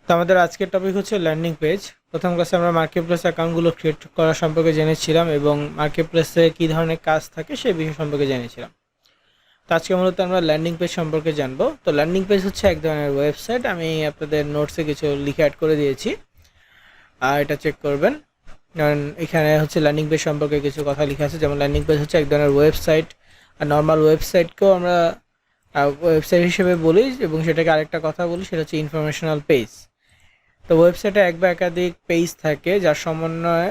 তো আমাদের আজকের টপিক হচ্ছে ল্যান্ডিং পেজ। প্রথম ক্লাসে আমরা মার্কেট প্লেস অ্যাকাউন্টগুলো ক্রিয়েট করা সম্পর্কে জেনেছিলাম এবং মার্কেট প্লেসে কী ধরনের কাজ থাকে সেই বিষয় সম্পর্কে জেনেছিলাম। তো আজকে মূলত আমরা ল্যান্ডিং পেজ সম্পর্কে জানবো। তো ল্যান্ডিং পেজ হচ্ছে এক ধরনের ওয়েবসাইট। আমি আপনাদের নোটসে কিছু লিখে অ্যাড করে দিয়েছি, আর এটা চেক করবেন। কারণ এখানে হচ্ছে ল্যান্ডিং পেজ সম্পর্কে কিছু কথা লেখা আছে, যেমন ল্যান্ডিং পেজ হচ্ছে এক ধরনের ওয়েবসাইট। আর নর্মাল ওয়েবসাইটকেও আমরা ওয়েবসাইট হিসেবে বলি, এবং সেটাকে আরেকটা কথা বলি, সেটা হচ্ছে ইনফরমেশনাল পেজ। তো ওয়েবসাইটে এক বা একাধিক পেজ থাকে, যার সমন্বয়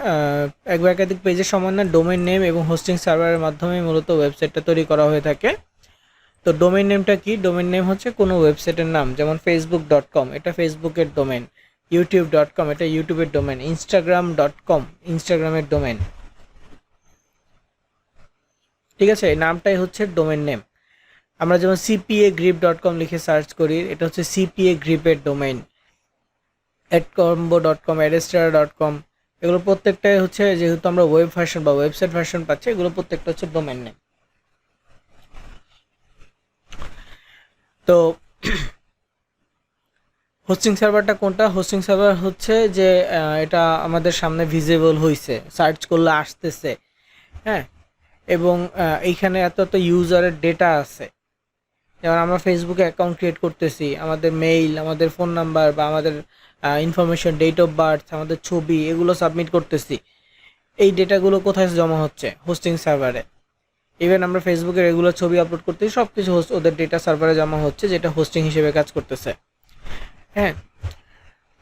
এক বা একাধিক পেজের সমন্বয়ে ডোমেইন নেম এবং হোস্টিং সার্ভারের মাধ্যমে মূলত ওয়েবসাইটটা তৈরি করা হয়ে থাকে। তো ডোমেইন নেমটা কি? ডোমেইন নেম হচ্ছে কোনো ওয়েবসাইটের নাম, যেমন facebook.com এটা ফেসবুকের ডোমেইন, youtube.com এটা ইউটিউবের ডোমেইন, instagram.com ইনস্টাগ্রামের ডোমেইন। ঠিক আছে, এই নামটাই হচ্ছে ডোমেইন নেম। আমরা যেমন cpagrip.com লিখে সার্চ করি, এটা হচ্ছে সিপিএ গ্রিপের ডোমেইন। adcombo.com adestra.com এগুলো প্রত্যেকটাই হচ্ছে, যেহেতু আমরা ওয়েব ভার্সন বা ওয়েবসাইট ভার্সন পাচ্ছি, এগুলো প্রত্যেকটা হচ্ছে ডোমেইন নেম। তো হোস্টিং সার্ভারটা কোনটা? হোস্টিং সার্ভার হচ্ছে যে এটা আমাদের সামনে ভিজিবল হয়েছে, সার্চ করলে আসতেছে, হ্যাঁ, এবং এইখানে এত এত ইউজারের ডেটা আছে। যেমন আমরা ফেসবুকে অ্যাকাউন্ট ক্রিয়েট করতেছি, আমাদের মেইল, আমাদের ফোন নাম্বার বা আমাদের ইনফরমেশন, ডেট অফ বার্থ, আমাদের ছবি, এগুলো সাবমিট করতেছি। এই ডেটাগুলো কোথায় জমা হচ্ছে? হোস্টিং সার্ভারে। ইভেন আমরা ফেসবুকে রেগুলার ছবি আপলোড করতেছি, সব কিছু ওদের ডেটা সার্ভারে জমা হচ্ছে, যেটা হোস্টিং হিসেবে কাজ করতেছে। হ্যাঁ,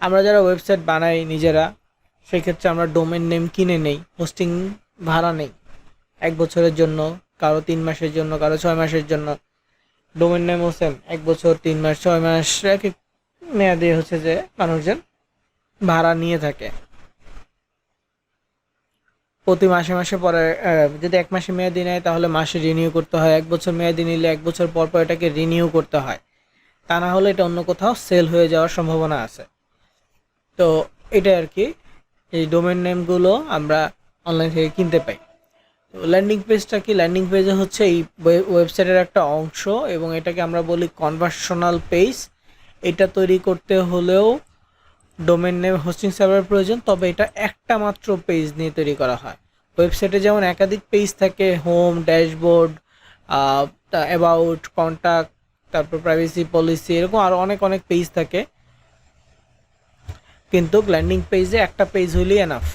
আমরা যারা ওয়েবসাইট বানাই নিজেরা, সেক্ষেত্রে আমরা ডোমেন নেম কিনে নেই, হোস্টিং ভাড়া নেই 1 বছরের জন্য, কারো 3 মাসের জন্য, কারো 6 মাসের জন্য। ডোমেন নেমও সেম, 1 বছর, 3 মাস, 6 মাস, এক এক মেয়াদে হচ্ছে যে মানুষজন ভাড়া নিয়ে থাকে। প্রতি মাসে মাসে পরে যদি 1 মাসে মেয়াদি নেয় তাহলে মাসে রিনিউ করতে হয়, 1 বছর মেয়াদি নিলে 1 বছর পর পর এটাকে রিনিউ করতে হয়। তা না হলে এটা অন্য কোথাও সেল হয়ে যাওয়ার সম্ভাবনা আছে। তো এটা আর কি, এই ডোমেন নেমগুলো আমরা অনলাইন থেকে কিনতে পাই। তো ল্যান্ডিং পেজটা কি? ল্যান্ডিং পেজে হচ্ছে এই ওয়েবসাইটের একটা অংশ, এবং এটাকে আমরা বলি কনভার্সনাল পেজ। এটা তৈরি করতে হলেও ডোমেন নেম, হোস্টিং সার্ভার প্রয়োজন, তবে এটা একটা মাত্র পেজ নিয়ে তৈরি করা হয়। ওয়েবসাইটে যেমন একাধিক পেজ থাকে, হোম, ড্যাশবোর্ড, অ্যাবাউট, কন্ট্যাক্ট, তারপর প্রাইভেসি পলিসি, এরকম আরও অনেক অনেক পেজ থাকে, কিন্তু ল্যান্ডিং পেজে একটা পেজ হলেই এনাফ।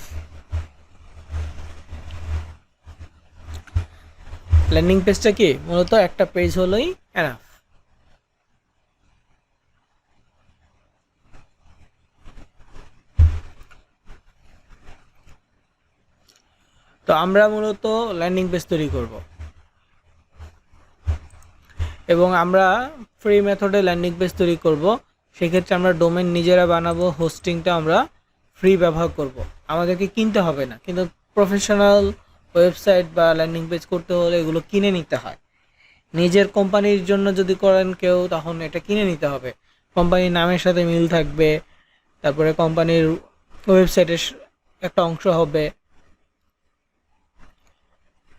ল্যান্ডিং পেজটা কি? মূলত একটা পেজ হলেই এনাফ। তো আমরা মূলত ল্যান্ডিং পেজ তৈরি করব, এবং আমরা ফ্রি মেথডে ল্যান্ডিং পেজ তৈরি করব। সেক্ষেত্রে আমরা ডোমেন নিজেরা বানাবো, হোস্টিংটা আমরা ফ্রি ব্যবহার করব, আমাদেরকে কিনতে হবে না। কিন্তু প্রফেশনাল ওয়েবসাইট বা ল্যান্ডিং পেজ করতে হলে এগুলো কিনে নিতে হয়। নিজের কোম্পানির জন্য যদি করেন কেউ, তখন এটা কিনে নিতে হবে। কোম্পানির নামের সাথে মিল থাকবে, তারপরে কোম্পানির ওয়েবসাইটের একটা অংশ হবে,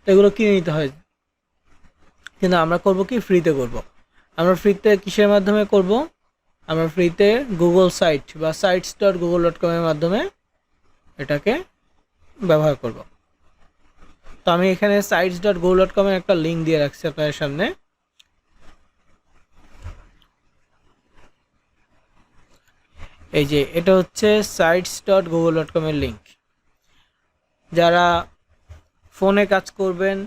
এগুলো কিনে নিতে হয়। কিন্তু আমরা করব কি? ফ্রিতে করব। আমরা ফ্রিতে কিসের মাধ্যমে করব? আমরা ফ্রিতে গুগল সাইট বা sites.google.com এর মাধ্যমে এটাকে ব্যবহার করব। তো আমি এখানে sites.google.com এর একটা লিঙ্ক দিয়ে রাখছি আপনাদের সামনে। এই যে এটা হচ্ছে sites.google.com এর লিঙ্ক। যারা ফোনে কাজ করবেন,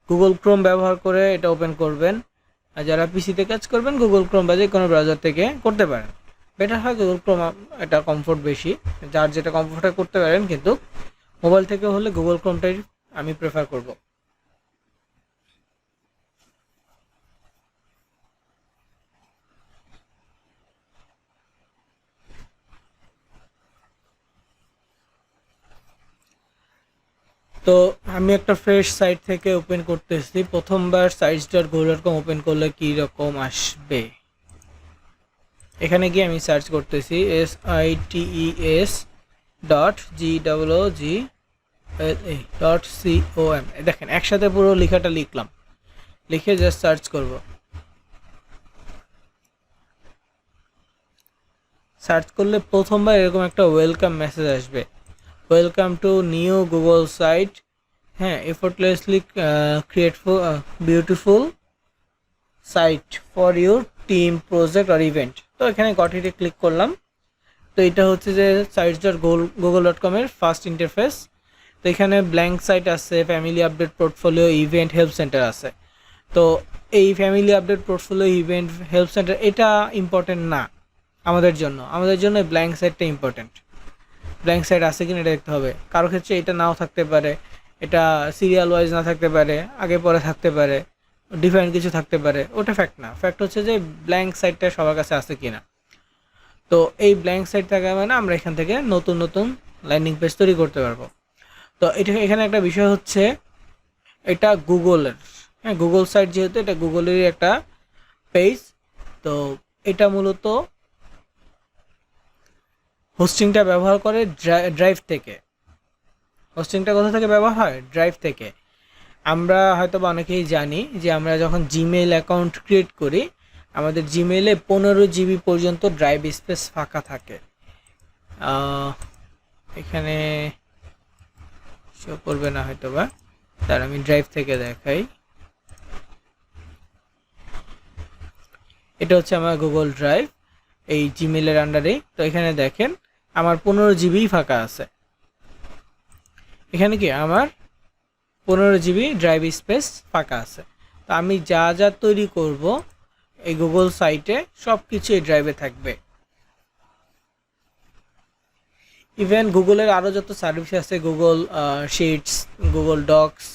গুগল ক্রোম ব্যবহার করে এটা ওপেন করবেন, আর যারা পিসিতে কাজ করবেন, গুগল ক্রোম বা যে কোনো ব্রাউজার থেকে করতে পারেন। বেটার হয় গুগল ক্রোম, এটা কমফোর্ট বেশি, যার যেটা কমফোর্টে করতে পারেন, কিন্তু মোবাইল থেকে হলে গুগল ক্রোমটাই আমি প্রেফার করব। তো আমি একটা ফ্রেশ সাইট থেকে ওপেন করতেছি। প্রথমবার sites.google.com ওপেন করলে কি রকম আসবে? এখানে গিয়ে আমি সার্চ করতেছি sites.google.com। দেখেন একসাথে পুরো লেখাটা লিখলাম, লিখে জাস্ট সার্চ করব। সার্চ করলে প্রথমবার এরকম একটা ওয়েলকাম মেসেজ আসবে, welcome to new Google site, হ্যাঁ, effortlessly create full beautiful site for your team project আর ইভেন্ট। তো এখানে গট ইটে ক্লিক করলাম। তো এটা হচ্ছে যে sites.google.com এর ফার্স্ট ইন্টারফেস। তো এখানে ব্ল্যাঙ্ক সাইট আছে, family update, portfolio, event, help centre আছে। তো এই family update, portfolio, event, help centre এটা ইম্পর্টেন্ট না আমাদের জন্য ব্ল্যাঙ্ক সাইটটা ইম্পর্টেন্ট। ব্ল্যাঙ্ক সাইট আছে কিনা এটা দেখতে হবে। কারো ক্ষেত্রে এটা নাও থাকতে পারে, এটা সিরিয়াল ওয়াইজ না থাকতে পারে, আগে পরে থাকতে পারে, ডিফারেন্ট কিছু থাকতে পারে, ওটা ফ্যাক্ট না। ফ্যাক্ট হচ্ছে যে ব্ল্যাঙ্ক সাইটটা সবার কাছে আছে কিনা। তো এই ব্ল্যাঙ্ক সাইট থাকা মানে আমরা এখান থেকে নতুন নতুন ল্যান্ডিং পেজ তৈরি করতে পারবো। তো এটা এখানে একটা বিষয় হচ্ছে, এটা গুগলের, হ্যাঁ, গুগল সাইট যেহেতু এটা গুগলেরই একটা পেজ। তো এটা মূলত হোস্টিংটা ব্যবহার করে ড্রাইভ থেকে। হোস্টিংটা কোথা থেকে ব্যবহার হয়? ড্রাইভ থেকে। আমরা হয়তো বা অনেকেই জানি যে আমরা যখন জিমেইল অ্যাকাউন্ট ক্রিয়েট করি, আমাদের জিমেইলে 15 GB পর্যন্ত ড্রাইভ স্পেস ফাঁকা থাকে। এখানে শো করবে না হয়তো বা, তার আমি ড্রাইভ থেকে দেখাই। এটা হচ্ছে আমার গুগল ড্রাইভ, এই জিমেইলের আন্ডারে। তো এখানে দেখেন আমার 15 GB ফাঁকা আছে। এখানে কি আমার 15 GB ড্রাইভ স্পেস ফাঁকা আছে। তো আমি যা যা তৈরি করব এই গুগল সাইটে সব কিছু এই ড্রাইভে থাকবে। ইভেন গুগলের আরও যত সার্ভিস আছে, গুগল শিটস, গুগল ডক্স,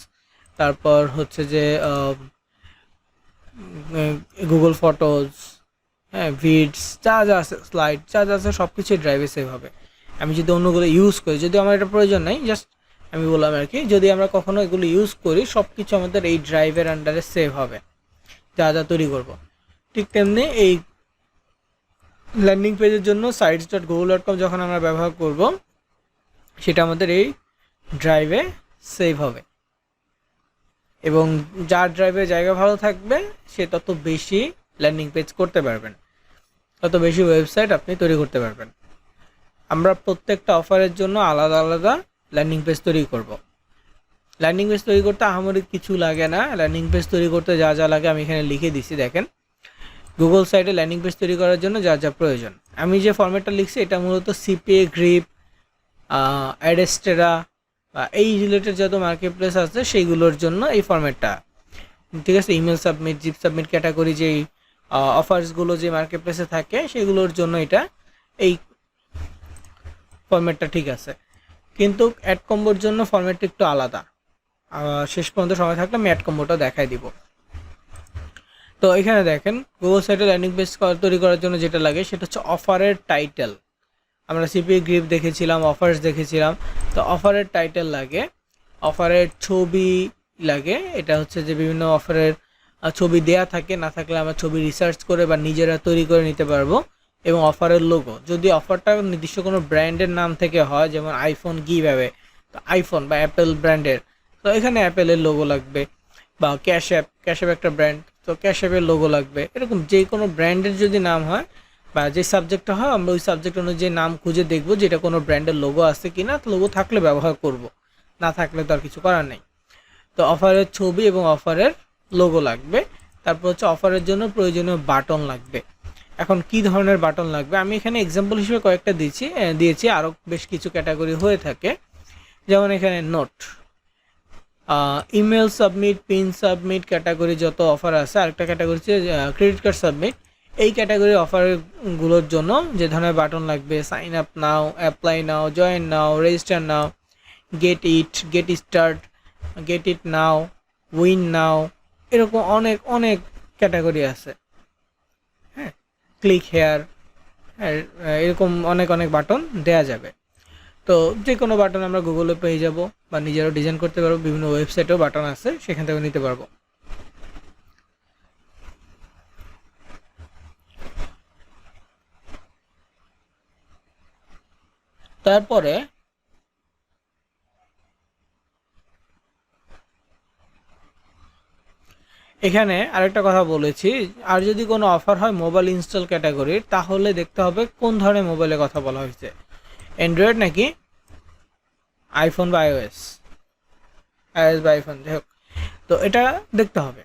তারপর হচ্ছে যে গুগল ফটোজ, হ্যাঁ, ভিডস, যা যা আছে, স্লাইড, যা যা আছে সব কিছুই ড্রাইভে সেভ হবে। আমি যদি অন্যগুলো ইউজ করি, যদি আমার এটা প্রয়োজন নাই, জাস্ট আমি বললাম আর কি, যদি আমরা কখনো এগুলো ইউজ করি সব কিছু আমাদের এই ড্রাইভের আন্ডারে সেভ হবে, যা যা তৈরি করব। ঠিক তেমনি এই ল্যান্ডিং পেজের জন্য sites.google.com যখন আমরা ব্যবহার করব, সেটা আমাদের এই ড্রাইভে সেভ হবে। এবং যার ড্রাইভে জায়গা ভালো থাকবে সে তত বেশি ল্যান্ডিং পেজ করতে পারবেন, তত বেশি ওয়েবসাইট আপনি তৈরি করতে পারবেন। আমরা প্রত্যেকটা অফারের জন্য আলাদা আলাদা ল্যান্ডিং পেজ তৈরি করব। ল্যান্ডিং পেজ তৈরি করতে আহামরি কিছু লাগে না। ল্যান্ডিং পেজ তৈরি করতে যা যা লাগে আমি এখানে লিখে দিছি, দেখেন। গুগল সাইটে ল্যান্ডিং পেজ তৈরি করার জন্য যা যা প্রয়োজন, আমি যে ফরম্যাটটা লিখছি এটা মূলত সিপিএ, গ্রিপ, অ্যাডেস্টেরা বা এই রিলেটেড যত মার্কেট প্লেস আছে সেইগুলোর জন্য এই ফরম্যাটটা ঠিক আছে। Email submit, zip submit category যেই অফার্সগুলো যে মার্কেট প্লেসে থাকে সেগুলোর জন্য এটা এই ফরম্যাটটা ঠিক আছে। কিন্তু অ্যাড কম্বোর জন্য ফরম্যাটটা একটু আলাদা। শেষ পর্যন্ত সময় থাকলে আমি অ্যাড কম্বোটা দেখাই দিব। তো এখানে দেখেন গুগল সাইটে ল্যান্ডিং পেজ তৈরি করার জন্য যেটা লাগে সেটা হচ্ছে অফারের টাইটেল। আমরা সিপিএ, গ্রিপ দেখেছিলাম, অফার্স দেখেছিলাম। তো অফারের টাইটেল লাগে, অফারের ছবি লাগে। এটা হচ্ছে যে বিভিন্ন অফারের ছবি দেয়া থাকে, না থাকলে আমরা ছবি রিসার্চ করে বা নিজেরা তৈরি করে নিতে পারবো। এবং অফারের লোগো, যদি অফারটা নির্দিষ্ট কোনো ব্র্যান্ডের নাম থেকে হয়, যেমন আইফোন গিভঅ্যাওয়ে, তো আইফোন বা অ্যাপেল ব্র্যান্ডের, তো এখানে অ্যাপেলের লোগো লাগবে। বা ক্যাশ অ্যাপ একটা ব্র্যান্ড, তো ক্যাশ অ্যাপের লোগো লাগবে। এরকম যে কোনো ব্র্যান্ডের যদি নাম হয় বা যে সাবজেক্টটা হয়, আমরা ওই সাবজেক্ট অনুযায়ী নাম খুঁজে দেখবো যেটা কোনো ব্র্যান্ডের লোগো আছে কি না। লোগো থাকলে ব্যবহার করব, না থাকলে তো আর কিছু করার নেই। তো অফারের ছবি এবং অফারের লোগো লাগবে। তারপর হচ্ছে অফারের জন্য প্রয়োজনীয় বাটন লাগবে। এখন কি ধরনের বাটন লাগবে আমি এখানে এক্সাম্পল হিসেবে কয়েকটা দিয়েছি, আরও বেশ কিছু ক্যাটাগরি হয়ে থাকে। যেমন এখানে note, email submit, pin submit category যত অফার আছে। আরেকটা ক্যাটাগরি হচ্ছে ক্রেডিট কার্ড সাবমিট। এই ক্যাটাগরি অফারগুলোর জন্য যে ধরনের বাটন লাগবে, sign up now, apply now, join now, register now, get start, get it now, win now, এরকম অনেক অনেক ক্যাটাগরি আছে। হ্যাঁ, ক্লিক হেয়ার, হ্যাঁ, এরকম অনেক অনেক বাটন দেয়া যাবে। তো যে কোনো বাটন আমরা গুগলে পেয়ে যাব বা নিজেরাও ডিজাইন করতে পারবো। বিভিন্ন ওয়েবসাইটেও বাটন আছে, সেখান থেকে নিতে পারবো। তারপরে এখানে আরেকটা কথা বলেছি, আর যদি কোনো অফার হয় মোবাইল ইনস্টল ক্যাটাগরির, তাহলে দেখতে হবে কোন ধরনের মোবাইলের কথা বলা হয়েছে, অ্যান্ড্রয়েড নাকি আইফোন বা আইওএস বা আইফোন, যাই হোক। তো এটা দেখতে হবে।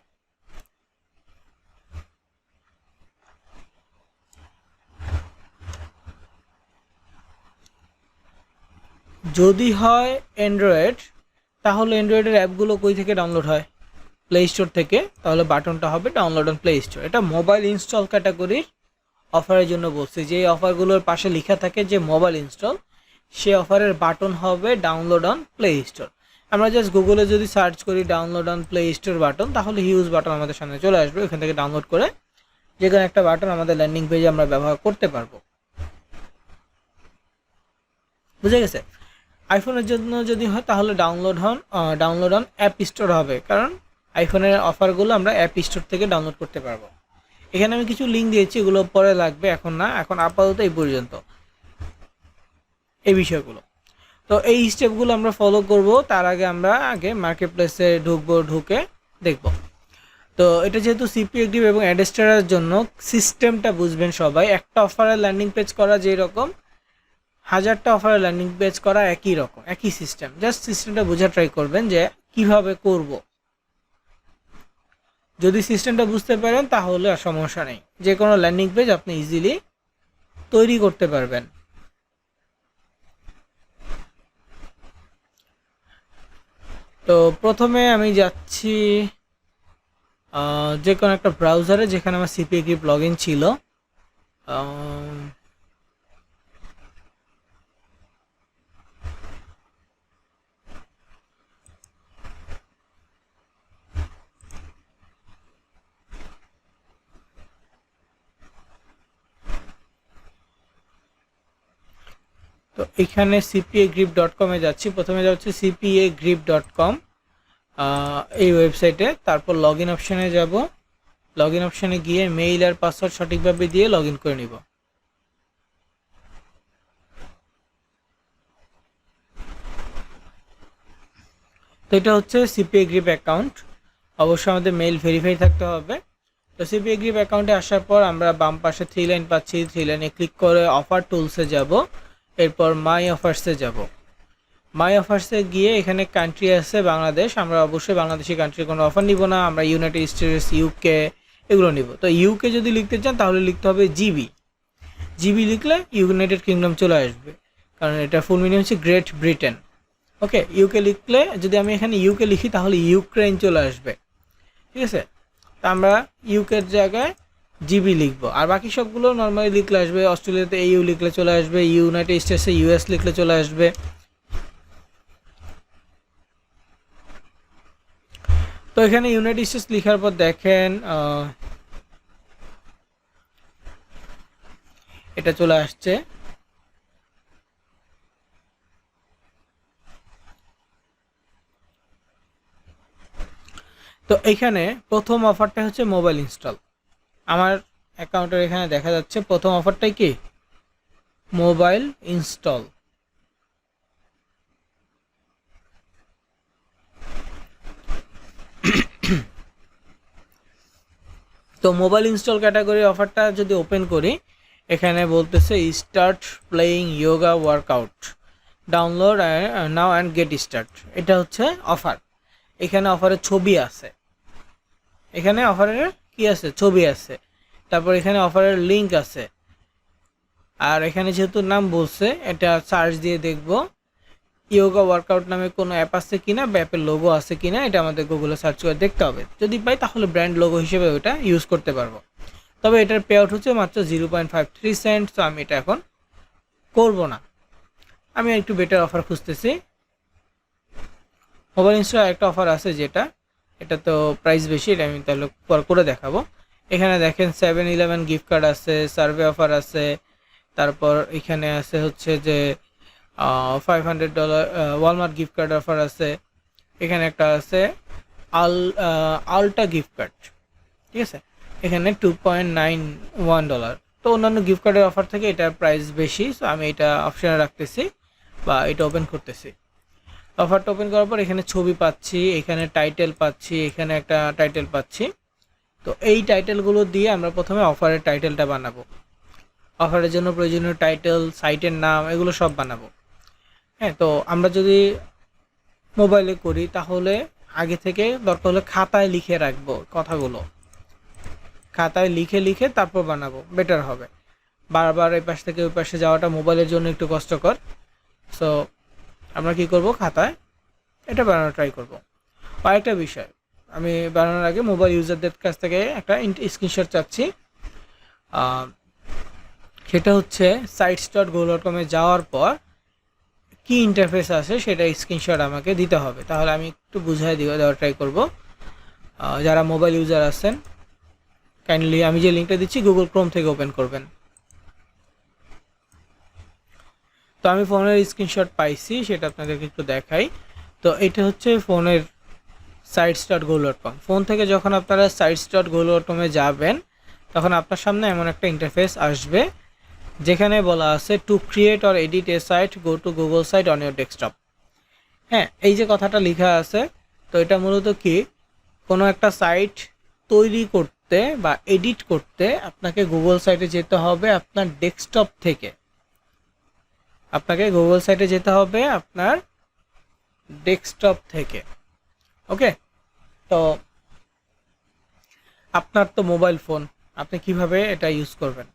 যদি হয় অ্যান্ড্রয়েড, তাহলে অ্যান্ড্রয়েডের অ্যাপগুলো কই থেকে ডাউনলোড হয়? প্লে স্টোর থেকে। তাহলে বাটনটা হবে ডাউনলোড অন প্লে স্টোর। এটা মোবাইল ইনস্টল ক্যাটাগরির অফারের জন্য বলছি। যে অফারগুলোর পাশে লেখা থাকে যে মোবাইল ইনস্টল, সে অফারের বাটন হবে ডাউনলোড অন প্লে স্টোর। আমরা জাস্ট গুগলে যদি সার্চ করি download on play store button, তাহলে হিউজ বাটন আমাদের সামনে চলে আসবে। ওখান থেকে ডাউনলোড করে যে কোনো একটা বাটন আমাদের ল্যান্ডিং পেজে আমরা ব্যবহার করতে পারবো। বুঝে গেছে? আইফোনের জন্য যদি হয় তাহলে ডাউনলোড অন অ্যাপ স্টোর হবে, কারণ আইফোনের অফারগুলো আমরা অ্যাপ স্টোর থেকে ডাউনলোড করতে পারবো। এখানে আমি কিছু লিঙ্ক দিয়েছি, এগুলো পরে লাগবে, এখন না, এখন আপাতত এই পর্যন্ত এই বিষয়গুলো। তো এই স্টেপগুলো আমরা ফলো করব। তার আগে আমরা মার্কেট প্লেসে ঢুকে দেখব। তো এটা যেহেতু সিপি অ্যাক্টিভ এবং অ্যাডস্টারের জন্য সিস্টেমটা বুঝবেন সবাই। একটা অফারের ল্যান্ডিং পেজ করা যেরকম, 1000টা অফারের ল্যান্ডিং পেজ করা একই রকম, একই সিস্টেম। জাস্ট সিস্টেমটা বোঝার ট্রাই করবেন যে কিভাবে করব। যদি সিস্টেমটা বুঝতে পারেন তাহলে আর সমস্যা নেই, যে কোনো ল্যান্ডিং পেজ আপনি ইজিলি তৈরি করতে পারবেন। তো প্রথমে আমি যাচ্ছি যে কোনো একটা ব্রাউজারে যেখানে আমার সিপি গ্রিপ লগ ইন ছিল। তো এখানে cpagrip.com-এ যাচ্ছি। প্রথমে যাচ্ছি cpagrip.com, এই ওয়েবসাইটে। তারপর লগ ইন অপশানে যাব। লগ ইন অপশানে গিয়ে মেইল আর পাসওয়ার্ড সঠিকভাবে দিয়ে লগ ইন করে নিব। তো এটা হচ্ছে সিপিএ গ্রিপ অ্যাকাউন্ট। অবশ্যই আমাদের মেইল ভেরিফাই থাকতে হবে। তো সিপিএ গ্রিপ অ্যাকাউন্টে আসার পর আমরা বাম পাশে 3 লাইন পাচ্ছি। 3 লাইনে ক্লিক করে অফার টুলসে যাব, এরপর মাই অফার্সে যাব। মাই অফার্সে গিয়ে এখানে কান্ট্রি আছে বাংলাদেশ। আমরা অবশ্যই বাংলাদেশি কান্ট্রির কোনো অফার নিব না, আমরা ইউনাইটেড স্টেটস, ইউকে এগুলো নিব। তো ইউকে যদি লিখতে চান তাহলে লিখতে হবে জিবি। জিবি লিখলে ইউনাইটেড কিংডম চলে আসবে, কারণ এটা ফুল মিনিং হচ্ছে গ্রেট ব্রিটেন। ওকে, ইউকে লিখলে, যদি আমি এখানে ইউকে লিখি তাহলে ইউক্রেন চলে আসবে। ঠিক আছে, তা আমরা ইউকের জায়গায় জিবি লিখবো। আর বাকি সবগুলো নর্মালি লিখলে আসবে। অস্ট্রেলিয়াতে ইউ লিখলে চলে আসবে, ইউনাইটেড স্টেটসে ইউএস লিখলে চলে আসবে। তো এখানে ইউনাইটেড স্টেটস লেখার পর দেখেন এটা চলে আসছে। তো এখানে প্রথম অফারটা হচ্ছে মোবাইল ইনস্টল। আমার অ্যাকাউন্টের এখানে দেখা যাচ্ছে প্রথম অফারটাই কি মোবাইল ইনস্টল। তো মোবাইল ইনস্টল ক্যাটাগরি অফারটা যদি ওপেন করি, এখানে বলতেছে start playing yoga workout, download now and get start. এটা হচ্ছে অফার। এখানে অফারের ছবি আছে, এখানে অফারের কি আছে, ছবি আছে। তারপর এখানে অফারের লিঙ্ক আছে। আর এখানে যেহেতু নাম বলছে, এটা সার্চ দিয়ে দেখব ইয়োগা ওয়ার্কআউট নামে কোনো অ্যাপ আছে কিনা বা অ্যাপের লোগো আছে কিনা, এটা আমাদের গুগলে সার্চ করে দেখতে হবে। যদি পাই তাহলে ব্র্যান্ড লোগো হিসেবে ওটা ইউজ করতে পারবো। তবে এটার পে আউট হচ্ছে মাত্র 0.53 সেন্ট। তো আমি এটা এখন করব না, আমি একটু বেটার অফার খুঁজতেছি। মোবাইল ইনস্টল একটা অফার আছে যেটা, এটা তো প্রাইস বেশি, এটা আমি তাহলে করে দেখাবো। এখানে দেখেন 7-11 গিফট কার্ড আছে, সার্ভে অফার আছে। তারপর এখানে আছে হচ্ছে যে $500 ওয়ালমার্ট গিফট কার্ড অফার আছে। এখানে একটা আছে আলটা গিফট কার্ড, ঠিক আছে, এখানে $2.91। তো অন্যান্য গিফট কার্ডের অফার থেকে এটার প্রাইস বেশি, সো আমি এটা অপশানে রাখতেছি বা এটা ওপেন করতেছি। অফারটা ওপেন করার পর এখানে ছবি পাচ্ছি, এখানে টাইটেল পাচ্ছি, এখানে একটা টাইটেল পাচ্ছি। তো এই টাইটেলগুলো দিয়ে আমরা প্রথমে অফারের টাইটেলটা বানাবো। অফারের জন্য প্রয়োজনীয় টাইটেল, সাইটের নাম, এগুলো সব বানাবো। হ্যাঁ, তো আমরা যদি মোবাইলে করি তাহলে আগে থেকে দরকার হলে খাতায় লিখে রাখবো কথাগুলো, খাতায় লিখে লিখে তারপর বানাবো, বেটার হবে। বারবার এই পাশ থেকে ওই পাশে যাওয়াটা মোবাইলের জন্য একটু কষ্টকর। সো আমরা কি করব, খাতায় এটা বানানোর ট্রাই করব। আরেকটা বিষয়, আমি বানানোর আগে মোবাইল ইউজারদের কাছ থেকে একটা স্ক্রিনশট চাচ্ছি। সেটা হচ্ছে sites.google.com-এ যাওয়ার পর কি ইন্টারফেস আছে সেটা স্ক্রিনশট আমাকে দিতে হবে। তাহলে আমি একটু বুঝাই দেওয়ার ট্রাই করব। যারা মোবাইল ইউজার আছেন কাইন্ডলি আমি যে লিঙ্কটা দিচ্ছি গুগল ক্রোম থেকে ওপেন করবেন। তো আমি ফোনের স্ক্রিনশট পাইছি, সেটা আপনাদেরকে একটু দেখাই। তো এটা হচ্ছে ফোনের sites.google.com। ফোন থেকে যখন আপনারা sites.google.com-এ যাবেন তখন আপনার সামনে এমন একটা ইন্টারফেস আসবে যেখানে বলা আছে to create or edit a site go to Google site on your desktop. হ্যাঁ, এই যে কথাটা লেখা আছে, তো এটা মূলত কি, কোনো একটা সাইট তৈরি করতে বা এডিট করতে আপনাকে গুগল সাইটে যেতে হবে আপনার ডেস্কটপ থেকে। আপনাকে গুগল সাইটে যেতে হবে আপনার ডেস্কটপ থেকে। ওকে, তো আপনার তো মোবাইল ফোন, আপনি কিভাবে এটা ইউজ করবেন?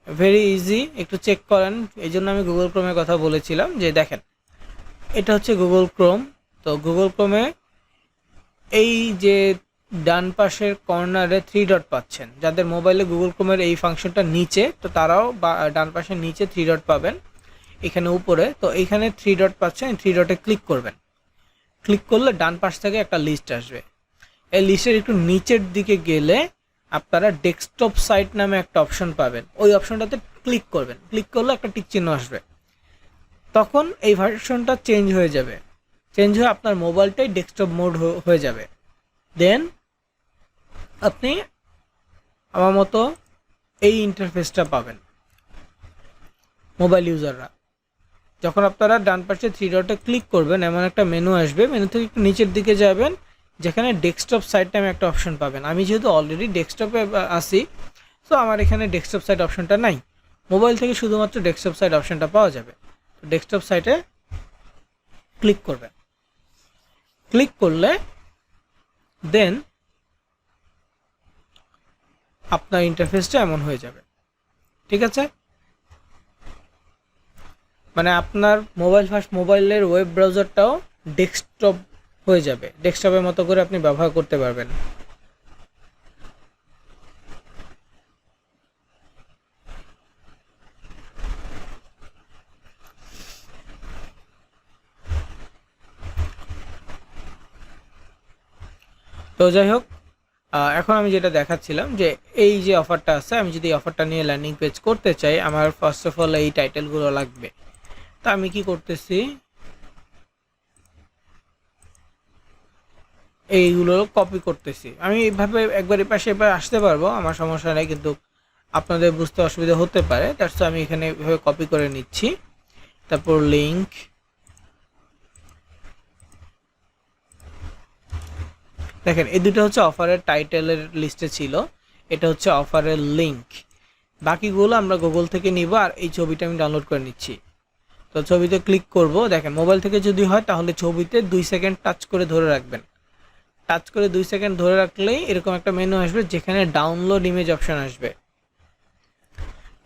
ভেরি ইজি, একটু চেক করেন। এই জন্য আমি গুগল ক্রোমের কথা বলেছিলাম যে দেখেন এটা হচ্ছে গুগল ক্রোম। তো গুগল ক্রোমে এই যে ডান পাশের কর্নারে 3 ডট পাচ্ছেন, যাদের মোবাইলে গুগল ক্রোমের এই ফাংশনটা নিচে, তো তারাও ডান পাশের নিচে 3 ডট পাবেন এখানে উপরে। তো এইখানে 3 ডট পাচ্ছেন, 3 ডটে ক্লিক করবেন। ক্লিক করলে ডান পাশ থেকে একটা লিস্ট আসবে। এই লিস্টের একটু নিচের দিকে গেলে আপনারা ডেস্কটপ সাইট নামে একটা অপশন পাবেন, ওই অপশনটাতে ক্লিক করবেন। ক্লিক করলে একটা টিক চিহ্ন আসবে, তখন এই ভার্সনটা চেঞ্জ হয়ে যাবে। চেঞ্জ হয়ে আপনার মোবাইলটাই ডেস্কটপ মোড হয়ে যাবে। দেন আপনি আমার মতো এই ইন্টারফেসটা পাবেন মোবাইল ইউজাররা। যখন আপনারা ডান পাশে 3 ডটে ক্লিক করবেন এমন একটা মেনু আসবে, মেনু থেকে একটু নিচের দিকে যাবেন যেখানে ডেস্কটপ সাইট নামে একটা অপশন পাবেন। আমি যেহেতু অলরেডি ডেস্কটপে আসি, সো আমার এখানে ডেস্কটপ সাইট অপশনটা নাই। মোবাইল থেকে শুধুমাত্র ডেস্কটপ সাইট অপশনটা পাওয়া যাবে। তো ডেস্কটপ সাইটে ক্লিক করবেন। ক্লিক করলে দেন আপনার ইন্টারফেসটা এমন হয়ে যাবে। ঠিক আছে, মানে আপনার মোবাইলের ওয়েব ব্রাউজারটাও ডেস্কটপ হয়ে যাবে, ডেস্কটপের মতো করে আপনি ব্যবহার করতে পারবেন। তো যাই হোক, এখন আমি যেটা দেখাচ্ছিলাম যে এই যে অফারটা আছে, আমি যদি অফারটা নিয়ে ল্যান্ডিং পেজ করতে চাই, আমার ফার্স্ট অফ অল এই টাইটেলগুলো লাগবে। তো আমি কি করতেছি, এইগুলো কপি করতেছি। আমি এইভাবে একবার এই পাশে এবার আসতে পারবো, আমার সমস্যা নেই, কিন্তু আপনাদের বুঝতে অসুবিধা হতে পারে, দ্যাটস আমি এখানে এভাবে কপি করে নিচ্ছি। তারপর লিঙ্ক, দেখেন এই দুটো হচ্ছে অফারের টাইটেলের লিস্টে ছিল, এটা হচ্ছে অফারের লিঙ্ক। বাকিগুলো আমরা গুগল থেকে নিব, আর এই ছবিটা আমি ডাউনলোড করে নিচ্ছি। তো ছবিতে ক্লিক করব। দেখেন মোবাইল থেকে যদি হয় তাহলে ছবিতে 2 সেকেন্ড টাচ করে ধরে রাখবেন। টাচ করে 2 সেকেন্ড ধরে রাখলেই এরকম একটা মেনু আসবে যেখানে ডাউনলোড ইমেজ অপশন আসবে।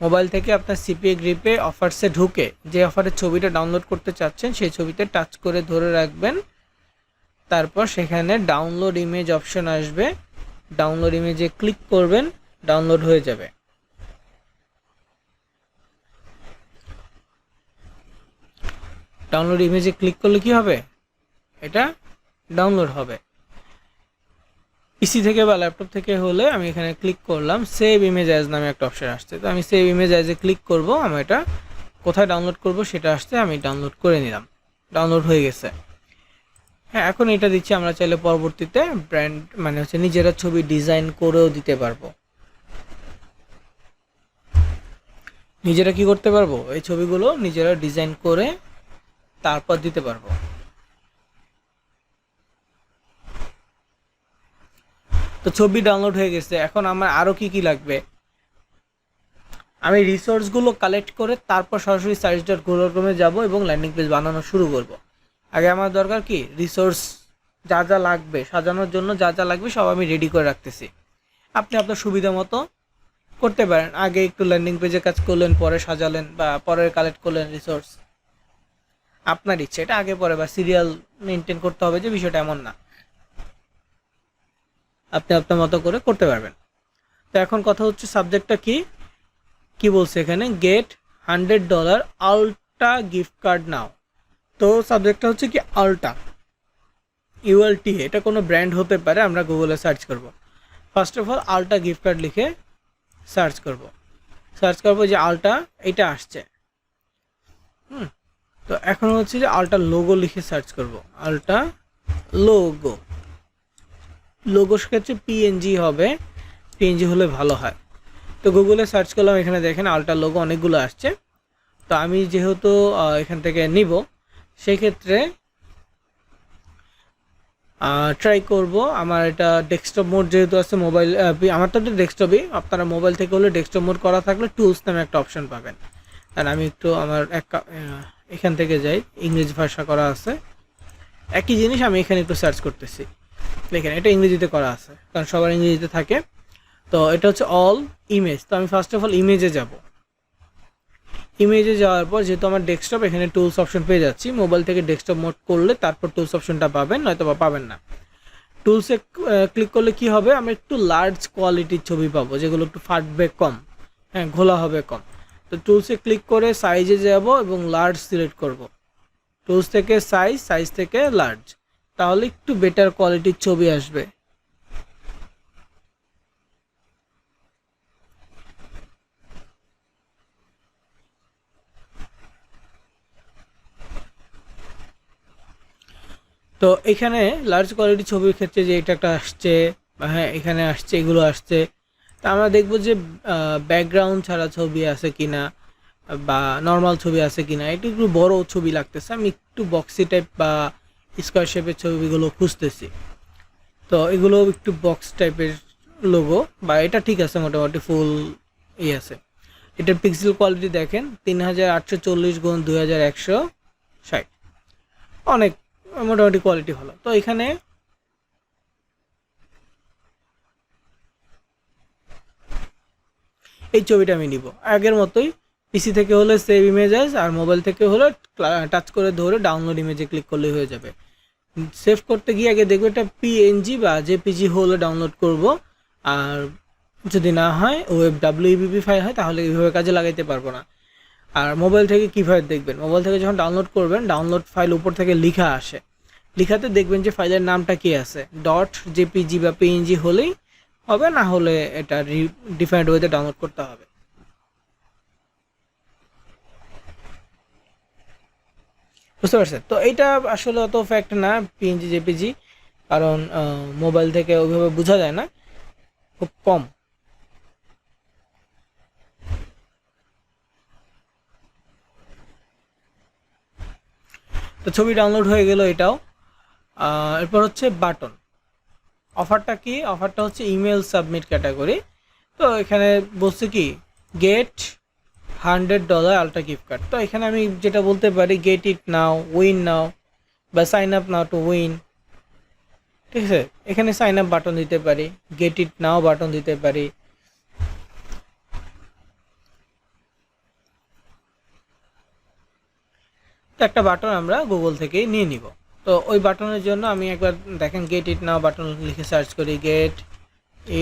মোবাইল থেকে আপনার সিপিএ গ্রিপে অফারসে ঢুকে যে অফারের ছবিটা ডাউনলোড করতে চাচ্ছেন সেই ছবিতে টাচ করে ধরে রাখবেন। তারপর সেখানে ডাউনলোড ইমেজ অপশন আসবে, ডাউনলোড ইমেজে ক্লিক করবেন, ডাউনলোড হয়ে যাবে। ডাউনলোড ইমেজে ক্লিক করলে কি হবে, এটা ডাউনলোড হবে। পিসি থেকে বা ল্যাপটপ থেকে হলে আমি এখানে ক্লিক করলাম, সেভ ইমেজ অ্যাজ নামে একটা অপশন আসছে। তো আমি সেভ ইমেজ অ্যাজে ক্লিক করব, আমি এটা কোথায় ডাউনলোড করব সেটা আসছে, আমি ডাউনলোড করে নিলাম। ডাউনলোড হয়ে গেছে। হ্যাঁ, এখন এটা দিচ্ছি, আমরা চাইলে পরবর্তীতে ব্র্যান্ড মানে হচ্ছে নিজেরা ছবি ডিজাইন করেও দিতে পারবো। নিজেরা কি করতে পারবো, এই ছবিগুলো নিজেরা ডিজাইন করে তারপর দিতে পারবো। তো ছবি ডাউনলোড হয়ে গেছে, এখন আমার আরও কি কি লাগবে, আমি রিসোর্সগুলো কালেক্ট করে তারপর সরাসরি সার্চ.গুগল.com-এ যাব এবং ল্যান্ডিং পেজ বানানো শুরু করব। আগে আমার দরকার কি রিসোর্স, যা যা লাগবে সাজানোর জন্য যা যা লাগবে সব আমি রেডি করে রাখতেছি। আপনি আপনার সুবিধা মতো করতে পারেন, আগে একটু ল্যান্ডিং পেজে কাজ করলেন, পরে সাজালেন বা পরে কালেক্ট করলেন রিসোর্স, আপনার ইচ্ছে। এটা আগে পরে বা সিরিয়াল মেনটেন করতে হবে যে বিষয়টা এমন না, আপনি আপনার মতো করে করতে পারবেন। তো এখন কথা হচ্ছে সাবজেক্টটা কি কি বলছে এখানে, গেট $100 আলটা গিফট কার্ড নাও। তো সাবজেক্টটা হচ্ছে কি আলটা, ULTA, এটা কোনো ব্র্যান্ড হতে পারে, আমরা গুগলে সার্চ করব। First of all Ulta gift card লিখে সার্চ করব যে আলটা এটা আসছে। তো এখন হচ্ছে যে আলটা লোগো লিখে সার্চ করব, আলটা লোগোর ক্ষেত্রে PNG হবে, PNG হলে ভালো হয়। তো গুগলে সার্চ করলাম, এখানে দেখেন আলটা লোগো অনেকগুলো আসছে। তো আমি যেহেতু এখান থেকে নিব, সেই ক্ষেত্রে ট্রাই করব। আমার এটা ডেস্কটপ মোড যেহেতু আছে, মোবাইল আমার তো ডেস্কটপই, আপনারা মোবাইল থেকে হলে ডেস্কটপ মোড করা থাকলে টুলস নামে একটা অপশন পাবেন। আর আমি একটু আমার এখান থেকে যাই, ইংরেজি ভাষা করা আছে, একই জিনিস আমি এখানে একটু সার্চ করতেছি। দেখেন এটা ইংরেজিতে করা আছে, কারণ সবার ইংরেজিতে থাকে। তো এটা হচ্ছে অল ইমেজ। তো আমি ফার্স্ট অফ অল ইমেজে যাব। ইমেজে যাওয়ার পর যেহেতু আমার ডেস্কটপ, এখানে টুলস অপশন পেয়ে যাচ্ছি। মোবাইল থেকে ডেস্কটপ মোড করলে তারপর টুলস অপশনটা পাবেন, নয়তো বা পাবেন না। টুলসে ক্লিক করলে কি হবে, আমরা একটু লার্জ কোয়ালিটির ছবি পাবো, যেগুলো একটু ফাটবে কম, হ্যাঁ ঘোলা হবে কম। তো টুলসে ক্লিক করে সাইজে যাব এবং লার্জ সিলেক্ট করব। টুলস থেকে সাইজ থেকে লার্জ, তাহলে একটু বেটার কোয়ালিটির ছবি আসবে। তো এখানে লার্জ কোয়ালিটি ছবির ক্ষেত্রে যে এটা একটা আসছে, হ্যাঁ এখানে আসছে, এগুলো আসছে। তা আমরা দেখব যে ব্যাকগ্রাউন্ড ছাড়া ছবি আছে কিনা বা নর্মাল ছবি আছে কিনা। এটা একটু বড় ছবি লাগতেছে, আমি একটু বক্সি টাইপ বা স্কোয়ার শেপের ছবিগুলো খুঁজতেছি। তো এগুলো একটু বক্স টাইপের লোগো, বা এটা ঠিক আছে, মোটামুটি ফুল আছে। এটার পিক্সেল কোয়ালিটি দেখেন 3840x2160, অনেক মোটামুটি কোয়ালিটি ভালো। তো এখানে এই ছবিটা আমি নিব আগের মতোই, পিসি থেকে হলে সেভ ইমেজ অ্যাজ, আর মোবাইল থেকে হলে টাচ করে ধরে ডাউনলোড ইমেজে ক্লিক করলেই হয়ে যাবে। সেভ করতে গিয়ে আগে দেখবো এটা PNG বা JPG হলে ডাউনলোড করব, আর যদি না হয় ওয়েব WEBP ফাইল হয় তাহলে এইভাবে কাজে লাগাইতে পারবো না। আর মোবাইল থেকে কীভাবে দেখবেন, মোবাইল থেকে যখন ডাউনলোড করবেন, ডাউনলোড ফাইল উপর থেকে লেখা আসে, লেখাতে দেখবেন যে ফাইলের নামটা কি আছে, .jpg বা PNG হলেই হবে, না হলে এটা ডিফারেন্ট ওয়েতে ডাউনলোড করতে হবে। বুঝতে পারছেন? তো এইটা আসলে অত ফ্যাক্ট না PNG JPG, কারণ মোবাইল থেকে ওইভাবে বোঝা যায় না, খুব কম। তো ছবি ডাউনলোড হয়ে গেল এটাও। এরপর হচ্ছে বাটন। অফারটা কি, অফারটা হচ্ছে ইমেল সাবমিট ক্যাটাগরি। তো এখানে বলছে কি গেট $100 আলট্রা গিফট কার্ড। তো এখানে আমি যেটা বলতে পারি, gate it now, win now, বা sign up now to win. ঠিক আছে, এখানে সাইন আপ বাটন দিতে পারি, গেট ইট নাও বাটন দিতে পারি। তো একটা বাটন আমরা গুগল থেকেই নিয়ে নিব। তো ওই বাটনের জন্য আমি একবার দেখেন গেট ইট নাও বাটন লিখে সার্চ করি, gate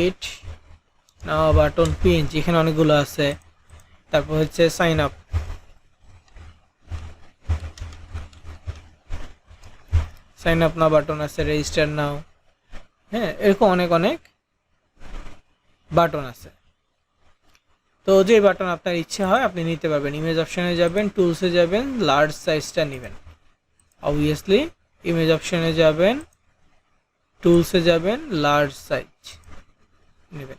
it now button PNG, এখানে অনেকগুলো আছে। তারপর হচ্ছে সাইন আপ নাও বাটন আছে, রেজিস্টার নাও, হ্যাঁ এরকম অনেক অনেক বাটন আছে। তো যে বাটন আপনার ইচ্ছে হয় আপনি নিতে পারবেন। ইমেজ অপশানে যাবেন, টুলসে যাবেন, লার্জ সাইজটা নেবেন। অবভিয়াসলি ইমেজ অপশানে যাবেন, টুলসে যাবেন, লার্জ সাইজ নেবেন।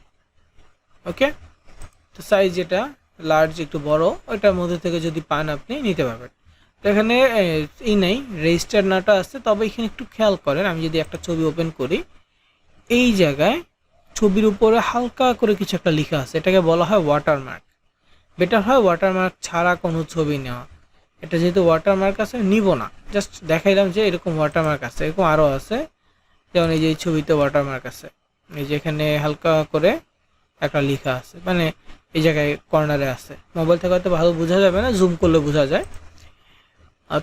ওকে, তো সাইজ যেটা লার্জ একটু বড়, ওইটার মধ্যে থেকে যদি পান আপনি নিতে পারবেন। তো এখানে নেই, রেজিস্টার নাটা আছে। তবে এখানে একটু খেয়াল করেন, আমি যদি একটা ছবি ওপেন করি, এই জায়গায় ছবির উপরে হালকা করে কিছু একটা লেখা আছে, এটাকে বলা হয় ওয়াটারমার্ক। বেটার হয় ওয়াটারমার্ক ছাড়া কোনো ছবি নেওয়া। এটা যেহেতু ওয়াটারমার্ক আছে নিব না, জাস্ট দেখাইলাম যে এরকম ওয়াটারমার্ক আছে, এরকম আরও আছে। যেমন এই যে এই ছবিতে ওয়াটারমার্ক আছে, এই যে এখানে হালকা করে একটা লেখা আছে, মানে এই জায়গায় কর্নারে আছে। মোবাইল থেকে হয়তো ভালো বোঝা যাবে না, জুম করলে বোঝা যায়।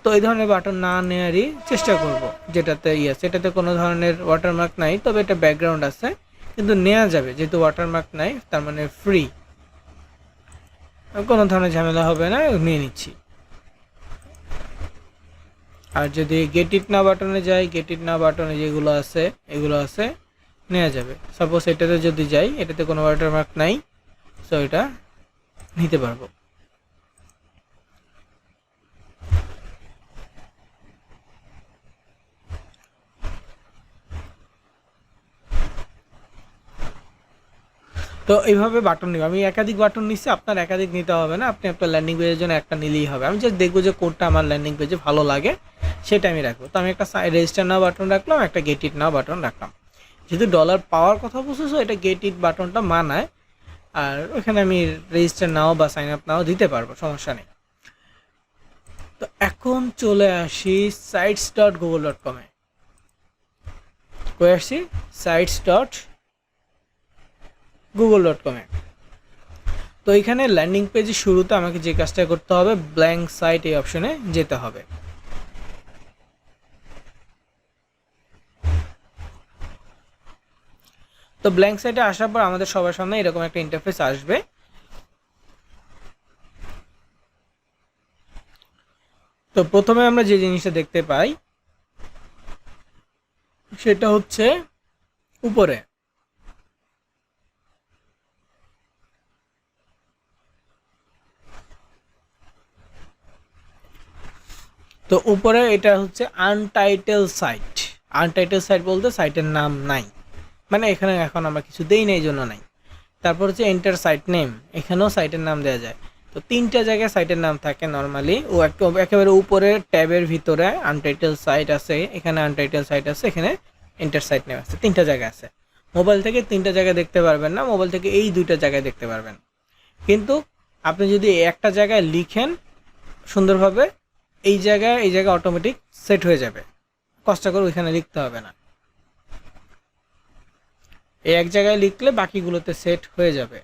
তো এই ধরনের বাটন না নেওয়ারই চেষ্টা করব। যেটাতে আছে এটাতে কোনো ধরনের ওয়াটারমার্ক নাই, তবে এটা ব্যাকগ্রাউন্ড আছে, কিন্তু নেওয়া যাবে যেহেতু ওয়াটারমার্ক নাই, তার মানে ফ্রি, কোনো ধরনের ঝামেলা হবে না, নিয়ে নিচ্ছি। আর যদি গেট ইট না বাটনে যাই, গেট ইট না বাটনে যেগুলো আছে এগুলো আছে, নেওয়া যাবে। সাপোজ এটাতে যদি যাই, এটাতে কোনো ওয়াটারমার্ক নাই, সো এটা নিতে পারবো। তো এইভাবে বাটন নিব, আমি একাধিক বাটন নিচ্ছি, আপনার একাধিক নিতে হবে না, আপনি আপনার ল্যান্ডিং পেজের জন্য একটা নিলেই হবে। আমি জাস্ট দেখবো যে কোডটা আমার ল্যান্ডিং পেজে ভালো লাগে, সেটা আমি রাখবো। তো আমি একটা রেজিস্টার নাও বাটন রাখলাম, একটা গেট ইট নাও বাটন রাখলাম। যেহেতু ডলার পাওয়ার কথা বলছো, এটা গেট ইট বাটনটা মানায়। আর ওখানে আমি রেজিস্টার নাও বা সাইন আপ নাও দিতে পারবো, সমস্যা নেই। তো এখন চলে আসি sites.google.com এ। কই আসছি? sites.google.com এ। তো এখানে ল্যান্ডিং পেজের শুরুতে আমাকে যে কাজটা করতে হবে, ব্ল্যাঙ্ক সাইট এই অপশনে যেতে হবে। তো ব্ল্যাঙ্ক সাইটে আসার পর আমাদের সবার সামনে এরকম একটা ইন্টারফেস আসবে। তো প্রথমে আমরা যে জিনিসটা দেখতে পাই সেটা হচ্ছে উপরে, তো উপরে এটা হচ্ছে আনটাইটেল সাইট। আনটাইটেল সাইট বলতে সাইটের নাম নাই, মানে এখানে এখন আমরা কিছু দেই না, এই জন্য নাই। তারপর হচ্ছে এন্টার সাইট নেম, এখানেও সাইটের নাম দেওয়া যায়। তো তিনটা জায়গায় সাইটের নাম থাকে নর্মালি, ও একেবারে উপরে ট্যাবের ভিতরে আনটাইটেল সাইট আছে, এখানে আনটাইটেল সাইট আছে, এখানে এন্টার সাইট নেম আছে, তিনটা জায়গা আছে। মোবাইল থেকে তিনটা জায়গায় দেখতে পারবেন না, মোবাইল থেকে এই দুইটা জায়গায় দেখতে পারবেন। কিন্তু আপনি যদি একটা জায়গায় লিখেন সুন্দরভাবে, এই জায়গায় অটোমেটিক সেট হয়ে যাবে, কষ্ট করে ওইখানে লিখতে হবে না। এই এক জায়গায় লিখলে বাকিগুলোতে সেট হয়ে যাবে।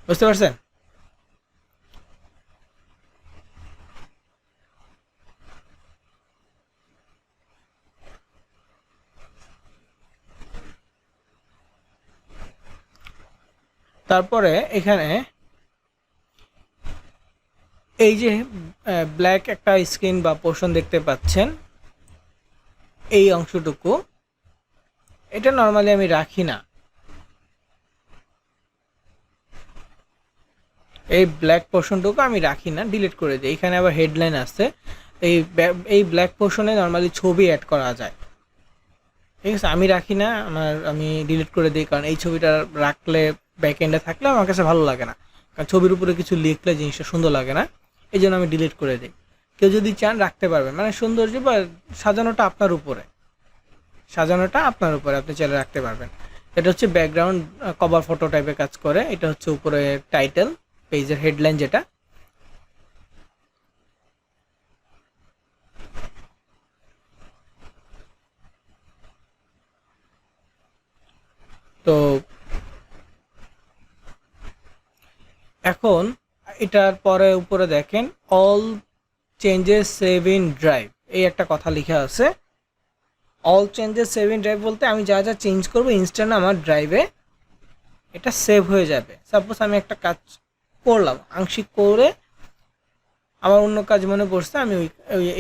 বুঝতে পারছেন? তারপরে এখানে এই যে ব্ল্যাক একটা স্ক্রিন বা পোর্শন দেখতে পাচ্ছেন, এই অংশটুকু, এটা নর্মালি আমি রাখি না। এই ব্ল্যাক পোর্শনটুকু আমি রাখি না, ডিলিট করে দিই। এখানে আবার হেডলাইন আছে, এই ব্ল্যাক পোর্শনে নর্মালি ছবি অ্যাড করা যায়, ঠিক আছে? আমি রাখি না, আমি ডিলিট করে দিই, কারণ এই ছবিটা রাখলে ব্যাক এন্ডে থাকলে আমার কাছে ভালো লাগে না, কারণ ছবির উপরে কিছু লিখলে জিনিসটা সুন্দর লাগে না, এই জন্য আমি ডিলিট করে দিই। কেউ যদি চান রাখতে পারবেন, মানে সৌন্দর্য বা সাজানোটা আপনার উপরে, আপনি চাইলে রাখতে পারবেন। এটা হচ্ছে ব্যাকগ্রাউন্ড কভার ফটো টাইপের কাজ করে। এটা হচ্ছে উপরে টাইটেল, পেজের হেডলাইন যেটা। তো এখন এটার পরে উপরে দেখেন all changes save in drive, এই একটা কথা লেখা আছে। All changes save in drive বলতে আমি যা যা চেঞ্জ করবো ইনস্ট্যান্ট আমার ড্রাইভে এটা সেভ হয়ে যাবে। সাপোজ আমি একটা কাজ করলাম, আংশিক করে আমার অন্য কাজ মনে পড়ছে, আমি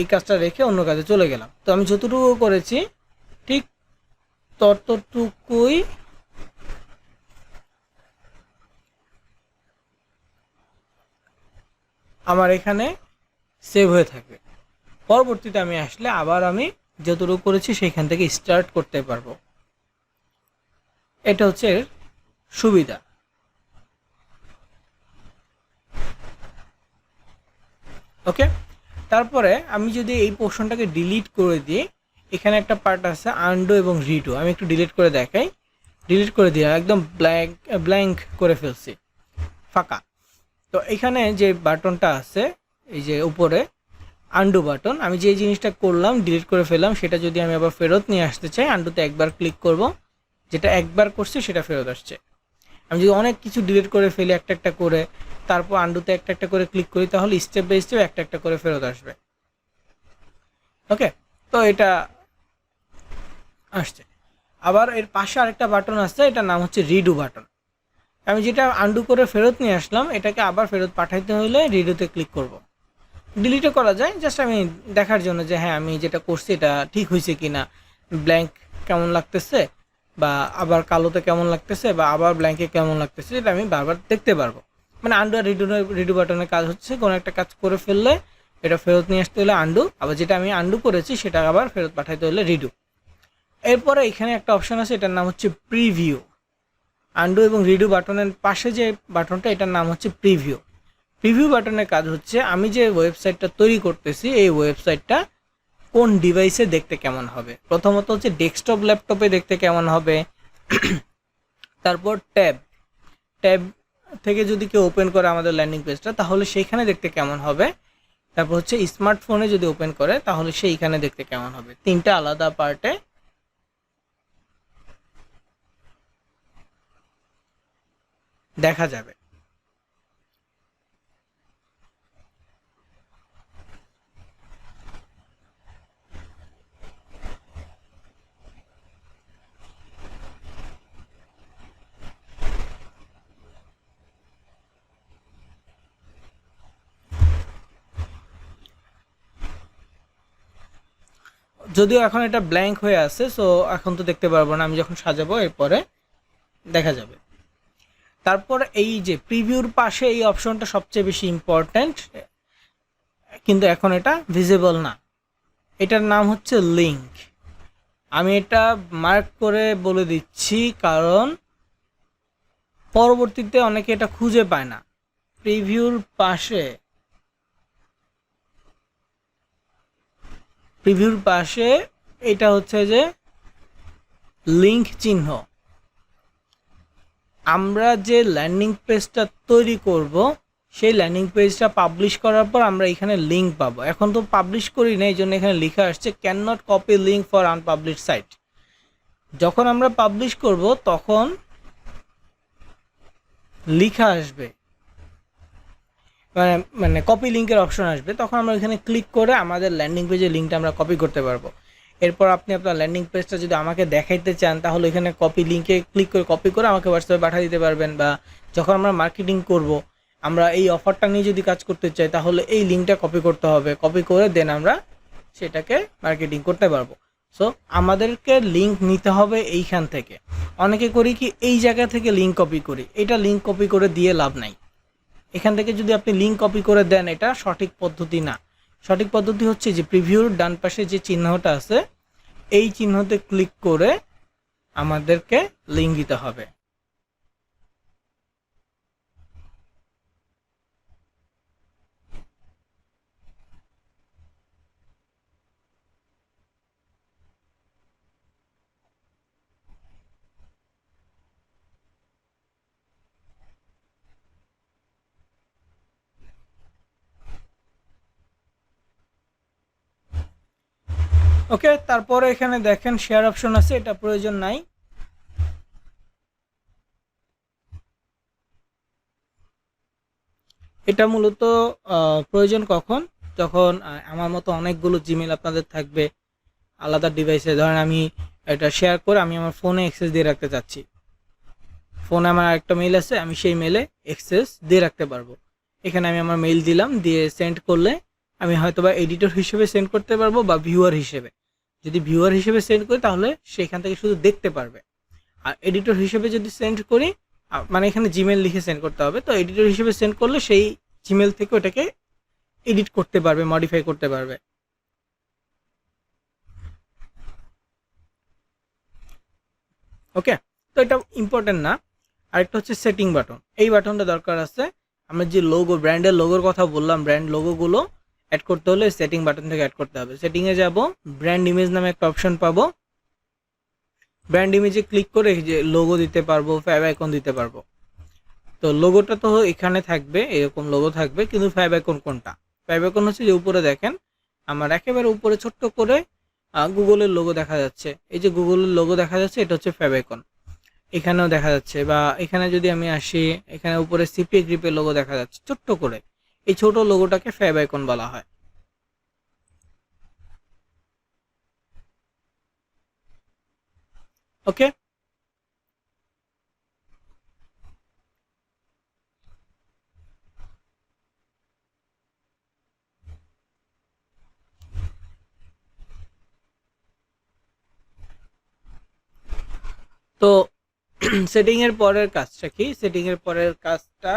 এই কাজটা রেখে অন্য কাজে চলে গেলাম। তো আমি যতটুকু করেছি ঠিক ততটুকুই আমার এখানে সেভ হয়ে থাকবে। পরবর্তীতে আমি আসলে আবার আমি যতটুকু করেছি সেখান থেকে স্টার্ট করতে পারবো। এটা হচ্ছে এর সুবিধা। ওকে, তারপরে আমি যদি এই পোর্শনটাকে ডিলিট করে দিই, এখানে একটা পার্ট আছে আনডু এবং রিডু, আমি একটু ডিলিট করে দেখাই। ডিলিট করে দিয়ে একদম ব্ল্যাঙ্ক করে ফেলছি, ফাঁকা। তো এখানে যে বাটনটা আছে এই যে উপরে আনডু বাটন, আমি যে জিনিসটা করলাম ডিলিট করে ফেললাম, সেটা যদি আমি আবার ফেরত নিয়ে আসতে চাই, আনডুতে একবার ক্লিক করব, যেটা একবার করছি সেটা ফেরত আসছে। আমি যদি অনেক কিছু ডিলিট করে ফেলি একটা একটা করে, তারপর আনডুতে একটা একটা করে ক্লিক করি, তাহলে স্টেপ বাই স্টেপ একটা একটা করে ফেরত আসবে। ওকে, তো এটা আসছে। আবার এর পাশে আরেকটা বাটন আছে, এটার নাম হচ্ছে রিডু বাটন। আমি যেটা আনডু করে ফেরত নিয়ে আসলাম, এটাকে আবার ফেরত পাঠাইতে হলে রিডুতে ক্লিক করব। ডিলিটও করা যায়, জাস্ট আমি দেখার জন্য যে হ্যাঁ আমি যেটা করছি এটা ঠিক হয়েছে কি না, ব্ল্যাঙ্ক কেমন লাগতেছে, বা আবার কালোতে কেমন লাগতেছে, বা আবার ব্ল্যাঙ্কে কেমন লাগতেছে, এটা আমি বারবার দেখতে পারবো। মানে আন্ডু আর রিডু বাটনের কাজ হচ্ছে কোনো একটা কাজ করে ফেললে এটা ফেরত নিয়ে আসতে হলে আন্ডু, আবার যেটা আমি আন্ডু করেছি সেটা আবার ফেরত পাঠাইতে হলে রিডু। এরপরে এখানে একটা অপশন আছে, এটার নাম হচ্ছে প্রিভিউ। আন্ডু এবং রিডু বাটনের পাশে যে বাটনটা, এটার নাম হচ্ছে প্রিভিউ। প্রিভিউ বাটনের কাজ হচ্ছে আমি যে ওয়েবসাইটটা তৈরি করতেছি এই ওয়েবসাইটটা কোন ডিভাইসে দেখতে কেমন হবে। প্রথমত হচ্ছে ডেস্কটপ ল্যাপটপে দেখতে কেমন হবে, তারপর ট্যাব ট্যাব থেকে যদি কেউ ওপেন করে আমাদের ল্যান্ডিং পেজটা তাহলে সেইখানে দেখতে কেমন হবে, তারপর হচ্ছে স্মার্টফোনে যদি ওপেন করে তাহলে সেইখানে দেখতে কেমন হবে। তিনটা আলাদা পার্টে দেখা যাবে। যদিও এখন এটা ব্ল্যাঙ্ক হয়ে আছে, সো এখন তো দেখতে পারবো না, আমি যখন সাজাবো এরপরে দেখা যাবে। তারপর এই যে প্রিভিউর পাশে এই অপশনটা সবচেয়ে বেশি ইম্পর্ট্যান্ট, কিন্তু এখন এটা ভিজিবল না। এটার নাম হচ্ছে লিঙ্ক। আমি এটা মার্ক করে বলে দিচ্ছি কারণ পরবর্তীতে অনেকে এটা খুঁজে পায় না। প্রিভিউর পাশে এটা হচ্ছে যে লিঙ্ক চিহ্ন। আমরা যে ল্যান্ডিং পেজটা তৈরি করব সেই ল্যান্ডিং পেজটা পাবলিশ করার পর আমরা এখানে লিঙ্ক পাবো। এখন তো পাবলিশ করি না, এই জন্য এখানে লেখা আসছে can not copy link for unpublish site. যখন আমরা পাবলিশ করব তখন লেখা আসবে, মানে কপি লিঙ্কের অপশন আসবে, তখন আমরা এখানে ক্লিক করে আমাদের ল্যান্ডিং পেজের লিঙ্কটা আমরা কপি করতে পারবো। এরপর আপনি আপনার ল্যান্ডিং পেজটা যদি আমাকে দেখাইতে চান তাহলে এখানে কপি লিঙ্কে ক্লিক করে কপি করে আমাকে হোয়াটসঅ্যাপে পাঠিয়ে দিতে পারবেন, বা যখন আমরা মার্কেটিং করব, আমরা এই অফারটা নিয়ে যদি কাজ করতে চাই তাহলে এই লিঙ্কটা কপি করতে হবে, কপি করে দেন আমরা সেটাকে মার্কেটিং করতে পারবো। সো আমাদেরকে লিঙ্ক নিতে হবে এইখান থেকে। অনেকে করি কি এই জায়গা থেকে লিঙ্ক কপি করি, এটা লিঙ্ক কপি করে দিয়ে লাভ নাই। এখান থেকে যদি আপনি লিঙ্ক কপি করে দেন এটা সঠিক পদ্ধতি না। সঠিক পদ্ধতি হচ্ছে যে প্রিভিউর ডান পাশে যে চিহ্নটা আছে এই চিহ্নতে ক্লিক করে আমাদেরকে লিঙ্ক দিতে হবে। ওকে, তারপরে এখানে দেখেন শেয়ার অপশন আছে, এটা প্রয়োজন নাই। এটা মূলত প্রয়োজন কখন, যখন আমার মতো অনেকগুলো জিমেল আপনাদের থাকবে আলাদা ডিভাইসে। ধরেন আমি এটা শেয়ার করে আমি আমার ফোনে অ্যাক্সেস দিয়ে রাখতে চাচ্ছি, ফোনে আমার একটা মেইল আছে, আমি সেই মেলে অ্যাক্সেস দিয়ে রাখতে পারবো। এখানে আমি আমার মেইল দিলাম, দিয়ে সেন্ড করলে আমি হয়তো বা এডিটর হিসেবে সেন্ড করতে পারবো বা ভিউয়ার হিসেবে। যদি ভিউয়ার হিসেবে সেন্ড করি তাহলে সেখান থেকে শুধু দেখতে পারবে, আর এডিটর হিসেবে যদি সেন্ড করি মানে এখানে জিমেল লিখে সেন্ড করতে হবে, তো এডিটর হিসেবে সেন্ড করলে সেই জিমেল থেকে ওটাকে এডিট করতে পারবে, মডিফাই করতে পারবে। ওকে, তো এটা ইম্পর্টেন্ট না। আরেকটা হচ্ছে সেটিং বাটন, এই বাটনটা দরকার আছে। আমরা যে লোগো ব্র্যান্ডের লোগোর কথা বললাম, ব্র্যান্ড লোগোগুলো অ্যাড করতে হলে সেটিং বাটন থেকে অ্যাড করতে হবে। সেটিংয়ে যাব, ব্র্যান্ড ইমেজ নামে একটা অপশন পাবো। ব্র্যান্ড ইমেজে ক্লিক করে এই যে লোগো দিতে পারবো, ফ্যাব আইকন দিতে পারবো। তো লোগোটা তো এখানে থাকবে, এরকম লোগো থাকবে, কিন্তু ফ্যাব আইকন কোনটা? ফ্যাব আইকন হচ্ছে যে উপরে দেখেন, আমার একেবারে উপরে ছোট্ট করে গুগলের লোগো দেখা যাচ্ছে। এই যে গুগলের লোগো দেখা যাচ্ছে, এটা হচ্ছে ফ্যাব আইকন। এখানেও দেখা যাচ্ছে, বা এখানে যদি আমি আসি, এখানে উপরে সিপিএ গ্রিপের লোগো দেখা যাচ্ছে ছোট্ট করে। এই ছোট লোগোটাকে ফ্যাব আইকন বলা হয়। ওকে, তো সেটিং এর পরের কাজটা কি? সেটিং এর পরের কাজটা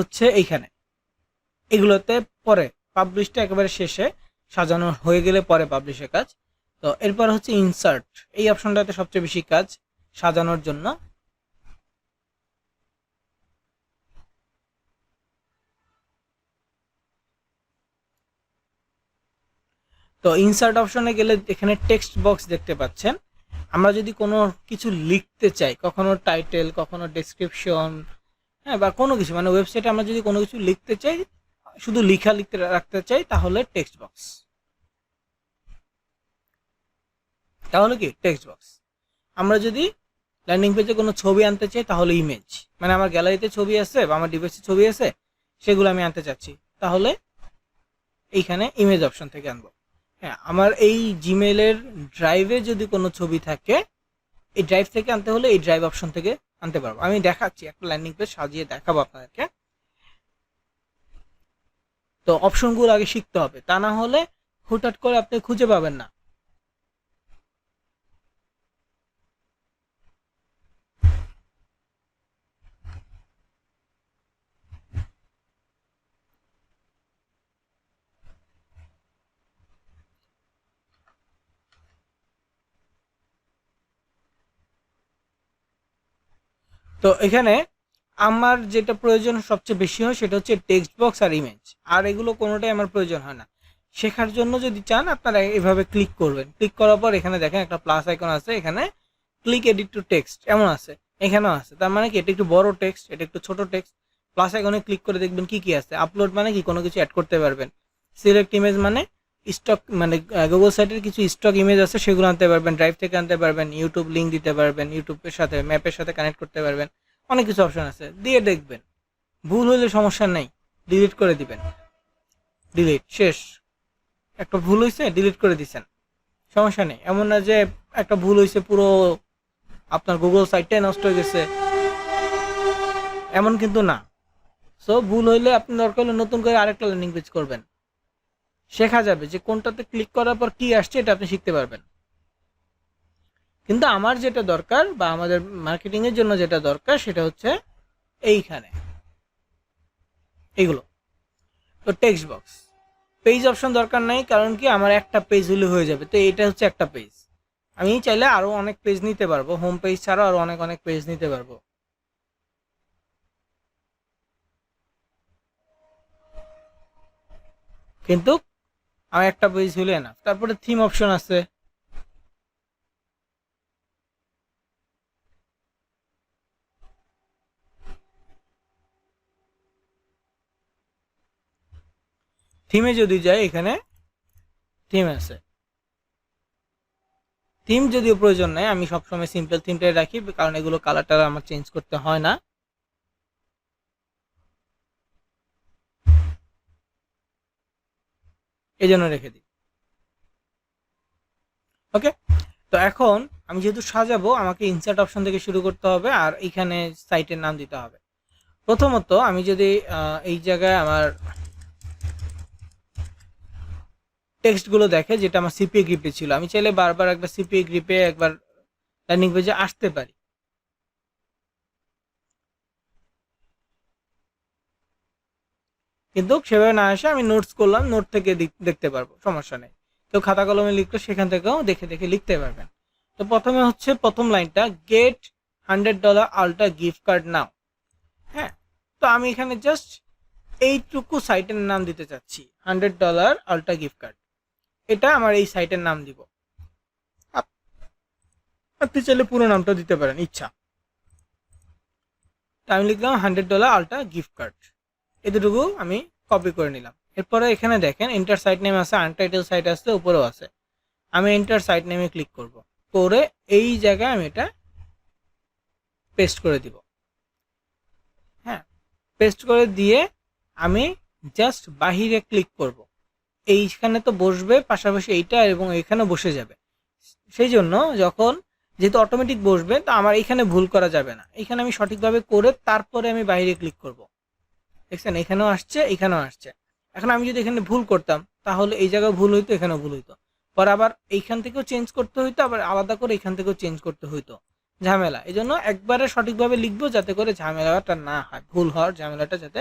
হচ্ছে এইখানে, এগুলোতে পরে পাবলিশটা একেবারে শেষে, সাজানো হয়ে গেলে পরে পাবলিশের কাজ। তো এরপর হচ্ছে ইনসার্ট, এই অপশনটাতে সবচেয়ে বেশি কাজ সাজানোর জন্য। তো ইনসার্ট অপশনে গেলে এখানে টেক্সট বক্স দেখতে পাচ্ছেন। আমরা যদি কোনো কিছু লিখতে চাই, কখনো টাইটেল, কখনো ডেসক্রিপশন, হ্যাঁ, বা কোনো কিছু মানে ওয়েবসাইটে আমরা যদি কোনো কিছু লিখতে চাই, শুধু লিখতে রাখতে চাই, তাহলে টেক্সট বক্স, তাহলে কি টেক্সট বক্স। আমরা যদি ল্যান্ডিং পেজে কোনো ছবি আনতে চাই, তাহলে ইমেজ, মানে আমার গ্যালারিতে ছবি আছে বা আমার ডিভাইসে ছবি আছে, সেগুলো আমি আনতে চাচ্ছি, তাহলে এইখানে ইমেজ অপশন থেকে আনবো। হ্যাঁ, আমার এই জিমেলের ড্রাইভে যদি কোনো ছবি থাকে, এই ড্রাইভ থেকে আনতে হলে এই ড্রাইভ অপশন থেকে আনতে পারবো। আমি দেখাচ্ছি, একটা ল্যান্ডিং পেজ সাজিয়ে দেখাবো আপনাদেরকে। তো অপশনগুলো আগে শিখতে হবে, তা না হলে হুটহাট করে আপনি খুঁজে পাবেন না। তো এখানে আমার যেটা প্রয়োজন সবচেয়ে বেশি হয়, সেটা হচ্ছে টেক্সট বক্স আর ইমেজ। আর এগুলো কোনোটাই আমার প্রয়োজন হয় না। শেখার জন্য যদি চান, আপনারা এভাবে ক্লিক করবেন। ক্লিক করার পর এখানে দেখেন একটা প্লাস আইকন আছে, এখানে ক্লিক এডিট টু টেক্সট এমন আছে, এখানেও আছে। তার মানে কি, এটা একটু বড় টেক্সট, এটা একটু ছোট টেক্সট। প্লাস আইকনে ক্লিক করে দেখবেন কি কি আছে। আপলোড মানে কি, কোনো কিছু অ্যাড করতে পারবেন। সিলেক্ট ইমেজ মানে স্টক, মানে গুগল সাইটের কিছু স্টক ইমেজ আছে, সেগুলো আনতে পারবেন, ড্রাইভ থেকে আনতে পারবেন, ইউটিউব লিঙ্ক দিতে পারবেন, ইউটিউবের সাথে ম্যাপের সাথে কানেক্ট করতে পারবেন। অনেক কিছু অপশন আছে, দিয়ে দেখবেন। ভুল হলে সমস্যা নেই, ডিলিট করে দিবেন। ডিলিট, শেষ। একটা ভুল হয়েছে, ডিলিট করে দিচ্ছেন, সমস্যা নেই। এমন না যে একটা ভুল হয়েছে পুরো আপনার গুগল সাইটটাই নষ্ট হয়ে গেছে, এমন কিন্তু না। সো ভুল হইলে আপনি দরকার হলে নতুন করে আরেকটা ল্যান্ডিং পেজ করবেন। শেখা যাবে যে কোনটাতে ক্লিক করার পর কি আসছে, এটা আপনি শিখতে পারবেন। কিন্তু আমার যেটা দরকার, বা আমাদের মার্কেটিং এর জন্য যেটা দরকার, সেটা হচ্ছে এইখানে এগুলো। তো টেক্সট বক্স, পেজ অপশন দরকার নাই, কারণ কি আমার একটা পেজ হলে হয়ে যাবে। তো এটা হচ্ছে একটা পেজ, আমি চাইলে আরো অনেক পেজ নিতে পারবো, হোম পেজ ছাড়াও আরো অনেক অনেক পেজ নিতে পারবো। কিন্তু আমার একটা পেজ হলে না। তারপরে থিম অপশন আছে, থিমে যদি যাই, এখানে থিম আছে। থিম যদিও প্রয়োজন নাই, আমি সবসময় সিম্পল থিমটাই রাখি, কারণ এগুলো কালারটা আমার চেঞ্জ করতে হয় না। এই জন্য রেখে দিই। ওকে, তো এখন আমি যেহেতু সাজাবো, আমাকে ইনসার্ট অপশন থেকে শুরু করতে হবে, আর এখানে সাইটের নাম দিতে হবে। প্রথমত আমি যদি এই জায়গায় আমার টেক্সটগুলো দেখে, যেটা আমার সিপিএ গ্রিপে ছিল, আমি চাইলে বারবার একবার সিপিএ গ্রিপে একবার ল্যান্ডিং পেজে আসতে পারি। কিন্তু সেভাবে না আসে, আমি নোটস করলাম, নোট থেকে দেখতে পারবো, সমস্যা নেই। কেউ খাতা কলমে লিখলো, সেখান থেকেও দেখে দেখে লিখতে পারবেন। তো প্রথমে হচ্ছে প্রথম লাইনটা, গেট $100 আলট্রা গিফট কার্ড নাও। হ্যাঁ, তো আমি এখানে জাস্ট এইটুকু সাইটের নাম দিতে চাচ্ছি $100 আলট্রা গিফট কার্ড, এটা আমার এই সাইটের নাম দিব। আপনি চাইলে পুরো নামটা দিতে পারেন ইচ্ছা। আমি লিখলাম $100 আলট্রা গিফট কার্ড, এতটুকু আমি কপি করে নিলাম। এরপরে এখানে দেখেন এন্টার সাইট নেম আছে, আনটাইটেল সাইট আছে, উপরেও আছে। আমি এন্টার সাইট নেমে ক্লিক করব, করে এই জায়গায় আমি এটা পেস্ট করে দিব। হ্যাঁ, পেস্ট করে দিয়ে আমি জাস্ট বাহিরে ক্লিক করব। এইখানে তো বসবে পাশাপাশি এইটা এবং এখানে বসে যাবে, সেই জন্য যখন যেহেতু অটোমেটিক বসবে তো আমার এখানে ভুল করা যাবে না। এখানে আমি সঠিকভাবে করে তারপরে আমি বাইরে ক্লিক করব। দেখছেন এখানেও আসছে এখানেও আসছে। এখন আমি যদি এখানে ভুল করতাম তাহলে এই জায়গায় ভুল হইতো, এখানেও ভুল হইতো, পরে আবার এইখান থেকেও চেঞ্জ করতে হইতো, আবার আলাদা করে এখান থেকেও চেঞ্জ করতে হইতো, ঝামেলা। এই জন্য একবারে সঠিকভাবে লিখবো যাতে করে ঝামেলাটা না হয়, ভুল হওয়ার ঝামেলাটা যাতে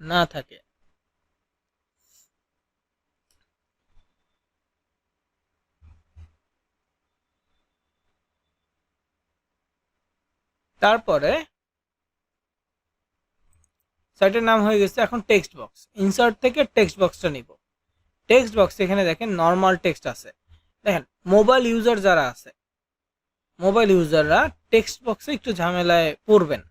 না থাকে। তারপরে সাইটের নাম হয়ে গেছে। এখন টেক্সট বক্স, ইনসার্ট থেকে টেক্সট বক্সটা নিব। টেক্সট বক্স এখানে দেখেন নর্মাল টেক্সট আছে। দেখেন মোবাইল ইউজার যারা আছে, মোবাইল ইউজাররা টেক্সট বক্সে একটু ঝামেলায় পড়বেন।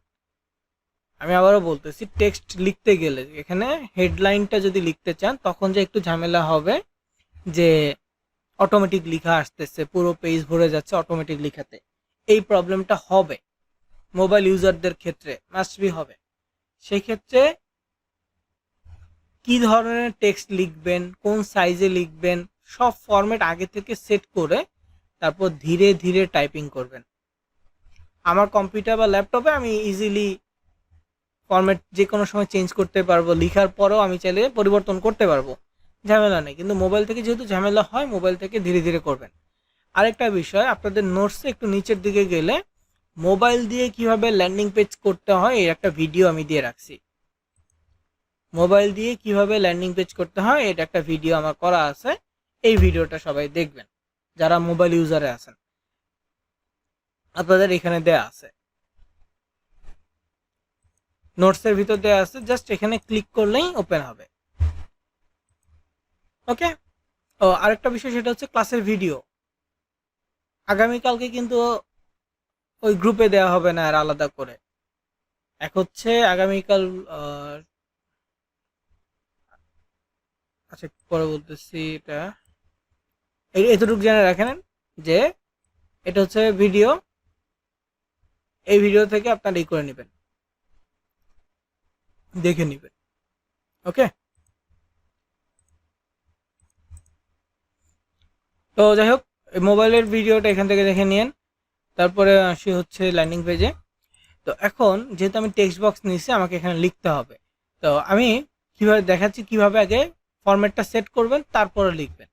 আমি আবারও বলতেছি, টেক্সট লিখতে গেলে এখানে হেডলাইনটা যদি লিখতে চান তখন যে একটু ঝামেলা হবে, যে অটোমেটিক লেখা আসতেছে, পুরো পেজ ভরে যাচ্ছে অটোমেটিক লেখাতে, এই প্রবলেমটা হবে মোবাইল ইউজারদের ক্ষেত্রে, মাস্ট বি হবে। সেই ক্ষেত্রে কি ধরনের টেক্সট লিখবেন, কোন সাইজে লিখবেন, সব ফরম্যাট আগে থেকে সেট করে তারপর ধীরে ধীরে টাইপিং করবেন। আমার কম্পিউটার বা ল্যাপটপে আমি ইজিলি ফরম্যাট যে কোনো সময় চেঞ্জ করতে পারবো, লেখার পরেও আমি চাইলে পরিবর্তন করতে পারবো, ঝামেলা নেই। কিন্তু মোবাইল থেকে যেহেতু ঝামেলা হয়, মোবাইল থেকে ধীরে ধীরে করবেন। আরেকটা বিষয়, আপনাদের নোটসে একটু নিচের দিকে গেলে মোবাইল দিয়ে কিভাবে ল্যান্ডিং পেজ করতে হয় এর একটা ভিডিও আমি দিয়ে রাখছি। মোবাইল দিয়ে কিভাবে ল্যান্ডিং পেজ করতে হয় এটা একটা ভিডিও আমার করা আছে, এই ভিডিওটা সবাই দেখবেন যারা মোবাইল ইউজারে আছেন, আপনাদের এখানে দেয়া আছে, নোটসের ভিতর দেয়া আছে, জাস্ট এখানে ক্লিক করলেই ওপেন হবে। ওকে। ও আরেকটা বিষয়, সেটা হচ্ছে ক্লাসের ভিডিও আগামীকালকে কিন্তু ওই গ্রুপে দেওয়া হবে না আর আলাদা করে। এক হচ্ছে আগামীকাল আচ্ছা পরে বলতেছি, এটা এতটুকু জেনে রাখেন যে এটা হচ্ছে ভিডিও, এই ভিডিও থেকে আপনারা এই করে নেবেন, দেখে নেবেন। ওকে। তো যাই হোক, মোবাইলের ভিডিওটা এখান থেকে দেখে নিন। তারপরে আসি হচ্ছে ল্যান্ডিং পেজে। তো এখন যেহেতু আমি টেক্সট বক্স নিয়েছি, আমাকে এখানে লিখতে হবে। তো আমি কিভাবে দেখাচ্ছি, কিভাবে আগে ফরম্যাটটা সেট করবেন তারপরে লিখবেন।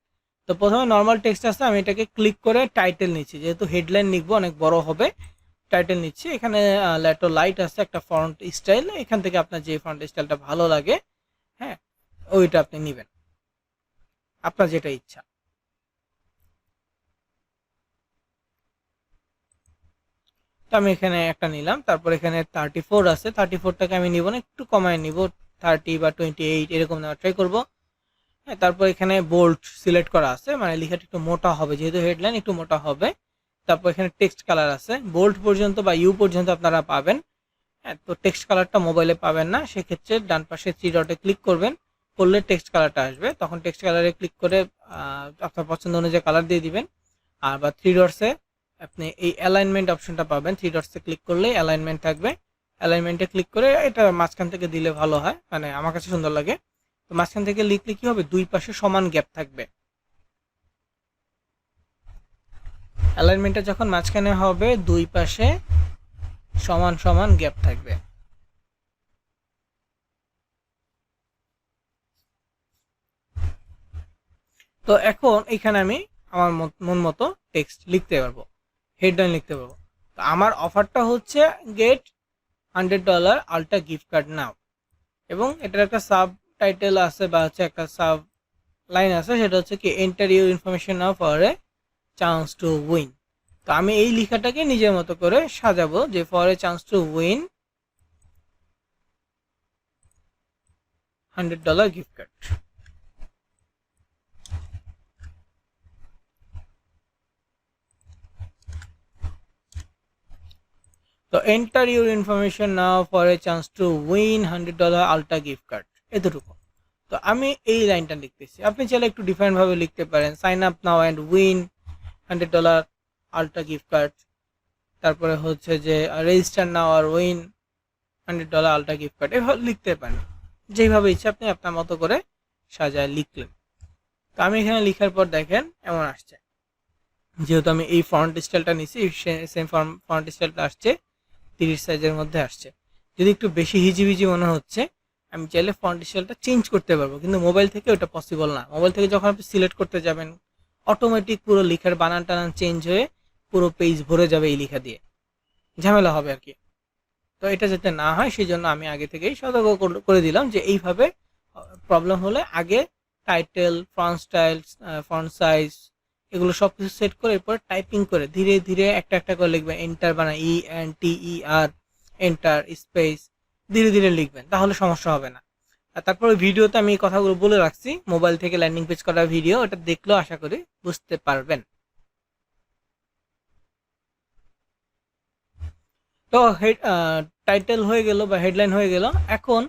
তো প্রথমে নর্মাল টেক্সট আছে, আমি এটাকে ক্লিক করে টাইটেল নিচ্ছি, যেহেতু হেডলাইন লিখবো অনেক বড় হবে, টাইটেল নিচ্ছি। এখানে লেটো লাইট আছে একটা ফন্ট স্টাইল, এখান থেকে আপনার যে ফন্ট স্টাইলটা ভালো লাগে, হ্যাঁ ওইটা আপনি নেবেন, আপনার যেটা ইচ্ছা। তো আমি এখানে একটা নিলাম। তারপর এখানে 34 আছে, 34টাকে আমি নিব না, একটু কমায় নিব, 30 বা 28 এরকম নেওয়ার ট্রাই করবো। হ্যাঁ, তারপর এখানে বোল্ড সিলেক্ট করা আছে, মানে লেখাটা একটু মোটা হবে, যেহেতু হেডলাইন একটু মোটা হবে। তারপর এখানে টেক্সট কালার আছে, বোল্ড পর্যন্ত বা ইউ পর্যন্ত আপনারা পাবেন। হ্যাঁ, তো টেক্সট কালারটা মোবাইলে পাবেন না, সেক্ষেত্রে ডান পাশে 3 ডটে ক্লিক করবেন, করলে টেক্সট কালারটা আসবে। তখন টেক্সট কালারে ক্লিক করে আপনার পছন্দ অনুযায়ী কালার দিয়ে দিবেন। আর বা 3 ডটসে আপনি এই অ্যালাইনমেন্ট অপশনটা পাবেন, 3 ডটসে ক্লিক করলে অ্যালাইনমেন্ট থাকবে, অ্যালাইনমেন্টে ক্লিক করে এটা মাঝখান থেকে দিলে ভালো হয়, মানে আমার কাছে সুন্দর লাগে। তো মাঝখান থেকে লিখলে কি হবে, দুই পাশে সমান গ্যাপ থাকবে। অ্যালাইনমেন্টটা যখন মাঝখানে হবে, দুই পাশে সমান সমান গ্যাপ থাকবে। তো এখন এখানে আমি আমার মন মতো টেক্সট লিখতে পারবো, হেডলাইন লিখতে পারবো। তো আমার অফারটা হচ্ছে গেট $100 আলট্রা গিফট কার্ড নাও, এবং এটার একটা সাব টাইটেল আছে বা হচ্ছে একটা সাব লাইন আছে, সেটা হচ্ছে কি enter your information now for a chance to win. তো আমি এই লেখাটাকে নিজের মতো করে সাজাবো, যে for a chance to win $100 gift card. তো enter your information now for a chance to win $100 ultra gift card, এতটুকু। তো আমি এই লাইনটা লিখতেছি, আপনি চাইলে একটু ডিফারেন্ট ভাবে লিখতে পারেন, sign up now and win $100 ultra gift card. তারপরে হচ্ছে যে রেজিস্টার নাও আর উইন $100 আলট্রা গিফট কার্ড, এভাবে লিখতে পারেন। যেইভাবে ইচ্ছা আপনি আপনার মতো করে সাজায় লিখলেন। তো আমি এখানে লিখার পর দেখেন এমন আসছে, যেহেতু আমি এই ফন্ট স্টাইলটা নিছি, সেম ফন্ট স্টাইলটা আসছে 30 সাইজের মধ্যে আসছে। যদি একটু বেশি হিজিবিজি মনে হচ্ছে, আমি চাইলে ফন্ট স্টাইলটা চেঞ্জ করতে পারবো, কিন্তু মোবাইল থেকে ওটা পসিবল না। মোবাইল থেকে যখন আপনি সিলেক্ট করতে যাবেন, অটোমেটিক পুরো লেখার বানান টানান চেঞ্জ হয়ে পুরো পেজ ভরে যাবে এই লেখা দিয়ে, ঝামেলা হবে আর কি। তো এটা যাতে না হয় সেই জন্য আমি আগে থেকেই সতর্ক করে দিলাম যে এইভাবে প্রবলেম হলে আগে title, font style, font size এগুলো সব কিছু সেট করে এরপর টাইপিং করে ধীরে ধীরে একটা একটা করে লিখবেন। এন্টার বানা ENTER, এন্টার স্পেস, ধীরে ধীরে লিখবেন, তাহলে সমস্যা হবে না। আর তারপরে ভিডিওতে আমি এই কথাগুলো বলে রাখছি, মোবাইল থেকে ল্যান্ডিং পেজ করার ভিডিও, ওটা দেখলেও আশা করি বুঝতে পারবেন। তো টাইটেল হয়ে গেল বা হেডলাইন হয়ে গেল। এখন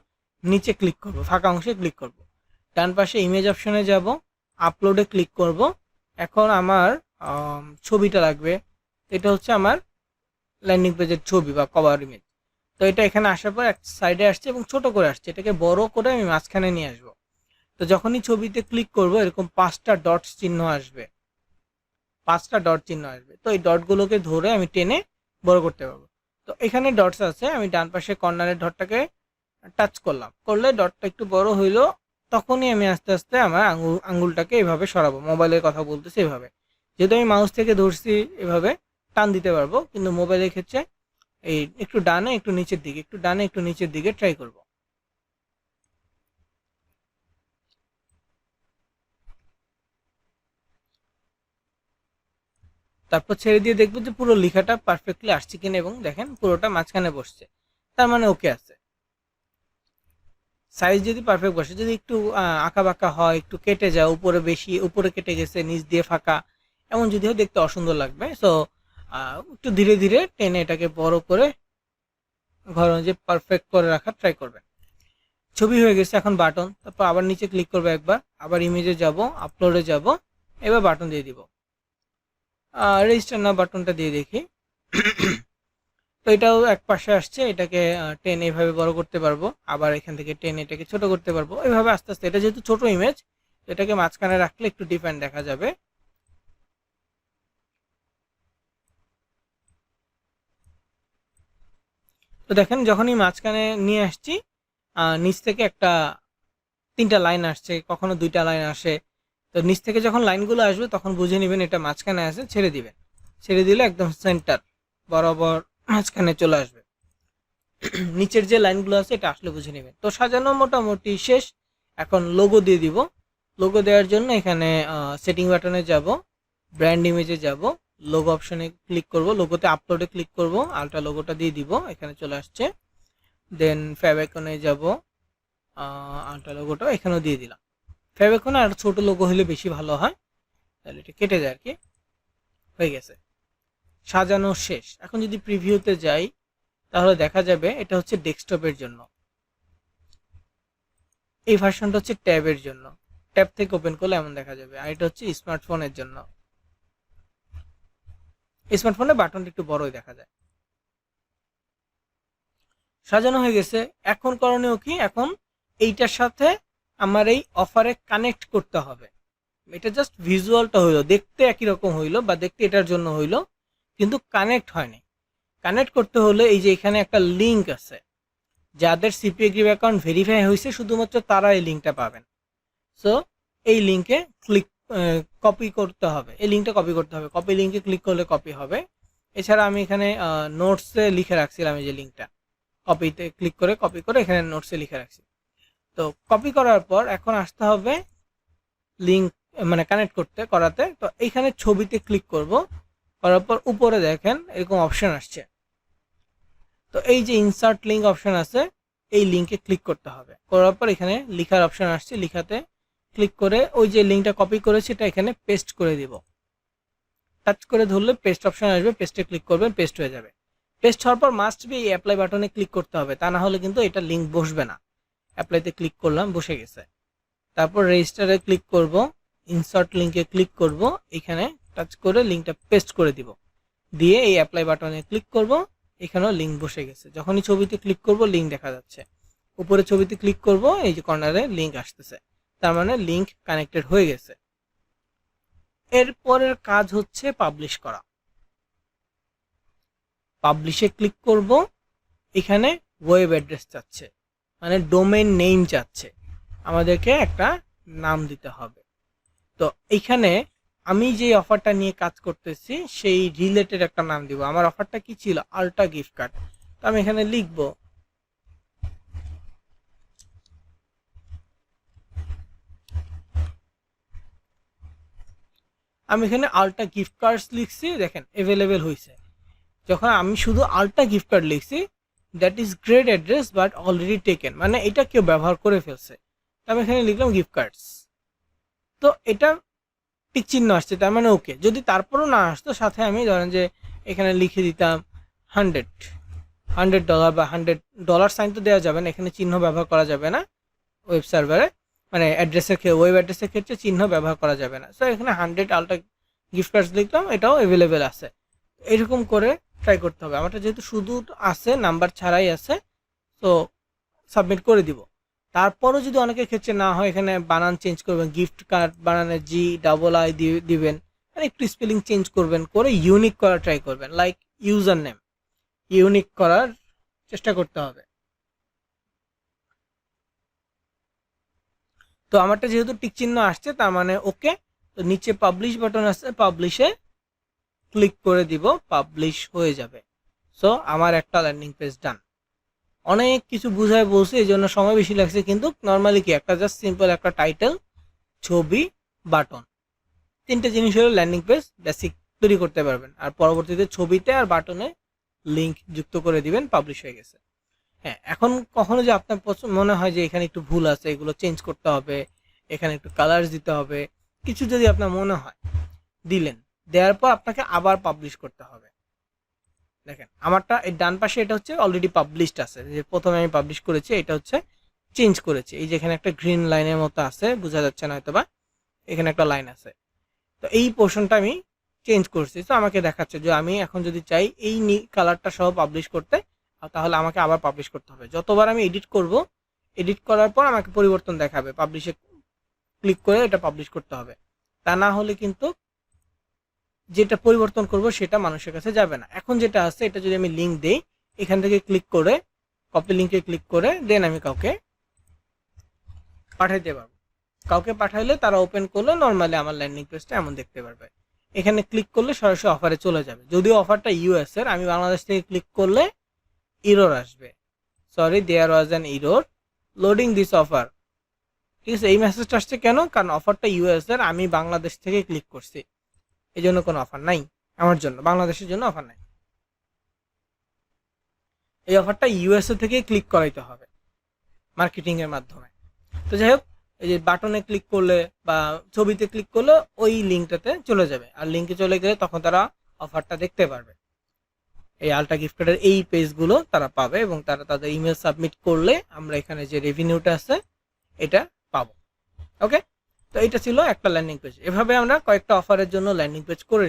নিচে ক্লিক করব, ফাঁকা অংশে ক্লিক করব, ডান পাশে ইমেজ অপশনে যাব, আপলোডে ক্লিক করব। এখন আমার ছবিটা লাগবে, এটা হচ্ছে আমার ল্যান্ডিং পেজের ছবি বা কভার ইমেজ। তো এটা এখানে আসার পর এক সাইডে আসছে এবং ছোট করে আসছে, এটাকে বড় করে আমি মাঝখানে নিয়ে আসবো। তো যখনই ছবিতে ক্লিক করব এরকম 5টা ডট চিহ্ন আসবে, 5টা ডট চিহ্ন আসবে। তো এই ডটগুলোকে ধরে আমি টেনে বড় করতে পারবো। তো এখানে ডটস আছে, আমি ডান পাশে কর্নারের ডটটাকে টাচ করলাম, করলে ডটটা একটু বড় হইলো। তখনই আমি আস্তে আস্তে আমার আঙ্গুলটাকে এভাবে সরাবো, মোবাইলের কথা বলতেছি এভাবে। যেহেতু আমি মাউস থেকে ধরছি এভাবে টান দিতে পারবো, কিন্তু মোবাইলের ক্ষেত্রে এই একটু ডানে একটু নিচের দিকে, একটু ডানে একটু নিচের দিকে ট্রাই করব। তারপর ছেড়ে দিয়ে দেখবো যে পুরো লেখাটা পারফেক্টলি আসছে কিনা, এবং দেখেন পুরোটা মাঝখানে বসছে, তার মানে ওকে আছে। সাইজ যদি পারফেক্ট বসে, যদি একটু আঁকা বাঁকা হয়, একটু কেটে যায়, উপরে বেশি উপরে কেটে গেছে, নিচ দিয়ে ফাঁকা, এমন যদি হয় দেখতে অসুন্দর লাগবে। সো একটু ধীরে ধীরে টেনে এটাকে বড় করে ঘর যে পারফেক্ট করে রাখার ট্রাই করবেন। ছবি হয়ে গেছে, এখন বাটন। তারপর আবার নিচে ক্লিক করবো একবার, আবার ইমেজে যাব, আপলোডে যাব, এবার বাটন দিয়ে দিব। রেজিস্টার না বাটনটা দিয়ে দেখি। তো এটাও এক পাশে আসছে, এটাকে টেন এইভাবে বড় করতে পারবো, আবার এখান থেকে টেন এটাকে ছোট করতে পারবো, এইভাবে আস্তে আস্তে। এটা যেহেতু ছোট ইমেজ, এটাকে মাঝখানে রাখলে একটু ডিফারেন্ট দেখা যাবে। তো দেখেন যখনই মাঝখানে নিয়ে আসছি, নিচ থেকে একটা 3টা লাইন আসছে, কখনো 2টা লাইন আসে। তো নিচ থেকে যখন লাইনগুলো আসবে তখন বুঝে নেবেন এটা মাঝখানে আছে, ছেড়ে দিবেন। ছেড়ে দিলে একদম সেন্টার বরাবর মাঝখানে চলে আসবে। নিচের যে লাইনগুলো আছে এটা আসলে বুঝে নেবেন। তো সাজানো মোটামুটি শেষ। এখন লোগো দিয়ে দিব। লোগো দেওয়ার জন্য এখানে সেটিং বাটনে যাব, ব্র্যান্ড ইমেজে যাব, লোগো অপশনে ক্লিক করব, লোগোতে আপলোডে ক্লিক করব, আলট্রা লোগোটা দিয়ে দিব, এখানে চলে আসছে। দেন ফ্যাব আইকনে যাব, আলট্রা লোগোটা এখানেও দিয়ে দিলাম। ফ্যাব আইকনে আর ছোট লোগো হলে বেশি ভালো হয়, তাহলে এটা কেটে যায় আর কি। হয়ে গেছে, সাজানো শেষ। এখন যদি প্রিভিউতে যাই তাহলে দেখা যাবে এটা হচ্ছে ডেস্কটপের জন্য, এই ভার্সনটা হচ্ছে ট্যাবের জন্য। ট্যাব থেকে ওপেন করলে এমন দেখা যাবে। আর এটা হচ্ছে স্মার্টফোনের জন্য, স্মার্টফোনে বাটনটা একটু বড়ই দেখা যায়। সাজানো হয়ে গেছে। এখন করণীয় কি, এখন এইটার সাথে আমার এই অফারে কানেক্ট করতে হবে। এটা জাস্ট ভিজুয়ালটা হইলো, দেখতে একই রকম হইলো বা দেখতে এটার জন্য হইলো, কিন্তু কানেক্ট হয়নি। কানেক্ট করতে হলে এই যে এখানে একটা লিঙ্ক আছে, যাদের সিপিএগ্রিভ অ্যাকাউন্ট ভেরিফাই হয়েছে শুধুমাত্র তারা এই লিঙ্কটা পাবেন। সো এই লিঙ্কে ক্লিক কপি করতে হবে, এই লিঙ্কটা কপি করতে হবে। কপি লিঙ্কে ক্লিক করলে কপি হবে। এছাড়া আমি এখানে নোটসে লিখে রাখছিলাম এই যে লিঙ্কটা, কপিতে ক্লিক করে কপি করে এখানে নোটসে লিখে রাখছি। তো কপি করার পর এখন আসতে হবে লিঙ্ক মানে কানেক্ট করাতে। তো এইখানে ছবিতে ক্লিক করব, করার পর উপরে দেখেন এরকম অপশন আসছে। তো এই যে ইনসার্ট লিঙ্ক অপশন আছে, এই লিঙ্কে ক্লিক করতে হবে। করার পর এখানে লেখার অপশন আসছে, লেখাতে ক্লিক করে ওই যে লিঙ্কটা কপি করেছি এটা এখানে পেস্ট করে দিব। টাচ করে ধরলে পেস্ট অপশন আসবে, পেস্টে ক্লিক করবেন, পেস্ট হয়ে যাবে। পেস্ট হওয়ার পর মাস্ট বি এই অ্যাপ্লাই বাটনে ক্লিক করতে হবে, তা না হলে কিন্তু এটা লিঙ্ক বসবে না। অ্যাপ্লাইতে ক্লিক করলাম, বসে গেছে। তারপর রেজিস্টারে ক্লিক করব, ইনসার্ট লিঙ্কে ক্লিক করব, এখানে টাচ করে লিঙ্কটা পেস্ট করে দিব, দিয়ে এই অ্যাপ্লাই বাটনে ক্লিক করব, এখানেও লিঙ্ক বসে গেছে। যখনই ছবিতে ক্লিক করব লিঙ্ক দেখা যাচ্ছে, উপরে ছবিতে ক্লিক করব, এই যে কর্নারে লিঙ্ক আসতেছে, তার মানে লিঙ্ক কানেক্টেড হয়ে গেছে। এরপরের কাজ হচ্ছে পাবলিশ করা। পাবলিশে ক্লিক করব, এখানে ওয়েব অ্যাড্রেস চাচ্ছে, মানে ডোমেইন নেম চাচ্ছে, আমাদেরকে একটা নাম দিতে হবে। তো এইখানে আমি যে অফারটা নিয়ে কাজ করতেছি সেই রিলেটেড একটা নাম দিব। আমার অফারটা কি ছিল? Ultra gift card. তো আমি এখানে লিখব আমি এখানে আল্ট্রা গিফট কার্ডস লিখছি, দেখেন অ্যাভেলেবেল হয়েছে। যখন আমি শুধু আল্ট্রা গিফট কার্ড লিখছি, that is great address but already taken, মানে এটা কেউ ব্যবহার করে ফেলছে। আমি এখানে লিখলাম গিফট কার্ডস। তো এটা টিক চিহ্ন আসছে, তার মানে ওকে। যদি তারপরও না আসতো, সাথে আমি ধরেন যে এখানে লিখে দিতাম $100 বা $100 সাইন তো দেওয়া যাবে না, এখানে চিহ্ন ব্যবহার করা যাবে না ওয়েব সার্ভারে, মানে ওয়েব অ্যাড্রেসের ক্ষেত্রে চিহ্ন ব্যবহার করা যাবে না। সো এখানে 100 আল্ট্রা গিফট কার্ডস লিখলাম, এটাও অ্যাভেলেবেল আছে। এরকম করে ট্রাই করতে হবে। আমারটা যেহেতু শুধু আছে, নাম্বার ছাড়াই আছে, তো সাবমিট করে দিব। তারপরও যদি অনেকের ক্ষেত্রে না হয়, এখানে বানান চেঞ্জ করবেন, গিফট কার্ড বানানে GII দিবেন, মানে একটু স্পেলিং চেঞ্জ করবেন, করে ইউনিক করার ট্রাই করবেন, লাইক ইউজার নেম ইউনিক করার চেষ্টা করতে হবে। তো আমারটা যেহেতু টিক চিহ্ন আসছে, তার মানে ওকে। তো নিচে পাবলিশ বাটন আছে, পাবলিশে ক্লিক করে দিব, পাবলিশ হয়ে যাবে। সো আমার একটা ল্যান্ডিং পেজ ডান। অনেক কিছু বুঝায় বলছি, এই জন্য সময় বেশি লাগছে, কিন্তু নর্মালি কি একটা জাস্ট সিম্পল একটা টাইটেল, ছবি, বাটন, তিনটে জিনিস হলে ল্যান্ডিং পেজ বেসিক তৈরি করতে পারবেন। আর পরবর্তীতে ছবিতে আর বাটনে লিঙ্ক যুক্ত করে দিবেন, পাবলিশ হয়ে গেছে। হ্যাঁ, এখন কখনো যে আপনার মনে হয় যে এখানে একটু ভুল আছে, এগুলো চেঞ্জ করতে হবে, এখানে একটু কালার্স দিতে হবে, কিছু যদি আপনার মনে হয়, দিলেন, দেওয়ার পর আপনাকে আবার পাবলিশ করতে হবে। দেখেন আমারটা এই ডান পাশে এটা হচ্ছে অলরেডি পাবলিশড আছে, যে প্রথমে আমি পাবলিশ করেছি, এটা হচ্ছে চেঞ্জ করেছি। এই যে এখানে একটা গ্রিন লাইনের মতো আছে, বোঝা যাচ্ছে না হয়তোবা, এখানে একটা লাইন আছে। তো এই পোর্শনটা আমি চেঞ্জ করছি। তো আমাকে দেখাচ্ছে যে আমি এখন যদি চাই এই কালারটা সহ পাবলিশ করতে, তাহলে আমাকে আবার পাবলিশ করতে হবে। যতবার আমি এডিট করব, এডিট করার পর আমাকে পরিবর্তন দেখাবে, পাবলিশে ক্লিক করে এটা পাবলিশ করতে হবে। তা না হলে কিন্তু যেটা পরিবর্তন করব সেটা মানুষের কাছে যাবে না। এখন যেটা আছে, এটা যদি আমি লিঙ্ক দেই, এখান থেকে ক্লিক করে কপি লিঙ্কে ক্লিক করে দেন আমি কাউকে পাঠাইতে পারবো। কাউকে পাঠাইলে তারা ওপেন করলে নর্মালি আমার ল্যান্ডিং পেজটা এমন দেখতে পারবে। এখানে ক্লিক করলে সরাসরি অফারে চলে যাবে। যদিও অফারটা US এর, আমি বাংলাদেশ থেকে ক্লিক করলে ইরর আসবে, sorry there was an error loading this offer. ঠিক আছে, এই মেসেজটা আসছে কেন? কারণ অফারটা US এর, আমি বাংলাদেশ থেকে ক্লিক করছি, এই জন্য কোনো অফার নাই আমার জন্য, বাংলাদেশের জন্য অফার নাই। এই অফারটা USA থেকে ক্লিক করাইতে হবে মার্কেটিং এর মাধ্যমে। তো যাই হোক, এই যে বাটনে ক্লিক করলে বা ছবিতে ক্লিক করলে ওই লিঙ্কটাতে চলে যাবে, আর লিঙ্কে চলে গেলে তখন তারা অফারটা দেখতে পারবে। এই আল্ট্রা গিফট কার্ডের এই পেজগুলো তারা পাবে, এবং তারা তাদের ইমেল সাবমিট করলে আমরা এখানে যে রেভিনিউটা আছে এটা পাবো। ওকে, তো এটা ছিল একটা ল্যান্ডিং পেজ। এভাবে আমরা কয়েকটা অফারের জন্য ল্যান্ডিং পেজ করে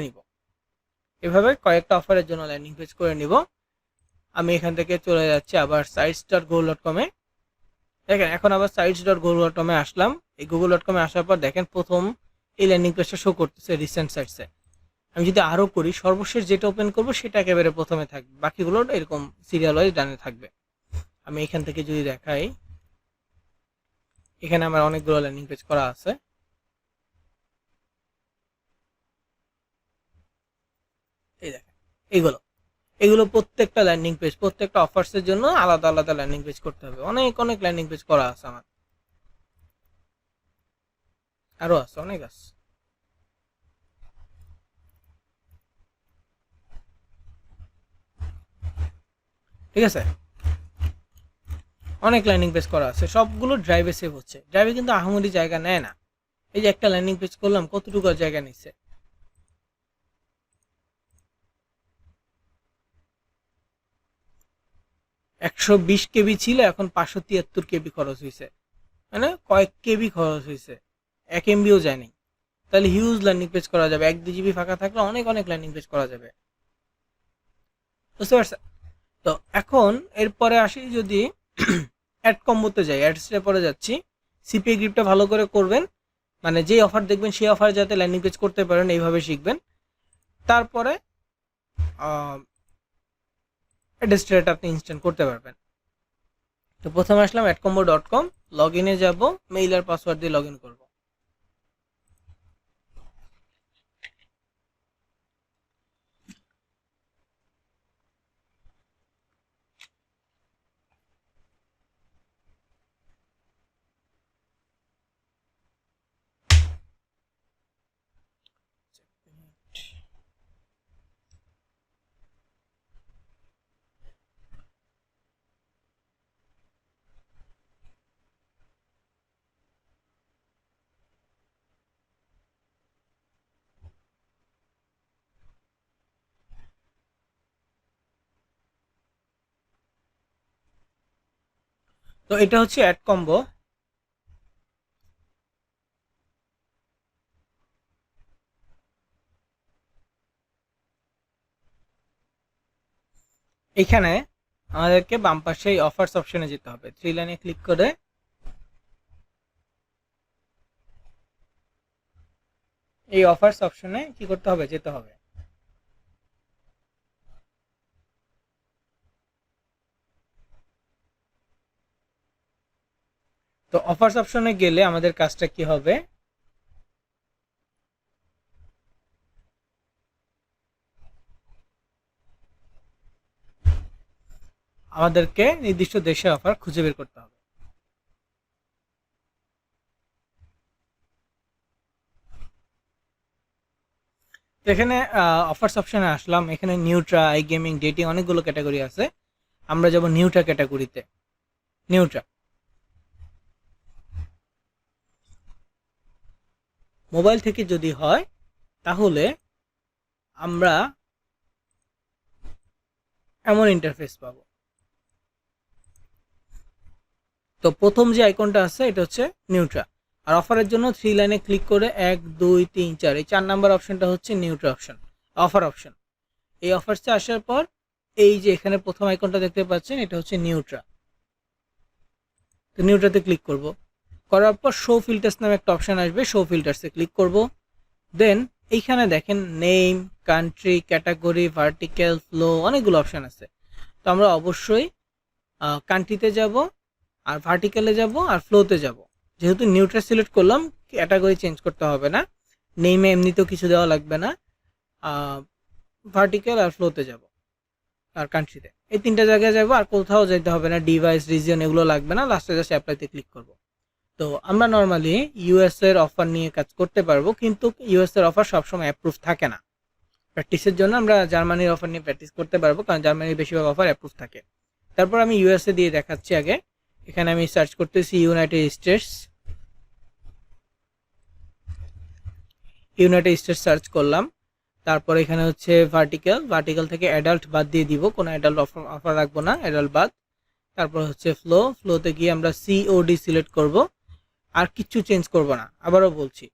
নিব। আমি এখান থেকে চলে যাচ্ছি আবার sites.google.com এ। দেখেন এখন আবার sites.google.com এ আসলাম। এই google.com এ আসার পর দেখেন প্রথম এই ল্যান্ডিং পেজটা শো করতেছে রিসেন্ট সাইটসে। আমি যদি আরো করি, সর্বশেষ যেটা ওপেন করব সেটা একেবারে প্রথমে থাকবে, বাকিগুলো এরকম সিরিয়াল ওয়াইজ ডানে থাকবে। আমি এখান থেকে যদি দেখাই, এখানে আমার অনেকগুলো ল্যান্ডিং পেজ করা আছে। এই দেখেন এগুলো প্রত্যেকটা ল্যান্ডিং পেজ, প্রত্যেকটা অফার্সের জন্য আলাদা আলাদা ল্যান্ডিং পেজ করতে হবে। অনেক অনেক ল্যান্ডিং পেজ করা আছে আমার, আরো আছে, অনেক আছে। ঠিক আছে, অনেক ল্যান্ডিং পেজ করা আছে, সবগুলো ড্রাইভে সেভ হচ্ছে। ড্রাইভে কিন্তু আহামরি জায়গা নেয় না। এই যে একটা ল্যান্ডিং পেজ করলাম, কতটুকু জায়গা নিচ্ছে? 120 KB ছিল, এখন 573 KB খরচ হয়েছে, মানে কয়েক কেবি খরচ হয়েছে, 1 MBও যায়নি। তাহলে হিউজ ল্যান্ডিং পেজ করা যাবে, 1-2 GB ফাঁকা থাকলে অনেক অনেক ল্যান্ডিং পেজ করা যাবে, বুঝতে পারছেন? তো এখন এরপরে আসি, যদি অ্যাড কম্বোতে যাই, অ্যাডসে পরে যাচ্ছি। সিপিএ গ্রিপটা ভালো করে করবেন, মানে যেই অফার দেখবেন সেই অফার যাতে ল্যান্ডিং পেজ করতে পারেন এইভাবে শিখবেন। তারপরে অ্যাডস্ট্রেট আপনি ইনস্ট্যান্ট করতে পারবেন। তো প্রথমে আসলাম adcombo.com, লগ ইনে যাবো, মেইল আর পাসওয়ার্ড দিয়ে লগ ইন করবো। তো এটা হচ্ছে অ্যাড কম্বো। এখানে আমাদেরকে বাম পাশে এই অফার্স অপশনে যেতে হবে, 3 লাইনে ক্লিক করে এই অফার্স অপশনে কি করতে হবে, যেতে হবে। তো অফার্স অপশনে গেলে আমাদের কাজটা কি হবে, আমাদেরকে নির্দিষ্ট দেশের অফার খুঁজে বের করতে হবে। তো এখানে অফার্স অপশনে আসলাম, এখানে নিউট্রা, আই গেমিং, ডেটিং অনেকগুলো ক্যাটাগরি আছে। আমরা যাব নিউট্রা ক্যাটাগরিতে। নিউট্রা মোবাইল থেকে যদি হয় তাহলে আমরা এমন ইন্টারফেস পাবো। তো প্রথম যে আইকনটা আছে এটা হচ্ছে নিউট্রা, আর অফারের জন্য 3 লাইনে ক্লিক করে 1 2 3 4 এই 4 নাম্বার অপশনটা হচ্ছে নিউট্রা অপশন, অফার অপশন। এই অফার্সে আসার পর এই যে এখানে প্রথম আইকনটা দেখতে পাচ্ছেন এটা হচ্ছে নিউট্রা। তো নিউট্রাতে ক্লিক করব, করার পর শো ফিল্টার্স নামে একটা অপশন আসবে, শো ফিল্টার্সে ক্লিক করব। দেন এইখানে দেখেন name, country, category, vertical, flow অনেকগুলো অপশন আছে। তো আমরা অবশ্যই কান্ট্রিতে যাব, আর ভার্টিক্যালে যাব, আর ফ্লোতে যাব। যেহেতু নিউট্রা সিলেক্ট করলাম, ক্যাটাগরি চেঞ্জ করতে হবে না, নেমে এমনিতেও কিছু দেওয়া লাগবে না। ভার্টিক্যাল আর ফ্লোতে যাব, আর কান্ট্রিতে, এই 3টা জায়গায় যাব, আর কোথাও যেতে হবে না, ডিভাইস, রিজিয়ন এগুলো লাগবে না। লাস্টে জাস্ট অ্যাপ্লাইতে ক্লিক করব। তো আমরা নর্মালি ইউএস এর অফার নিয়ে কাজ করতে পারবো, কিন্তু ইউএস এর অফার সবসময় অ্যাপ্রুভ থাকে না। প্র্যাকটিসের জন্য আমরা জার্মানির অফার নিয়ে প্র্যাকটিস করতে পারবো, কারণ জার্মানির বেশিরভাগ অফার অ্যাপ্রুভ থাকে। তারপর আমি ইউএসএ দিয়ে দেখাচ্ছি আগে। এখানে আমি সার্চ করতেছি ইউনাইটেড স্টেটস সার্চ করলাম। তারপর এখানে হচ্ছে ভার্টিক্যাল, ভার্টিক্যাল থেকে অ্যাডাল্ট বাদ দিয়ে দিব, কোনো অ্যাডাল্ট অফার রাখবো না, অ্যাডাল্ট বাদ। তারপর হচ্ছে ফ্লো, ফ্লোতে গিয়ে আমরা সিওডি সিলেক্ট করব, আর কিচ্ছু চেঞ্জ করব না। আবারও বলছি,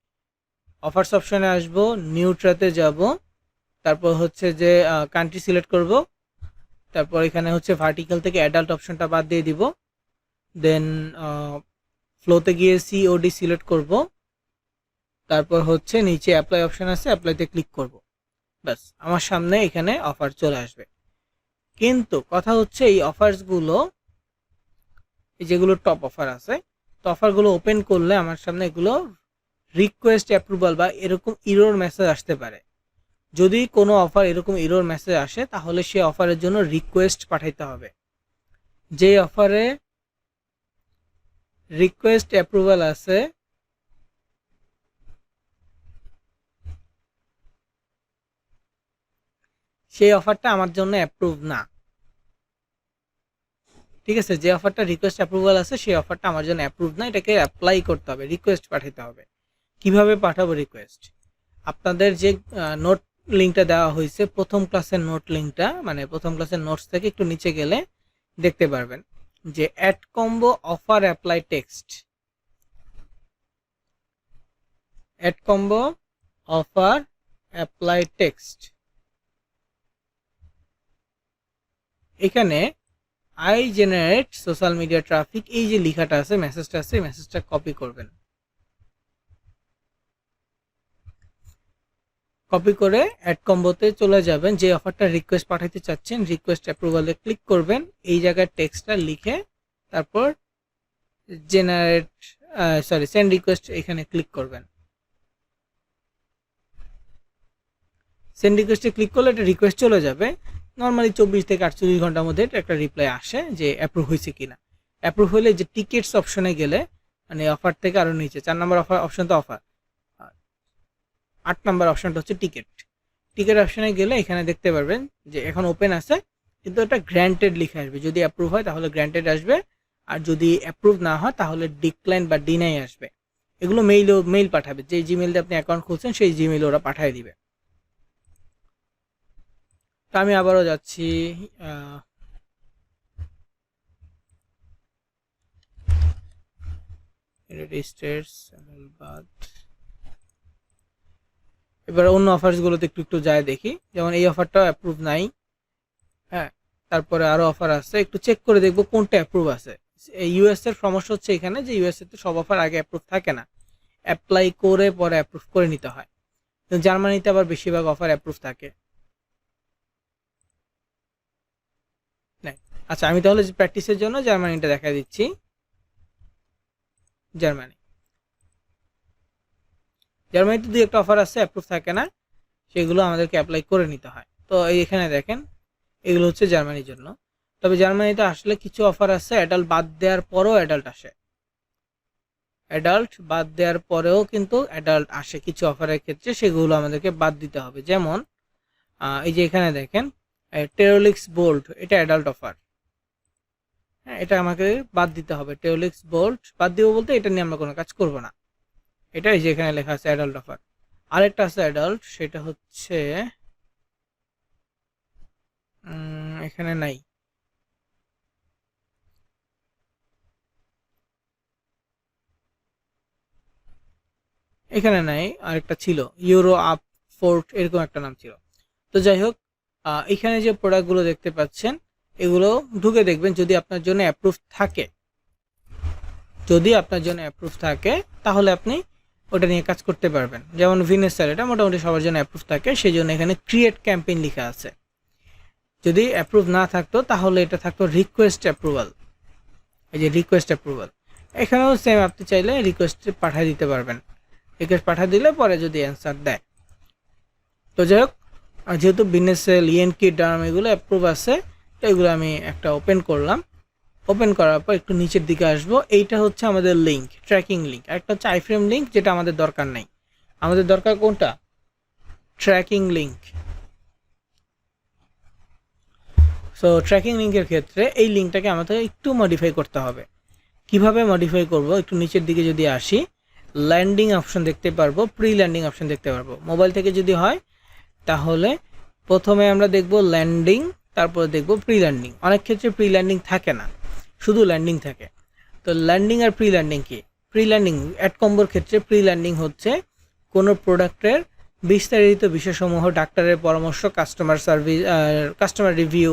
অফার্স অপশনে আসব, নিউট্রাতে যাব, তারপর হচ্ছে যে কান্ট্রি সিলেক্ট করব, তারপর এখানে হচ্ছে ভার্টিক্যাল থেকে অ্যাডাল্ট অপশনটা বাদ দিয়ে দিব। দেন ফ্লোতে গিয়ে সিওডি সিলেক্ট করব, তারপর হচ্ছে নিচে অ্যাপ্লাই অপশন আছে, অ্যাপ্লাইতে ক্লিক করব। ব্যাস, আমার সামনে এখানে অফার চলে আসবে। কিন্তু কথা হচ্ছে এই অফার্সগুলো, এই যেগুলো টপ অফার আছে, তো অফারগুলো ওপেন করলে আমার সামনে এগুলো রিকোয়েস্ট অ্যাপ্রুভাল বা এরকম ইরোর মেসেজ আসতে পারে। যদি কোনো অফার এরকম ইরোর মেসেজ আসে তাহলে সে অফারের জন্য রিকোয়েস্ট পাঠাইতে হবে। যে অফারে রিকোয়েস্ট অ্যাপ্রুভাল আছে সেই অফারটা আমার জন্য অ্যাপ্রুভ না, ঠিক আছে, যে অফারটা রিকোয়েস্ট অ্যাপ্রুভাল আছে সেই অফারটা আমার জন্য অ্যাপ্রুভ না, এটাকে অ্যাপ্লাই করতে হবে, রিকোয়েস্ট পাঠাতে হবে। কিভাবে পাঠাবো রিকোয়েস্ট? আপনাদের যে নোট লিঙ্কটা দেওয়া হয়েছে, প্রথম ক্লাসের নোট লিঙ্কটা, মানে প্রথম ক্লাসের নোটস থেকে একটু নিচে গেলে দেখতে পারবেন যে ad combo offer apply text, ad combo offer apply text. এখানে AI generate social media traffic, এই যে লেখাটা আছে, মেসেজটা আছে, মেসেজটা কপি করবেন। কপি করে অ্যাড কম্বোতে চলে যাবেন, যে অফারটা রিকোয়েস্ট পাঠাতে চাচ্ছেন রিকোয়েস্ট অ্যাপ্রুভালে ক্লিক করবেন, এই জায়গায় টেক্সটটা লিখে তারপর জেনারেট সেন্ড রিকোয়েস্ট এখানে ক্লিক করবেন। সেন্ড রিকোয়েস্টে ক্লিক করলে একটা রিকোয়েস্ট চলে যাবে। নর্মালি 24 থেকে 48 ঘন্টার মধ্যে একটা রিপ্লাই আসে যে অ্যাপ্রুভ হয়েছে কিনা। অ্যাপ্রুভ হলে যে টিকেটস অপশনে গেলে, মানে অফার থেকে আরও নিচে 4 নম্বর অপশন তো অফার, 8 নম্বর অপশনটা হচ্ছে টিকেট। টিকেট অপশনে গেলে এখানে দেখতে পারবেন যে এখন ওপেন আছে, কিন্তু এটা গ্র্যান্টেড লিখে আসবে। যদি অ্যাপ্রুভ হয় তাহলে গ্র্যান্টেড আসবে, আর যদি অ্যাপ্রুভ না হয় তাহলে ডিক্লাইন বা ডিনাই আসবে। এগুলো মেইল পাঠাবে, যে জিমেল দিয়ে আপনি অ্যাকাউন্ট খুলছেন সেই জিমেল ওরা পাঠিয়ে দিবে। তো আমি আবারও যাচ্ছি, এবার অন্য অফারসগুলোতে একটু একটু যায় দেখি। যেমন এই অফারটা অ্যাপ্রুভ নাই, হ্যাঁ, তারপরে আরও অফার আছে, একটু চেক করে দেখবো কোনটা অ্যাপ্রুভ আছে। ইউএস এর সমস্যা হচ্ছে এখানে যে ইউএসএ তে সব অফার আগে অ্যাপ্রুভ থাকে না, অ্যাপ্লাই করে পরে অ্যাপ্রুভ করে নিতে হয়। কিন্তু জার্মানিতে আবার বেশিরভাগ অফার অ্যাপ্রুভ থাকে। আচ্ছা, আমি তাহলে প্র্যাকটিসের জন্য জার্মানিটা দেখা দিচ্ছি। জার্মানিতে দুই একটা অফার আছে অ্যাপ্রুভ থাকে না, সেগুলো আমাদেরকে অ্যাপ্লাই করে নিতে হয়। তো এখানে দেখেন এগুলো হচ্ছে জার্মানির জন্য। তবে জার্মানিতে আসলে কিছু অফার আছে অ্যাডাল্ট বাদ দেওয়ার পরেও অ্যাডাল্ট আসে, অ্যাডাল্ট বাদ দেওয়ার পরেও কিন্তু অ্যাডাল্ট আসে কিছু অফারের ক্ষেত্রে, সেগুলো আমাদেরকে বাদ দিতে হবে। যেমন এই যে এখানে দেখেন টেরোলিক্স বোল্ট, এটা অ্যাডাল্ট অফার, হ্যাঁ, এটা আমাকে বাদ দিতে হবে। টেরোলিক্স বোল্ট বাদ দিব বলতে এটা নিয়ে আমরা কোনো কাজ করব না। এটা এই যে এখানে লেখা আছে অ্যাডাল্ট অফার। আরেকটা আছে অ্যাডাল্ট, সেটা হচ্ছে এখানে নাই, এখানে নাই, আরেকটা ছিল ইউরো আপ ফোর্ট, এরকম একটা নাম ছিল। তো যাই হোক, এখানে যে প্রোডাক্টগুলো দেখতে পাচ্ছেন এগুলো ঢুকে দেখবেন, যদি আপনার জন্য অ্যাপ্রুভ থাকে, যদি আপনার জন্য অ্যাপ্রুভ থাকে তাহলে আপনি ওটা নিয়ে কাজ করতে পারবেন। যেমন ভিনেসার, এটা মোটামুটি সবার জন্য অ্যাপ্রুভ থাকে, সেই জন্য এখানে ক্রিয়েট ক্যাম্পেইন লেখা আছে। যদি অ্যাপ্রুভ না থাকতো তাহলে এটা থাকতো রিকোয়েস্ট অ্যাপ্রুভাল, এই যে রিকোয়েস্ট অ্যাপ্রুভাল। এখানেও সেম, আপনি চাইলে রিকোয়েস্ট পাঠিয়ে দিতে পারবেন, রিকোয়েস্ট পাঠিয়ে দিলে পরে যদি অ্যান্সার দেয়। তো যাই হোক, যেহেতু বিনেসেল, ইএনকি, ডার্ম এগুলো অ্যাপ্রুভ আছে, তো এগুলো আমি একটা ওপেন করলাম। ওপেন করার পর একটু নিচের দিকে আসবো, এইটা হচ্ছে আমাদের লিঙ্ক, ট্র্যাকিং লিঙ্ক। একটা হচ্ছে আইফ্রেম লিঙ্ক, যেটা আমাদের দরকার নাই, আমাদের দরকার কোনটা? Tracking link. সো ট্র্যাকিং লিঙ্কের ক্ষেত্রে এই লিঙ্কটাকে আমাদের একটু মডিফাই করতে হবে। কিভাবে মডিফাই করব? একটু নিচের দিকে যদি আসি, ল্যান্ডিং অপশন দেখতে পারবো, প্রি ল্যান্ডিং অপশন দেখতে পারবো। মোবাইল থেকে যদি হয় তাহলে প্রথমে আমরা দেখব ল্যান্ডিং, তারপরে দেখব প্রি ল্যান্ডিং। অনেক ক্ষেত্রে প্রি ল্যান্ডিং থাকে না, শুধু ল্যান্ডিং থাকে। তো ল্যান্ডিং আর প্রি ল্যান্ডিং কি? প্রি ল্যান্ডিং অ্যাড কম্বোর ক্ষেত্রে প্রি ল্যান্ডিং হচ্ছে কোনো প্রোডাক্টের বিস্তারিত বিষয়সমূহ, ডাক্তারের পরামর্শ, কাস্টমার সার্ভিস, কাস্টমার রিভিউ,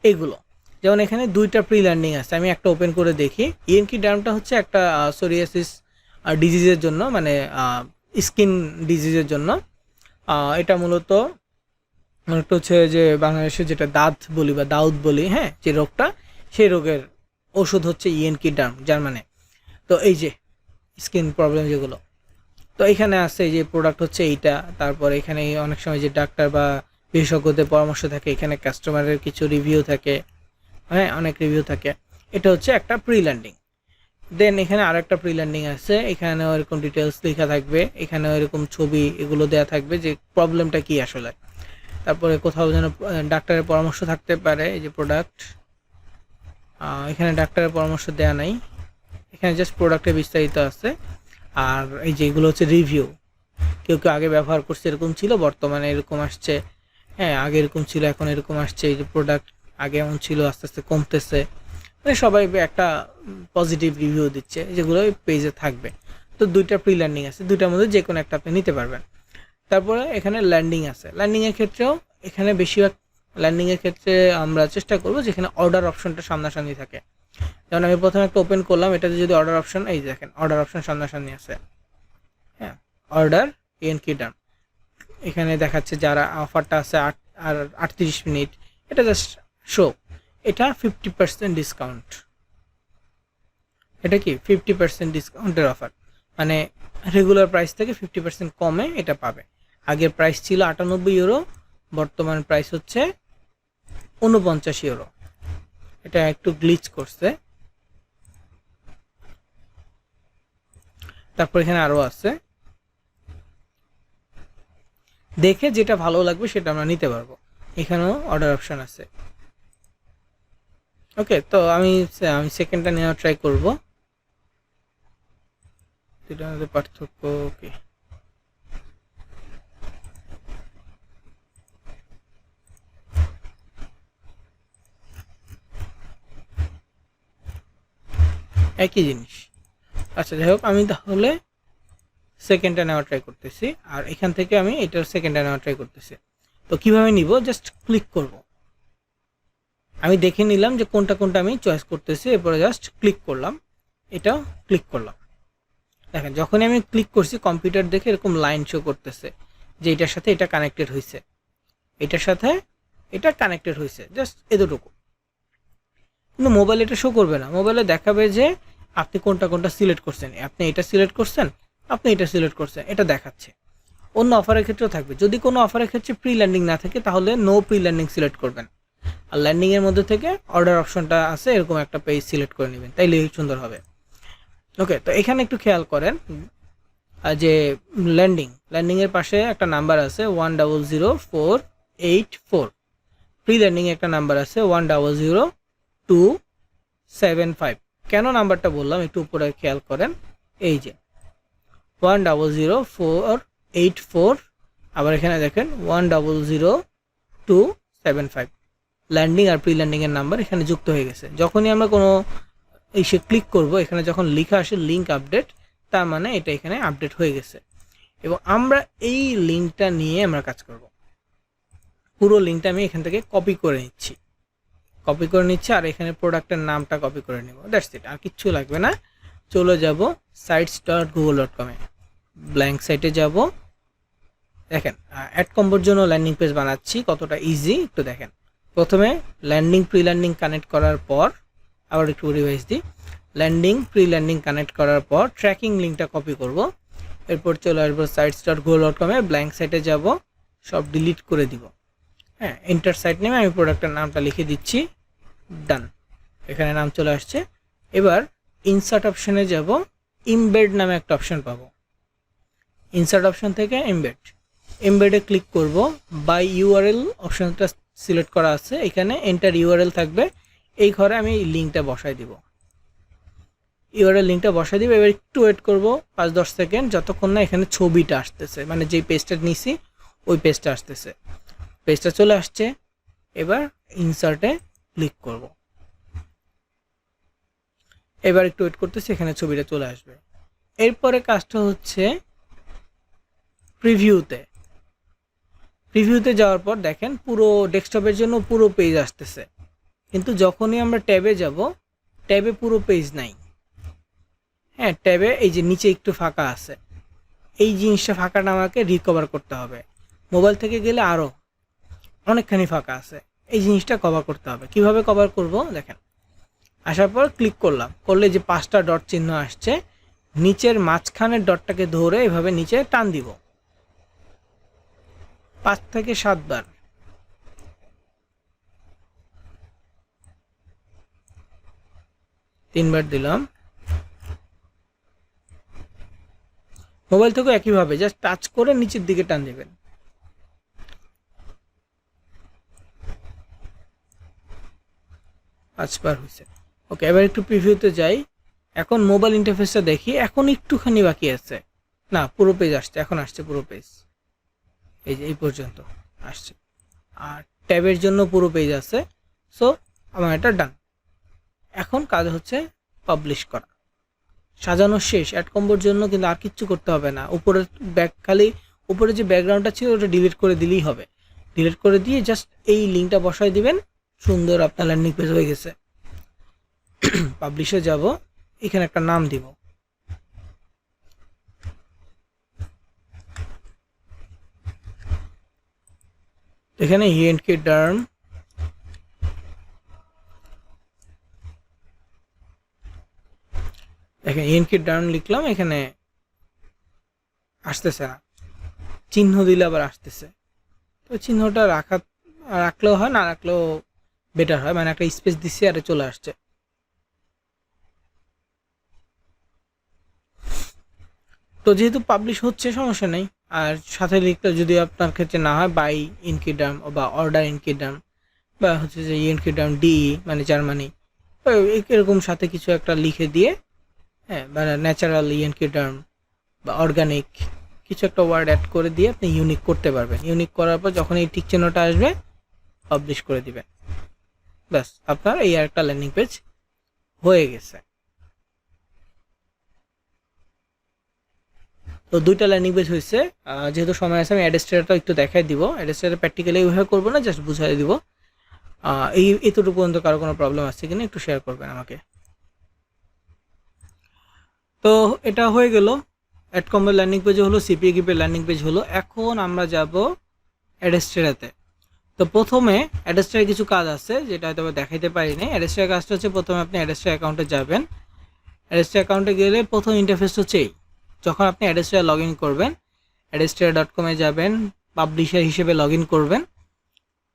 এগুলো। যেমন এখানে দুইটা প্রি ল্যান্ডিং আছে, আমি একটা ওপেন করে দেখি। ইএনকি ডার্মটা হচ্ছে একটা সোরিয়াসিস ডিজিজের জন্য, মানে স্কিন ডিজিজের জন্য। এটা মূলত একটা হচ্ছে যে বাংলাদেশে যেটা দাঁত বলি বা দাউদ বলি, হ্যাঁ, যে রোগটা, সেই রোগের ওষুধ হচ্ছে ইএনকি ডার্ম জার্মানে। তো এই যে স্কিন প্রবলেম যেগুলো, তো এখানে আছে এই যে প্রোডাক্ট হচ্ছে এইটা। তারপরে এখানে অনেক সময় যে ডাক্তার বা বিশেষজ্ঞদের পরামর্শ থাকে, এখানে কাস্টমারের কিছু রিভিউ থাকে, হ্যাঁ, অনেক রিভিউ থাকে। এটা হচ্ছে একটা প্রি ল্যান্ডিং। দেন এখানে আরেকটা প্রি ল্যান্ডিং আছে, এখানেও এরকম ডিটেলস লেখা থাকবে, এখানেও এরকম ছবি এগুলো দেওয়া থাকবে যে প্রবলেমটা কি আসলে। তারপরে কোথাও যেন ডাক্তারের পরামর্শ থাকতে পারে, এই যে প্রোডাক্ট, এখানে ডাক্তারের পরামর্শ দেওয়া নাই, এখানে জাস্ট প্রোডাক্টের বিস্তারিত আছে। আর এই যেগুলো হচ্ছে রিভিউ, কেউ কেউ আগে ব্যবহার করছে এরকম ছিল, বর্তমানে এরকম আসছে, হ্যাঁ আগে এরকম ছিল এখন এরকম আসছে, এই যে প্রোডাক্ট আগে এমন ছিল আস্তে আস্তে কমতেছে, মানে সবাই একটা পজিটিভ রিভিউ দিচ্ছে, যেগুলো ওই পেজে থাকবে। তো দুইটা প্রি লার্নিং আছে, দুইটার মধ্যে যে কোনো একটা আপনি নিতে পারবেন। তারপরে এখানে ল্যান্ডিং আছে, ল্যান্ডিংয়ের ক্ষেত্রেও এখানে বেশিরভাগ ল্যান্ডিংয়ের ক্ষেত্রে আমরা চেষ্টা করবো যেখানে অর্ডার অপশনটা সামনাসামনি থাকে। যেমন আমি প্রথমে একটা ওপেন করলাম, এটাতে যদি অর্ডার অপশন, এই দেখেন অর্ডার অপশন সামনাসামনি আছে, হ্যাঁ অর্ডার এন কি ডান, এখানে দেখাচ্ছে যারা অফারটা আছে 38 মিনিট, এটা জাস্ট শো, এটা 50% ডিসকাউন্ট, এটা কি 50% ডিসকাউন্টের অফার, মানে রেগুলার প্রাইস থেকে 50% কমে এটা পাবে। আগের প্রাইস ছিল 98 ইউরো, বর্তমান প্রাইস হচ্ছে 49 ইউরো, এটা একটু গ্লিচ করছে। তারপর এখানে আরো আছে, দেখে যেটা ভালো লাগবে সেটা আমরা নিতে পারবো, এখানেও অর্ডার অপশন আছে। ওকে, তো আমি সেকেন্ডটা নেওয়ার ট্রাই করব, দুটার মধ্যে পার্থক্য কি। একই জিনিস, আচ্ছা যাই হোক, আমি তাহলে সেকেন্ডটা নেওয়ার ট্রাই করতেছি, আর এখান থেকে আমি এটার সেকেন্ডটা নেওয়ার ট্রাই করতেছি। তো কিভাবে নিব, জাস্ট ক্লিক করব, আমি দেখে নিলাম যে কোনটা কোনটা আমি চয়েস করতেছি, এরপরে জাস্ট ক্লিক করলাম, এটাও ক্লিক করলাম। দেখেন যখনই আমি ক্লিক করছি কম্পিউটার দেখে এরকম লাইন শো করতেছে যে এটার সাথে এটা কানেক্টেড হয়েছে, এটার সাথে এটা কানেক্টেড হয়েছে, জাস্ট এতটুকু। কিন্তু মোবাইল এটা শো করবে না, মোবাইলে দেখাবে যে আপনি কোনটা কোনটা সিলেক্ট করছেন, আপনি এটা সিলেক্ট করছেন, আপনি এটা সিলেক্ট করছেন, এটা দেখাচ্ছে। অন্য অফারের ক্ষেত্রেও থাকবে, যদি কোনো অফারের ক্ষেত্রে প্রি ল্যান্ডিং না থাকে তাহলে নো প্রি ল্যান্ডিং সিলেক্ট করবেন, আর ল্যান্ডিংয়ের মধ্যে থেকে অর্ডার অপশনটা আছে এরকম একটা পেজ সিলেক্ট করে নেবেন, তাইলে সুন্দর হবে। ওকে, তো এখানে একটু খেয়াল করেন যে ল্যান্ডিংয়ের পাশে একটা নাম্বার আছে 100484, প্রি ল্যান্ডিংয়ে একটা নাম্বার আছে 100275। কেন নাম্বারটা বললাম একটু উপরে খেয়াল করেন, এই যে 100484, আবার এখানে দেখেন 100275, ল্যান্ডিং আর প্রি ল্যান্ডিংয়ের নাম্বার এখানে যুক্ত হয়ে গেছে। যখনই আমরা কোনো সে ক্লিক করব, এখানে যখন লেখা আসে লিঙ্ক আপডেট, তার মানে এটা এখানে আপডেট হয়ে গেছে, এবং আমরা এই লিঙ্কটা নিয়ে আমরা কাজ করব। পুরো লিঙ্কটা আমি এখান থেকে কপি করে নিচ্ছি, আর এখানে প্রোডাক্টের নামটা কপি করে নেব, দ্যাটস ইট, আর কিচ্ছু লাগবে না। চলে যাব sites.google.com এ, ব্ল্যাঙ্ক সাইটে যাব, দেখেন অ্যাড কম্বোর জন্য ল্যান্ডিং পেজ বানাচ্ছি, কতটা ইজি একটু দেখেন। প্রথমে ল্যান্ডিং প্রি ল্যান্ডিং কানেক্ট করার পর, আবার একটু রিভাইজ দিই, ল্যান্ডিং প্রি ল্যান্ডিং কানেক্ট করার পর ট্র্যাকিং লিঙ্কটা কপি করব, এরপর চলে আসবো sites.google.com এ, ব্ল্যাঙ্ক সাইটে যাব, সব ডিলিট করে দিব, হ্যাঁ এন্টার সাইট নেমে আমি প্রোডাক্টের নামটা লিখে দিচ্ছি, ডান, এখানে নাম চলে আসছে। এবার ইনসার্ট অপশনে যাব, ইমবেড নামে একটা অপশন পাবো, ইনসার্ট অপশন থেকে এমবেডে ক্লিক করব, বাই ইউআরএল অপশনটা সিলেক্ট করা আছে, এখানে এন্টার ইউআরএল থাকবে, এই ঘরে আমি লিঙ্কটা বসাই দিব, ইউআরএল লিঙ্কটা বসাই দিব। এবার একটু ওয়েট করব 5-10 সেকেন্ড, যতক্ষণ না এখানে ছবিটা আসতেছে, মানে যেই পেজটা নিছি ওই পেজটা আসতেছে, পেজটা চলে আসছে। এবার ইনসার্টে ক্লিক করব, এবার একটু ওয়েট করতেছি, এখানে ছবিটা চলে আসবে। এরপরে কাজটা হচ্ছে প্রিভিউতে যাওয়ার পর দেখেন পুরো ডেস্কটপের জন্য পুরো পেজ আসতেছে, কিন্তু যখনই আমরা ট্যাবে যাব, ট্যাবে পুরো পেজ নাই, হ্যাঁ ট্যাবে এই যে নিচে একটু ফাঁকা আছে, এই জিনিসটা ফাঁকাটা আমাকে রিকভার করতে হবে। মোবাইল থেকে গেলে আরও অনেকখানি ফাঁকা আছে, এই জিনিসটা কভার করতে হবে। কিভাবে কভার করব দেখেন, আসার পর ক্লিক করলে যে 5টা ডট চিহ্ন আসছে, নিচের মাঝখানের ডটটাকে ধরে এভাবে নিচে টান দিব 5 থেকে 7 বার, তিনবার দিলাম। মোবাইল থেকে একইভাবে জাস্ট টাচ করে নিচের দিকে টান দেবেন, 5 বার হয়েছে। ওকে, এবার একটু প্রিভিউতে যাই। এখন মোবাইল ইন্টারফেসটা দেখি, এখন একটুখানি বাকি আছে। না, পুরো পেজ আসছে, এখন আসছে পুরো পেজ, এই যে এই পর্যন্ত আসছে। আর ট্যাবের জন্য পুরো পেজ আছে। সো আমার এটা ডান। এখন কাজ হচ্ছে পাবলিশ করা, সাজানো শেষ। অ্যাড কম্বোর জন্য কিন্তু আর কিচ্ছু করতে হবে না। উপরের খালি উপরে যে ব্যাকগ্রাউন্ডটা ছিল ওটা ডিলিট করে দিলেই হবে। ডিলিট করে দিয়ে জাস্ট এই লিঙ্কটা বসাই দিবেন, সুন্দর আপনার ল্যান্ডিং পেজ হয়ে গেছে। পাবলিশে যাব, এখানে একটা নাম দিব। এখানে ইএনকে ডার্ম, দেখেন ইএনকে ডার্ম লিখলাম, এখানে আসতেছে না, চিহ্ন দিলে আবার আসতেছে। তো চিহ্নটা রাখলেও হয়, না রাখলেও বেটার হয়, মানে একটা স্পেস দিচ্ছি আর চলে আসছে। তো যেহেতু পাবলিশ হচ্ছে সমস্যা নেই। আর সাথে লিখতে যদি আপনার ক্ষেত্রে না হয়, বাই ইনকিডাম বা অর্ডার ইনকিডাম বা হচ্ছে যে ইনকিডাম ডি মানে জার্মানি, এরকম সাথে কিছু একটা লিখে দিয়ে, হ্যাঁ, মানে ন্যাচারাল ইনকিডাম বা অর্গানিক কিছু একটা ওয়ার্ড অ্যাড করে দিয়ে আপনি ইউনিক করতে পারবেন। ইউনিক করার পর যখন এই টিক চিহ্নটা আসবে পাবলিশ করে দিবেন, ব্যাস আপনার এই একটা ল্যান্ডিং পেজ হয়ে গেছে। তো দুইটা ল্যান্ডিং পেজ হয়েছে। যেহেতু সময় আছে আমি অ্যাড্রেসটা একটু দেখাই দিব। অ্যাড্রেসটা প্র্যাকটিক্যালি এইভাবে করবো না, জাস্ট বুঝাই দিব। এতটুকু পর্যন্ত কারো কোনো প্রবলেম আছে কিনা একটু শেয়ার করবেন আমাকে। তো এটা হয়ে গেল, অ্যাড কম্বোর ল্যান্ডিং পেজ হলো, সিপিএ গিপের ল্যান্ডিং পেজ হলো। এখন আমরা যাব অ্যাড্রেসটাতে। তো প্রথমে অ্যাড্রেসটার কিছু কাজ আছে যেটা হয়তো দেখাইতে পারিনি। অ্যাড্রেসটার কাজটা হচ্ছে, প্রথমে আপনি অ্যাড্রেসটার অ্যাকাউন্টে যাবেন। অ্যাড্রেসটার অ্যাকাউন্টে গেলে প্রথম ইন্টারফেস হচ্ছে এই। যখন আপনি অ্যাড্রেসটার লগ ইন করবেন, অ্যাড্রেসটার.com-এ যাবেন, পাবলিশার হিসেবে লগ ইন করবেন,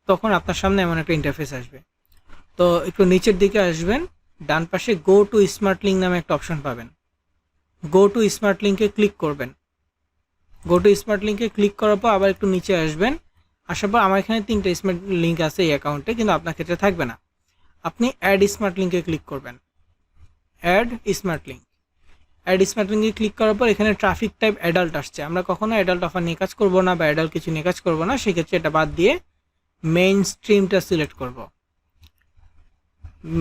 তখন আপনার সামনে এমন একটা ইন্টারফেস আসবে। তো একটু নিচের দিকে আসবেন, ডান পাশে গো টু স্মার্ট লিঙ্ক নামে একটা অপশন পাবেন। গো টু স্মার্ট লিঙ্কে ক্লিক করবেন। গো টু স্মার্ট লিঙ্কে ক্লিক করার পর আবার একটু নিচে আসবেন। আসার পর আমার এখানে 3টা স্মার্ট লিঙ্ক আছে এই অ্যাকাউন্টে, কিন্তু আপনার ক্ষেত্রে থাকবে না। আপনি অ্যাড স্মার্ট লিঙ্কে ক্লিক করবেন। Add smart link, add smart লিঙ্কে ক্লিক করার পর এখানে ট্রাফিক টাইপ অ্যাডাল্ট আসছে। আমরা কখনো অ্যাডাল্ট অফার নিয়ে কাজ করবো না বা অ্যাডাল্ট কিছু নিয়ে কাজ করবো না, সেক্ষেত্রে এটা বাদ দিয়ে মেইন স্ট্রিমটা সিলেক্ট করব।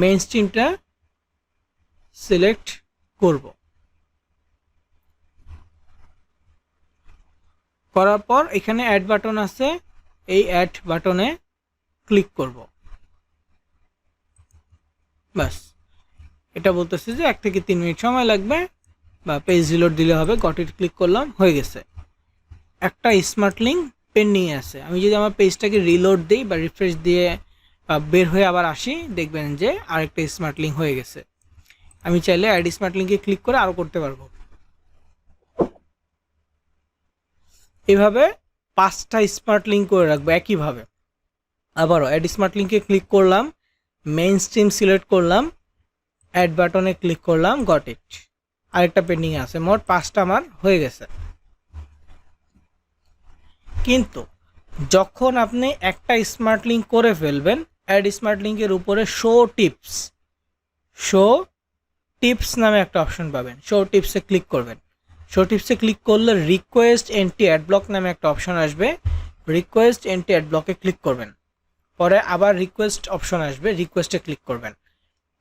মেইন স্ট্রিমটা সিলেক্ট করব, করার পর এখানে অ্যাড বাটন আছে, এই অ্যাড বাটনে ক্লিক করব। বাস, এটা বলতেছে যে 1 থেকে 3 মিনিট সময় লাগবে বা পেজ রিলোড দিলে হবে। গট ইট ক্লিক করলাম, হয়ে গেছে। একটা স্মার্ট লিঙ্ক পেন্ডিং আছে। আমি যদি আমার পেজটাকে রিলোড দিই বা রিফ্রেশ দিয়ে বের হয়ে আবার আসি, দেখবেন যে আরেকটা স্মার্ট লিঙ্ক হয়ে গেছে। আমি চাইলে অ্যাড স্মার্ট লিঙ্কে ক্লিক করে আরও করতে পারবো। এভাবে 5টা স্মার্ট লিঙ্ক করে রাখবো একইভাবে। আবারও অ্যাড স্মার্ট লিঙ্কে ক্লিক করলাম, মেইন স্ট্রিম সিলেক্ট করলাম, অ্যাড বাটনে ক্লিক করলাম, গট ইট। আরেকটা পেন্ডিং আছে, মোট 5টা আমার হয়ে গেছে। কিন্তু যখন আপনি একটা স্মার্ট লিঙ্ক করে ফেলবেন, অ্যাড স্মার্ট লিঙ্কের উপরে শো টিপস নামে একটা অপশন পাবেন। শো টিপসে ক্লিক করবেন। শো টিপসে ক্লিক করলে রিকোয়েস্ট এন্টি অ্যাড ব্লক নামে একটা অপশন আসবে। রিকোয়েস্ট এন্টি অ্যাড ব্লকে ক্লিক করবেন। পরে আবার রিকোয়েস্ট অপশন আসবে, রিকোয়েস্টে ক্লিক করবেন।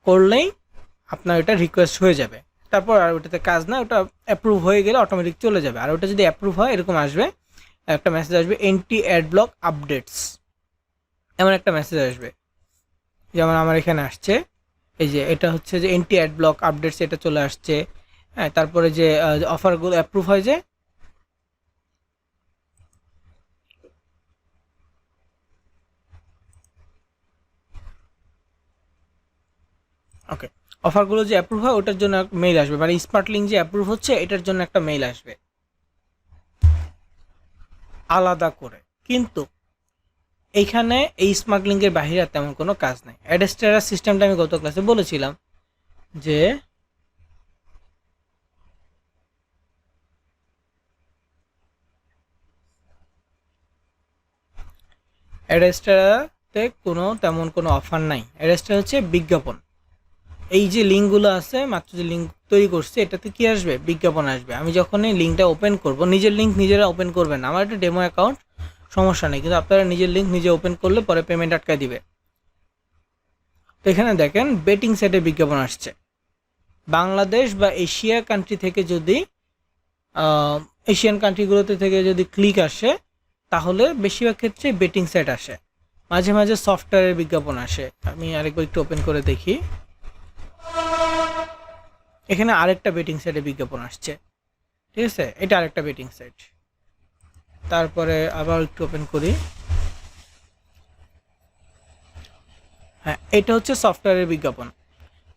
করলেই আপনার এটা রিকোয়েস্ট হয়ে যাবে। তারপর আর ওটাতে কাজ না, ওটা অ্যাপ্রুভ হয়ে গেলে অটোমেটিক চলে যাবে। আর ওটা যদি অ্যাপ্রুভ হয় এরকম আসবে, একটা মেসেজ আসবে, এন্টি অ্যাড ব্লক আপডেটস, এমন একটা মেসেজ আসবে। যেমন আমার এখানে আসছে, এই যে এটা হচ্ছে যে এন্টি অ্যাড ব্লক আপডেটস, এটা চলে আসছে। হ্যাঁ, তারপরে যে অফারগুলো অ্যাপ্রুভ হয় যে, ওকে, অফারগুলো যে অ্যাপ্রুভ হয় ওটার জন্য মেইল আসবে, মানে স্মার্ট লিঙ্ক যে অ্যাপ্রুভ হচ্ছে এটার জন্য একটা মেইল আসবে আলাদা করে। কিন্তু এইখানে এই স্মার্ট লিঙ্কের বাহিরে তেমন কোনো কাজ নাই। অ্যাড্রেস সিস্টেমটা আমি গত ক্লাসে বলেছিলাম যে অ্যাড্রেসটাতে তেমন কোনো অফার নাই। অ্যাড্রেসটা হচ্ছে বিজ্ঞাপন। এই যে লিঙ্কগুলো আছে, মাত্র যে লিঙ্ক তৈরি করছে, এটাতে কি আসবে? বিজ্ঞাপন আসবে। আমি যখনই লিঙ্কটা ওপেন করব, নিজের লিঙ্ক নিজেরা ওপেন করবেন না, আমার একটা ডেমো অ্যাকাউন্ট, সমস্যা নেই, কিন্তু আপনারা নিজের লিঙ্ক নিজে ওপেন করলে পরে পেমেন্ট আটকায় দিবে। তো এখানে দেখেন বেটিং সাইটে বিজ্ঞাপন আসছে। বাংলাদেশ বা এশিয়া কান্ট্রি থেকে যদি এশিয়ান কান্ট্রিগুলোতে থেকে যদি ক্লিক আসে, তাহলে বেশিরভাগ ক্ষেত্রে বেটিং সাইট আসে। মাঝে মাঝে সফটওয়্যারের বিজ্ঞাপন আসে। আমি আরেকবার একটু ওপেন করে দেখি, এখানে আরেকটা বেটিং সাইটে বিজ্ঞাপন আসছে, ঠিক আছে, এটা আরেকটা বেটিং সাইট। তারপরে আবার একটু ওপেন করি, হ্যাঁ এটা হচ্ছে সফটওয়্যারের বিজ্ঞাপন।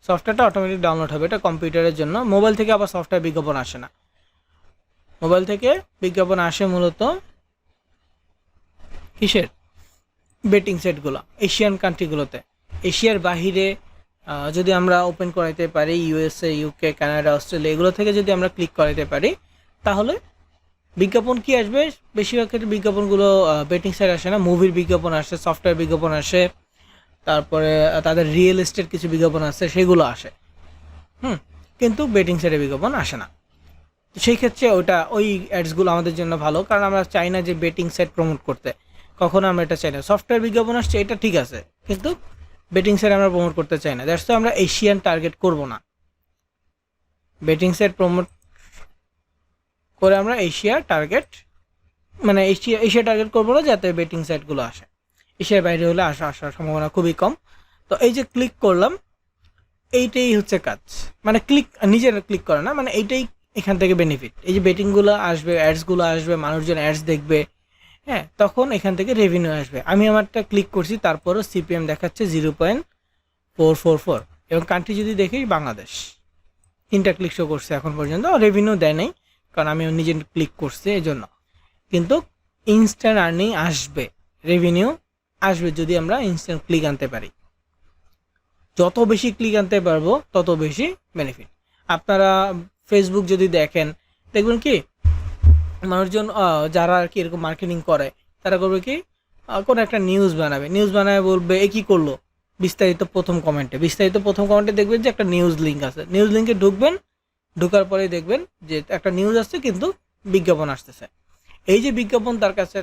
সফটওয়্যারটা অটোমেটিক ডাউনলোড হবে, এটা কম্পিউটারের জন্য। মোবাইল থেকে আবার সফটওয়্যার বিজ্ঞাপন আসে না, মোবাইল থেকে বিজ্ঞাপন আসে মূলত কিসের? বেটিং সাইটগুলো এশিয়ান কান্ট্রিগুলোতে। এশিয়ার বাহিরে যদি আমরা ওপেন করাইতে পারি, ইউএসএ, ইউকে, কানাডা, অস্ট্রেলিয়া, এগুলো থেকে যদি আমরা ক্লিক করাইতে পারি, তাহলে বিজ্ঞাপন কি আসবে? বেশিরভাগ ক্ষেত্রে বিজ্ঞাপনগুলো বেটিং সাইট আসে না, মুভির বিজ্ঞাপন আসে, সফটওয়্যার বিজ্ঞাপন আসে, তারপরে তাদের রিয়েল এস্টেট কিছু বিজ্ঞাপন আছে, সেগুলো আসে। কিন্তু বেটিং সাইটের বিজ্ঞাপন আসে না। তো সেই ক্ষেত্রে ওই অ্যাডসগুলো আমাদের জন্য ভালো, কারণ আমরা চাই না যে বেটিং সাইট প্রমোট করতে, কখনো আমরা এটা চাই না। সফটওয়্যার বিজ্ঞাপন আসছে, এটা ঠিক আছে, কিন্তু বেটিং সাইট আমরা প্রমোট করতে চাই না, দ্যাটস আমরা এশিয়ান টার্গেট করব না। বেটিং সাইট প্রমোট করে আমরা এশিয়ার টার্গেট, মানে এশিয়া টার্গেট করবো না, যাতে বেটিং সাইটগুলো আসে। এশিয়ার বাইরে হলে আসার সম্ভাবনা খুবই কম। তো এই যে ক্লিক করলাম, এইটাই হচ্ছে কাজ, মানে নিজের ক্লিক করে না, মানে এইটাই এখান থেকে বেনিফিট। এই যে বেটিংগুলো আসবে, অ্যাডসগুলো আসবে, মানুষজন অ্যাডস দেখবে, হ্যাঁ, তখন এখান থেকে রেভিনিউ আসবে। আমি আমারটা ক্লিক করছি, তারপরও সিপিএম দেখাচ্ছে 0.444, এবং কান্ট্রি যদি দেখি বাংলাদেশ, 3টা ক্লিক শো করছে এখন পর্যন্ত, রেভিনিউ দেয় নাই, কারণ আমি নিজে ক্লিক করছি এই জন্য। কিন্তু ইনস্ট্যান্ট আর্নিং আসবে, রেভিনিউ আসবে যদি আমরা ইনস্ট্যান্ট ক্লিক আনতে পারি। যত বেশি ক্লিক আনতে পারবো তত বেশি বেনিফিট। আপনারা ফেসবুক যদি দেখেন, দেখবেন কি মানুষজন যারা আর কি এরকম মার্কেটিং করে, তারা করবে কি, কোনো একটা নিউজ বানাবে, বলবে এ কী করলো, বিস্তারিত প্রথম কমেন্টে দেখবেন যে একটা নিউজ লিঙ্ক আছে, নিউজ লিঙ্কে ঢোকার পরে দেখবেন যে একটা নিউজ আসছে, কিন্তু বিজ্ঞাপন আসতেছে। এই যে বিজ্ঞাপন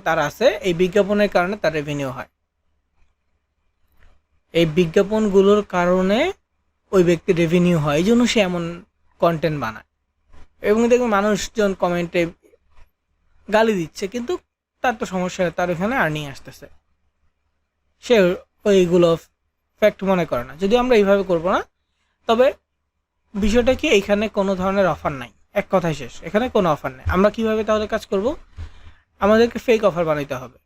তার আছে, এই বিজ্ঞাপনের কারণে তার রেভিনিউ হয়। এই বিজ্ঞাপনগুলোর কারণে ওই ব্যক্তির রেভিনিউ হয়, এই জন্য সে এমন কন্টেন্ট বানায়। এবং দেখবেন মানুষজন কমেন্টে গালি দিচ্ছে, কিন্তু তার তো সমস্যা, তার এখানে আর্নিং আসতেছে, সে ওইগুলো ফ্যাক্ট মনে করে না। যদি আমরা এইভাবে করবো না, তবে বিষয়টা কি, এখানে কোনো ধরনের অফার নাই, এক কথায় শেষ, এখানে কোনো অফার নেই। আমরা কিভাবে তাহলে কাজ করব? আমাদেরকে ফেক অফার বানাইতে হবে।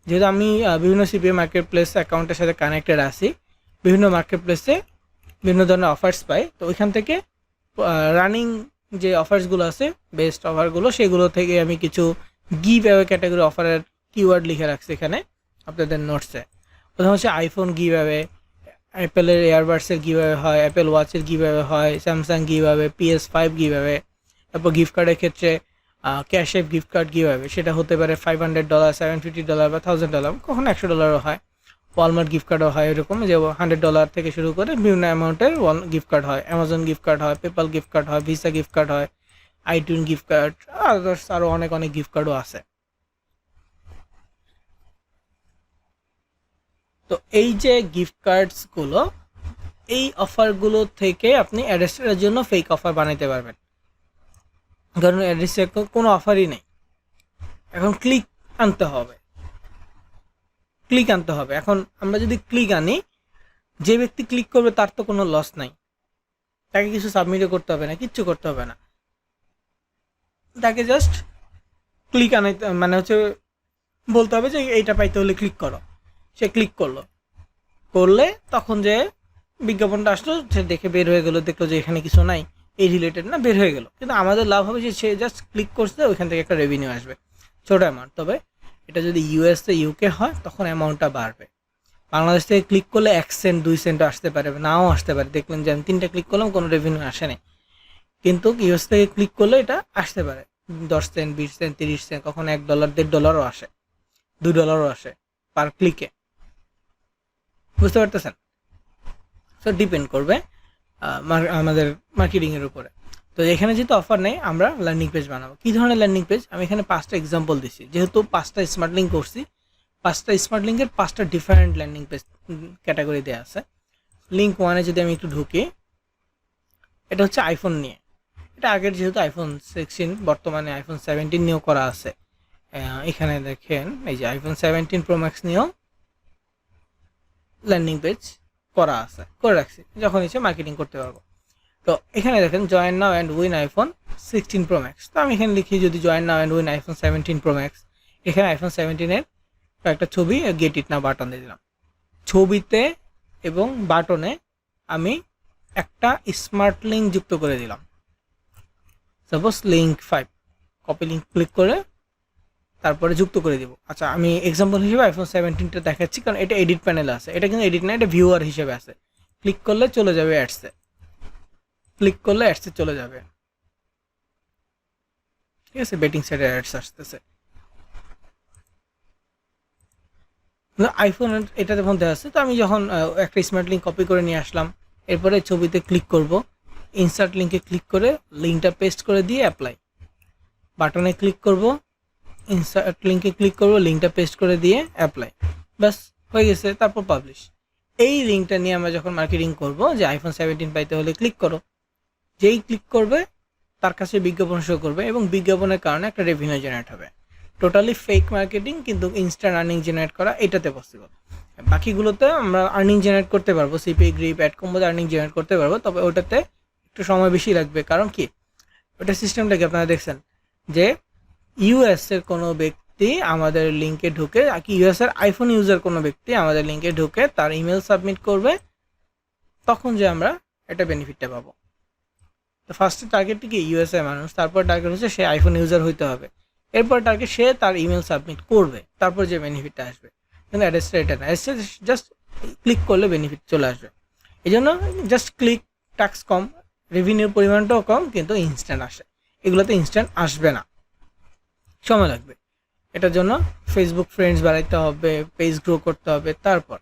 যেহেতু আমি বিভিন্ন সিপিএ মার্কেট প্লেস অ্যাকাউন্টের সাথে কানেক্টেড আছি, বিভিন্ন মার্কেট প্লেসে বিভিন্ন ধরনের অফার্স পাই, তো ওইখান থেকে রানিং যে অফার্সগুলো আছে, বেস্ট অফারগুলো, সেগুলো থেকে আমি কিছু গিভ অ্যাওয়ে ক্যাটাগরি অফারের কিওয়ার্ড লিখে রাখছি এখানে আপনাদের নোটসে। প্রথম হচ্ছে আইফোন গিভ অ্যাওয়ে, অ্যাপেলের এয়ারবাডসের গিভ অ্যাওয়ে হয়, অ্যাপেল ওয়াচের গিভ অ্যাওয়ে হয়, Samsung give away, PS5 give away. তারপর গিফট কার্ডের ক্ষেত্রে ক্যাশে গিফট কার্ড গিভ অ্যাওয়ে, সেটা হতে পারে $500, $750 বা $1000, কখনো $100 হয়। ওয়ালমার্ট গিফট কার্ডও হয়, এরকম যে $100 থেকে শুরু করে বিভিন্ন অ্যামাউন্টের গিফট কার্ড হয়। অ্যামাজন গিফট কার্ড হয়, পেপাল গিফট কার্ড হয়, ভিসা গিফট কার্ড হয়, আইটিউন গিফট কার্ড, আরও অনেক গিফট কার্ডও আছে। তো এই যে গিফট কার্ডসগুলো, এই অফারগুলো থেকে আপনি অ্যাড্রেসের জন্য ফেক অফার বানাইতে পারবেন, কারণ অ্যাড্রেসে কোনো অফারই নেই। এখন ক্লিক আনতে হবে। এখন আমরা যদি ক্লিক আনি, যে ব্যক্তি ক্লিক করবে তার তো কোনো লস নাই, তাকে কিছু সাবমিটও করতে হবে না, কিচ্ছু করতে হবে না, তাকে জাস্ট ক্লিক আনাইতে, মানে হচ্ছে বলতে হবে যে এইটা পাইতে হলে ক্লিক করো। সে ক্লিক করলে তখন যে বিজ্ঞাপনটা আসলো, সে দেখে বের হয়ে গেল, দেখলো যে এখানে কিছু নাই, এই রিলেটেড না, বের হয়ে গেল। কিন্তু আমাদের লাভ হবে যে সে জাস্ট ক্লিক করছে, ওইখান থেকে একটা রেভিনিউ আসবে, ছোটো অ্যামাউন্ট। তবে এটা যদি ইউএসএ, ইউকে হয়, তখন অ্যামাউন্টটা বাড়বে। বাংলাদেশ থেকে ক্লিক করলে 1 সেন্ট 2 সেন্টও আসতে পারে, নাও আসতে পারে। দেখলেন যে আমি 3টা ক্লিক করলাম, কোনো রেভিনিউ আসেনি, কিন্তু ইউএস থেকে ক্লিক করলে এটা আসতে পারে 10 সেন্ট, 20 সেন্ট, 30 সেন্ট, কখনো $1, $1.50 আসে, $2 আসে পার ক্লিকে। বুঝতে পারতেছেন? সো ডিপেন্ড করবে আমাদের মার্কেটিংয়ের উপরে। তো এখানে যেহেতু অফার নেই, আমরা ল্যান্ডিং পেজ বানাবো। কী ধরনের ল্যান্ডিং পেজ? আমি এখানে 5টা এক্সাম্পল দিচ্ছি, যেহেতু 5টা স্মার্ট লিঙ্ক করছি, 5টা স্মার্ট লিঙ্কের 5টা ডিফারেন্ট ল্যান্ডিং পেজ ক্যাটাগরি দেওয়া আছে। লিঙ্ক 1-এ যদি আমি একটু ঢুকি, এটা হচ্ছে আইফোন নিয়ে। এটা আগের যেহেতু আইফোন 16, বর্তমানে আইফোন 17 নিয়েও করা আছে। এখানে দেখেন এই যে আইফোন 17 প্রো ম্যাক্স নিয়েও ল্যান্ডিং পেজ করা আছে, করে রাখছি, যখন ইচ্ছে মার্কেটিং করতে পারবো। তো এখানে দেখেন join now and win iPhone 16 pro max. তো আমি এখানে লিখি যদি join now and win iPhone 17 pro max, এখানে আইফোন 17-এর একটা ছবি গেট ইট নাও বাটন দিয়ে দিলাম। ছবিতে এবং বাটনে আমি একটা স্মার্ট লিঙ্ক যুক্ত করে দিলাম, suppose link 5, copy link click করে তারপরে যুক্ত করে দিব। আচ্ছা, আমি এক্সাম্পল হিসেবে আইফোন 17টা দেখাচ্ছি, কারণ এটা এডিট প্যানেলে আছে। এটা কিন্তু এডিট না, এটা ভিউয়ার হিসেবে আছে। ক্লিক করলে চলে যাবে অ্যাডসে, ক্লিক করলে অ্যাডসে চলে যাবে, ঠিক আছে? বেটিং সাইডের অ্যাডস আসতেছে। আইফোন এটাতে মধ্যে আছে। তো আমি যখন একটা স্মার্ট লিঙ্ক কপি করে নিয়ে আসলাম, এরপরে ছবিতে ক্লিক করব, ইনসার্ট লিঙ্কে ক্লিক করে লিঙ্কটা পেস্ট করে দিয়ে অ্যাপ্লাই, বাটনে ক্লিক করব, ইনসার্ট লিঙ্কে ক্লিক করব, লিঙ্কটা পেস্ট করে দিয়ে অ্যাপ্লাই, ব্যাস হয়ে গেছে। তারপর পাবলিশ। এই লিঙ্কটা নিয়ে আমরা যখন মার্কেটিং করব যে আইফোন 17 পাইতে হলে ক্লিক করো, যেই ক্লিক করবে তার কাছে বিজ্ঞাপন শো করবে এবং বিজ্ঞাপনের কারণে একটা রেভিনিউ জেনারেট হবে। টোটালি ফেক মার্কেটিং, কিন্তু ইনস্ট্যান্ট আর্নিং জেনারেট করা এটাতে পসিবল। বাকিগুলোতে আমরা আর্নিং জেনারেট করতে পারবো, সিপি গ্রিপ অ্যাড কম্বোতে আর্নিং জেনারেট করতে পারবো, তবে ওটাতে একটু সময় বেশি লাগবে। কারণ কি, ওটা সিস্টেমটাকে আপনারা দেখছেন যে ইউএসের কোনো ব্যক্তি আমাদের লিঙ্কে ঢুকে, কি ইউএসের আইফোন ইউজার কোনো ব্যক্তি আমাদের লিঙ্কে ঢুকে তার ইমেল সাবমিট করবে, তখন যে আমরা এটা বেনিফিটটা পাবো। তো ফার্স্টে টার্গেটটি কি ইউএসএ মানুষ, তারপর টার্গেট হচ্ছে সে আইফোন ইউজার হইতে হবে, এরপর টার্গেট সে তার ইমেল সাবমিট করবে, তারপর যে বেনিফিটটা আসবে। কিন্তু অ্যাড্রেসটা এটা না, অ্যাড্রেসটা জাস্ট ক্লিক করলে বেনিফিট চলে আসবে। এই জন্য জাস্ট ক্লিক, ট্যাক্স কম, রেভিনিউর পরিমাণটাও কম, কিন্তু ইনস্ট্যান্ট আসে। এগুলোতে ইনস্ট্যান্ট আসবে না, সময় লাগবে। এটার জন্য ফেসবুক ফ্রেন্ডস বাড়াইতে হবে, পেজ গ্রো করতে হবে, তারপর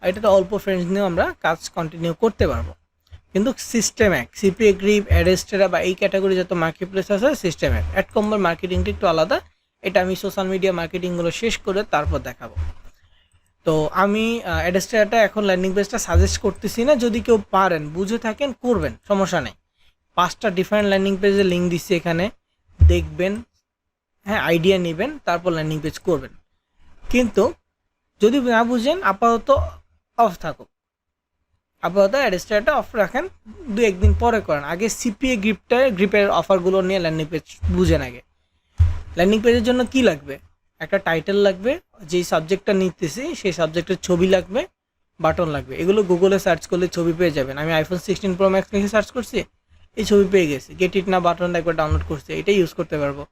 এটাতে অল্প ফ্রেন্ডস নিয়েও আমরা কাজ কন্টিনিউ করতে পারবো। কিন্তু সিস্টেম এক, সিপিএ গ্রিপ, অ্যাডেস্টেরা বা এই ক্যাটাগরি যত মার্কেট প্লেস আছে সিস্টেম এক। অ্যাড কম্বোর মার্কেটিংটা একটু আলাদা, এটা আমি সোশ্যাল মিডিয়া মার্কেটিংগুলো শেষ করে তারপর দেখাবো। তো আমি অ্যাডেস্টেরাটা এখন ল্যান্ডিং পেজটা সাজেস্ট করতেছি না, যদি কেউ পারেন বুঝে থাকেন করবেন, সমস্যা নেই। 5টা ডিফারেন্ট ল্যান্ডিং পেজের লিঙ্ক দিচ্ছি এখানে, দেখবেন, হ্যাঁ আইডিয়া নেবেন, তারপর ল্যান্ডিং পেজ করবেন। কিন্তু যদি না বুঝেন, আপাতত অফ থাকুক, আপাতত অ্যাডেস্টারটা অফ রাখেন, 2-1 দিন পরে করেন। আগে সিপিএ গ্রিপের অফারগুলো নিয়ে ল্যান্ডিং পেজ বুঝেন আগে। ল্যান্ডিং পেজের জন্য কি লাগবে? একটা টাইটেল লাগবে, যেই সাবজেক্টটা নিতেছি সেই সাবজেক্টের ছবি লাগবে, বাটন লাগবে। এগুলো গুগলে সার্চ করলে ছবি পেয়ে যাবেন। আমি আইফোন 16 প্রো ম্যাক্স লিখে সার্চ করছি, এই ছবি পেয়ে গেছি। গেট ইট না বাটনটা একবার ডাউনলোড করছি, এটাই ইউজ করতে পারবো।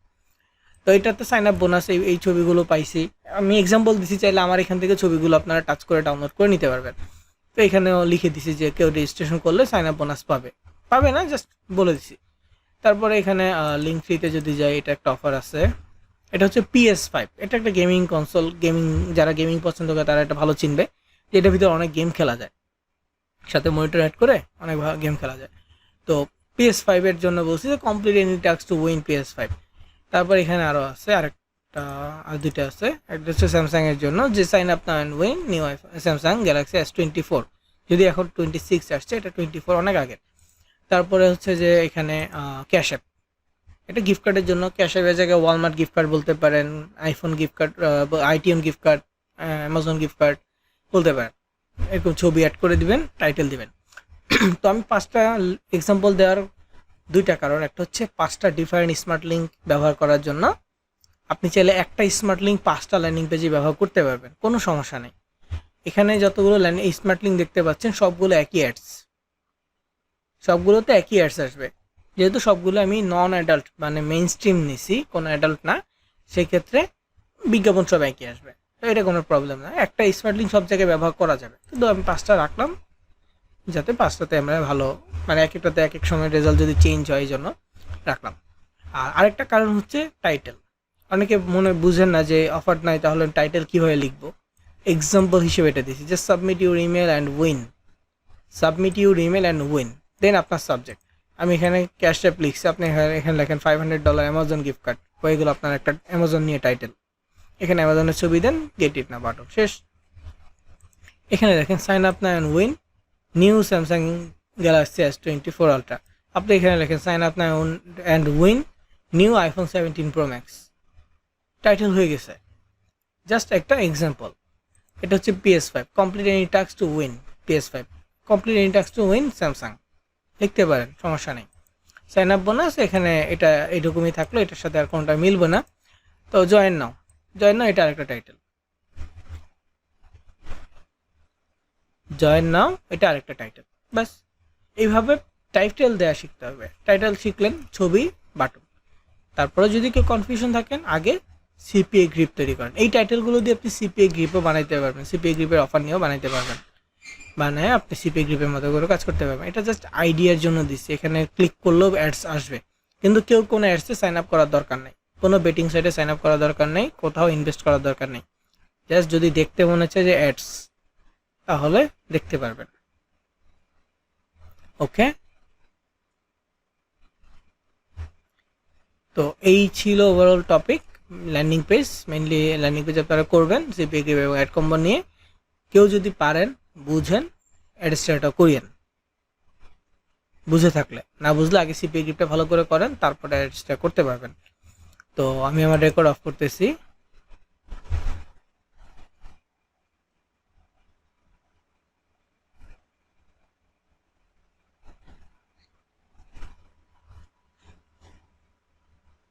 তো এটাতে সাইন আপ বোনাস, এই ছবিগুলো পাইছি। আমি এক্সাম্পল দিছি, চাইলে আমার এখান থেকে ছবিগুলো আপনারা টাচ করে ডাউনলোড করে নিতে পারবেন। তো এখানেও লিখে দিছি যে কেউ রেজিস্ট্রেশন করলে সাইন আপ বোনাস পাবে না, জাস্ট বলে দিছি। তারপরে এখানে লিঙ্ক ফ্রিতে যদি যাই, এটা একটা অফার আছে। এটা হচ্ছে PS5, এটা একটা গেমিং কনসোল। যারা গেমিং পছন্দ করে তারা এটা ভালো চিনবে, যে এটার ভিতরে অনেক গেম খেলা যায়, সাথে মনিটর অ্যাড করে অনেক গেম খেলা যায়। তো PS5 এর জন্য বলছি যে complete any task to win PS5। তারপর এখানে আরও আছে, আর দুইটা আছে। একটা হচ্ছে স্যামসাং এর জন্য, যে sign up now and win new Samsung Galaxy S24, যদি এখন 26 আসছে, এটা 24 অনেক আগে। তারপরে হচ্ছে যে এখানে ক্যাশ অ্যাপ, এটা গিফট কার্ডের জন্য। ক্যাশ অ্যাপের জায়গায় ওয়ালমার্ট গিফট কার্ড বলতে পারেন, iPhone gift card, ITM gift card, Amazon gift card বলতে পারেন। এরকম ছবি অ্যাড করে দিবেন, টাইটেল দিবেন। তো আমি 5টা এক্সাম্পল দেওয়ার 2টা কারণ। একটা হচ্ছে 5টা ডিফারেন্ট স্মার্ট লিঙ্ক ব্যবহার করার জন্য। আপনি চাইলে একটা স্মার্ট লিঙ্ক 5টা ল্যান্ডিং পেজে ব্যবহার করতে পারবেন, কোনো সমস্যা নেই। এখানে যতগুলো স্মার্ট লিঙ্ক দেখতে পাচ্ছেন সবগুলো একই অ্যাডস, সবগুলোতে একই অ্যাডস আসবে। যেহেতু সবগুলো আমি নন অ্যাডাল্ট মানে মেইন স্ট্রিম নিছি, কোনো অ্যাডাল্ট না, সেক্ষেত্রে বিজ্ঞাপন সব একই আসবে। তো এটা কোনো প্রবলেম না, একটা স্মার্ট লিঙ্ক সব জায়গায় ব্যবহার করা যাবে। কিন্তু আমি 5টা রাখলাম, যাতে 5টাতে আমরা ভালো, মানে এক একটাতে এক এক সময় রেজাল্ট যদি চেঞ্জ হয়, এই জন্য রাখলাম। আর আরেকটা কারণ হচ্ছে টাইটেল। অনেকে মনে বুঝেন না যে অফার নাই, তাহলে টাইটেল কীভাবে লিখবো। এক্সাম্পল হিসেবে এটা দিয়েছি, যে submit your email and win, submit your email and win. Then আপনার সাবজেক্ট, আমি এখানে ক্যাশ অ্যাপ লিখছি, আপনি এখানে লেখেন $500 অ্যামাজন গিফট কার্ড, হয়ে গেল আপনার একটা অ্যামাজন নিয়ে টাইটেল। এখানে অ্যামাজনের ছবি দেন, গেট ইট না বাটন, শেষ। এখানে দেখেন sign up now and win new Samsung Galaxy S24 ultra, আপনি এখানে লেখেন sign up now and win new iPhone 17 pro max, title হয়ে গেছে। জাস্ট একটা এক্সাম্পল। এটা হচ্ছে PS5 complete any task to win, PS5 complete any task to win Samsung, লিখতে পারেন, সমস্যা নেই। সাইন আপ বোনাস এখানে এটা এইরকমই থাকলো, এটার সাথে আর কোনটা মিলবে না। তো জয়েন নাও, জয়েন নাও এটা আরেকটা টাইটেল, জয়েন নাও এটা আরেকটা টাইটেল, ব্যাস। এইভাবে টাইটেল দেওয়া শিখতে হবে। টাইটেল শিখলেন, ছবি, বাটন। তারপরে যদি কেউ কনফিউশন থাকেন, আগে সিপিএ গ্রিপ তৈরি করেন। এই টাইটেলগুলো দিয়ে আপনি সিপিএ গ্রিপও বানাইতে পারবেন, সিপিএ গ্রিপের অফার নিয়েও বানাইতে পারবেন, বানায় আপনি সিপিএ গ্রিপের মতো করে কাজ করতে পারবেন। এটা জাস্ট আইডিয়ার জন্য দিচ্ছি, এখানে ক্লিক করলেও অ্যাডস আসবে, কিন্তু কেউ কোনো অ্যাডসে সাইন আপ করার দরকার নেই, কোনো বেটিং সাইটে সাইন আপ করার দরকার নেই, কোথাও ইনভেস্ট করার দরকার নেই। জাস্ট যদি দেখতে মনে হচ্ছে যে অ্যাডস, তাহলে দেখতে পারবেন। ওকে, তো এই ছিল overall topic landing page. Mainly landing page আপনারা করবেন সিপিএ গ্রিপ এবং অ্যাড কম্বো নিয়ে। কেউ যদি পারেন, বুঝেন, অ্যাডস্টারটা করিয়েন, বুঝে থাকলে। না বুঝলে আগে সিপিএ গ্রিপটা ভালো করে করেন, তারপরে অ্যাডস্টার করতে পারবেন। তো আমি আমার রেকর্ড অফ করতেছি।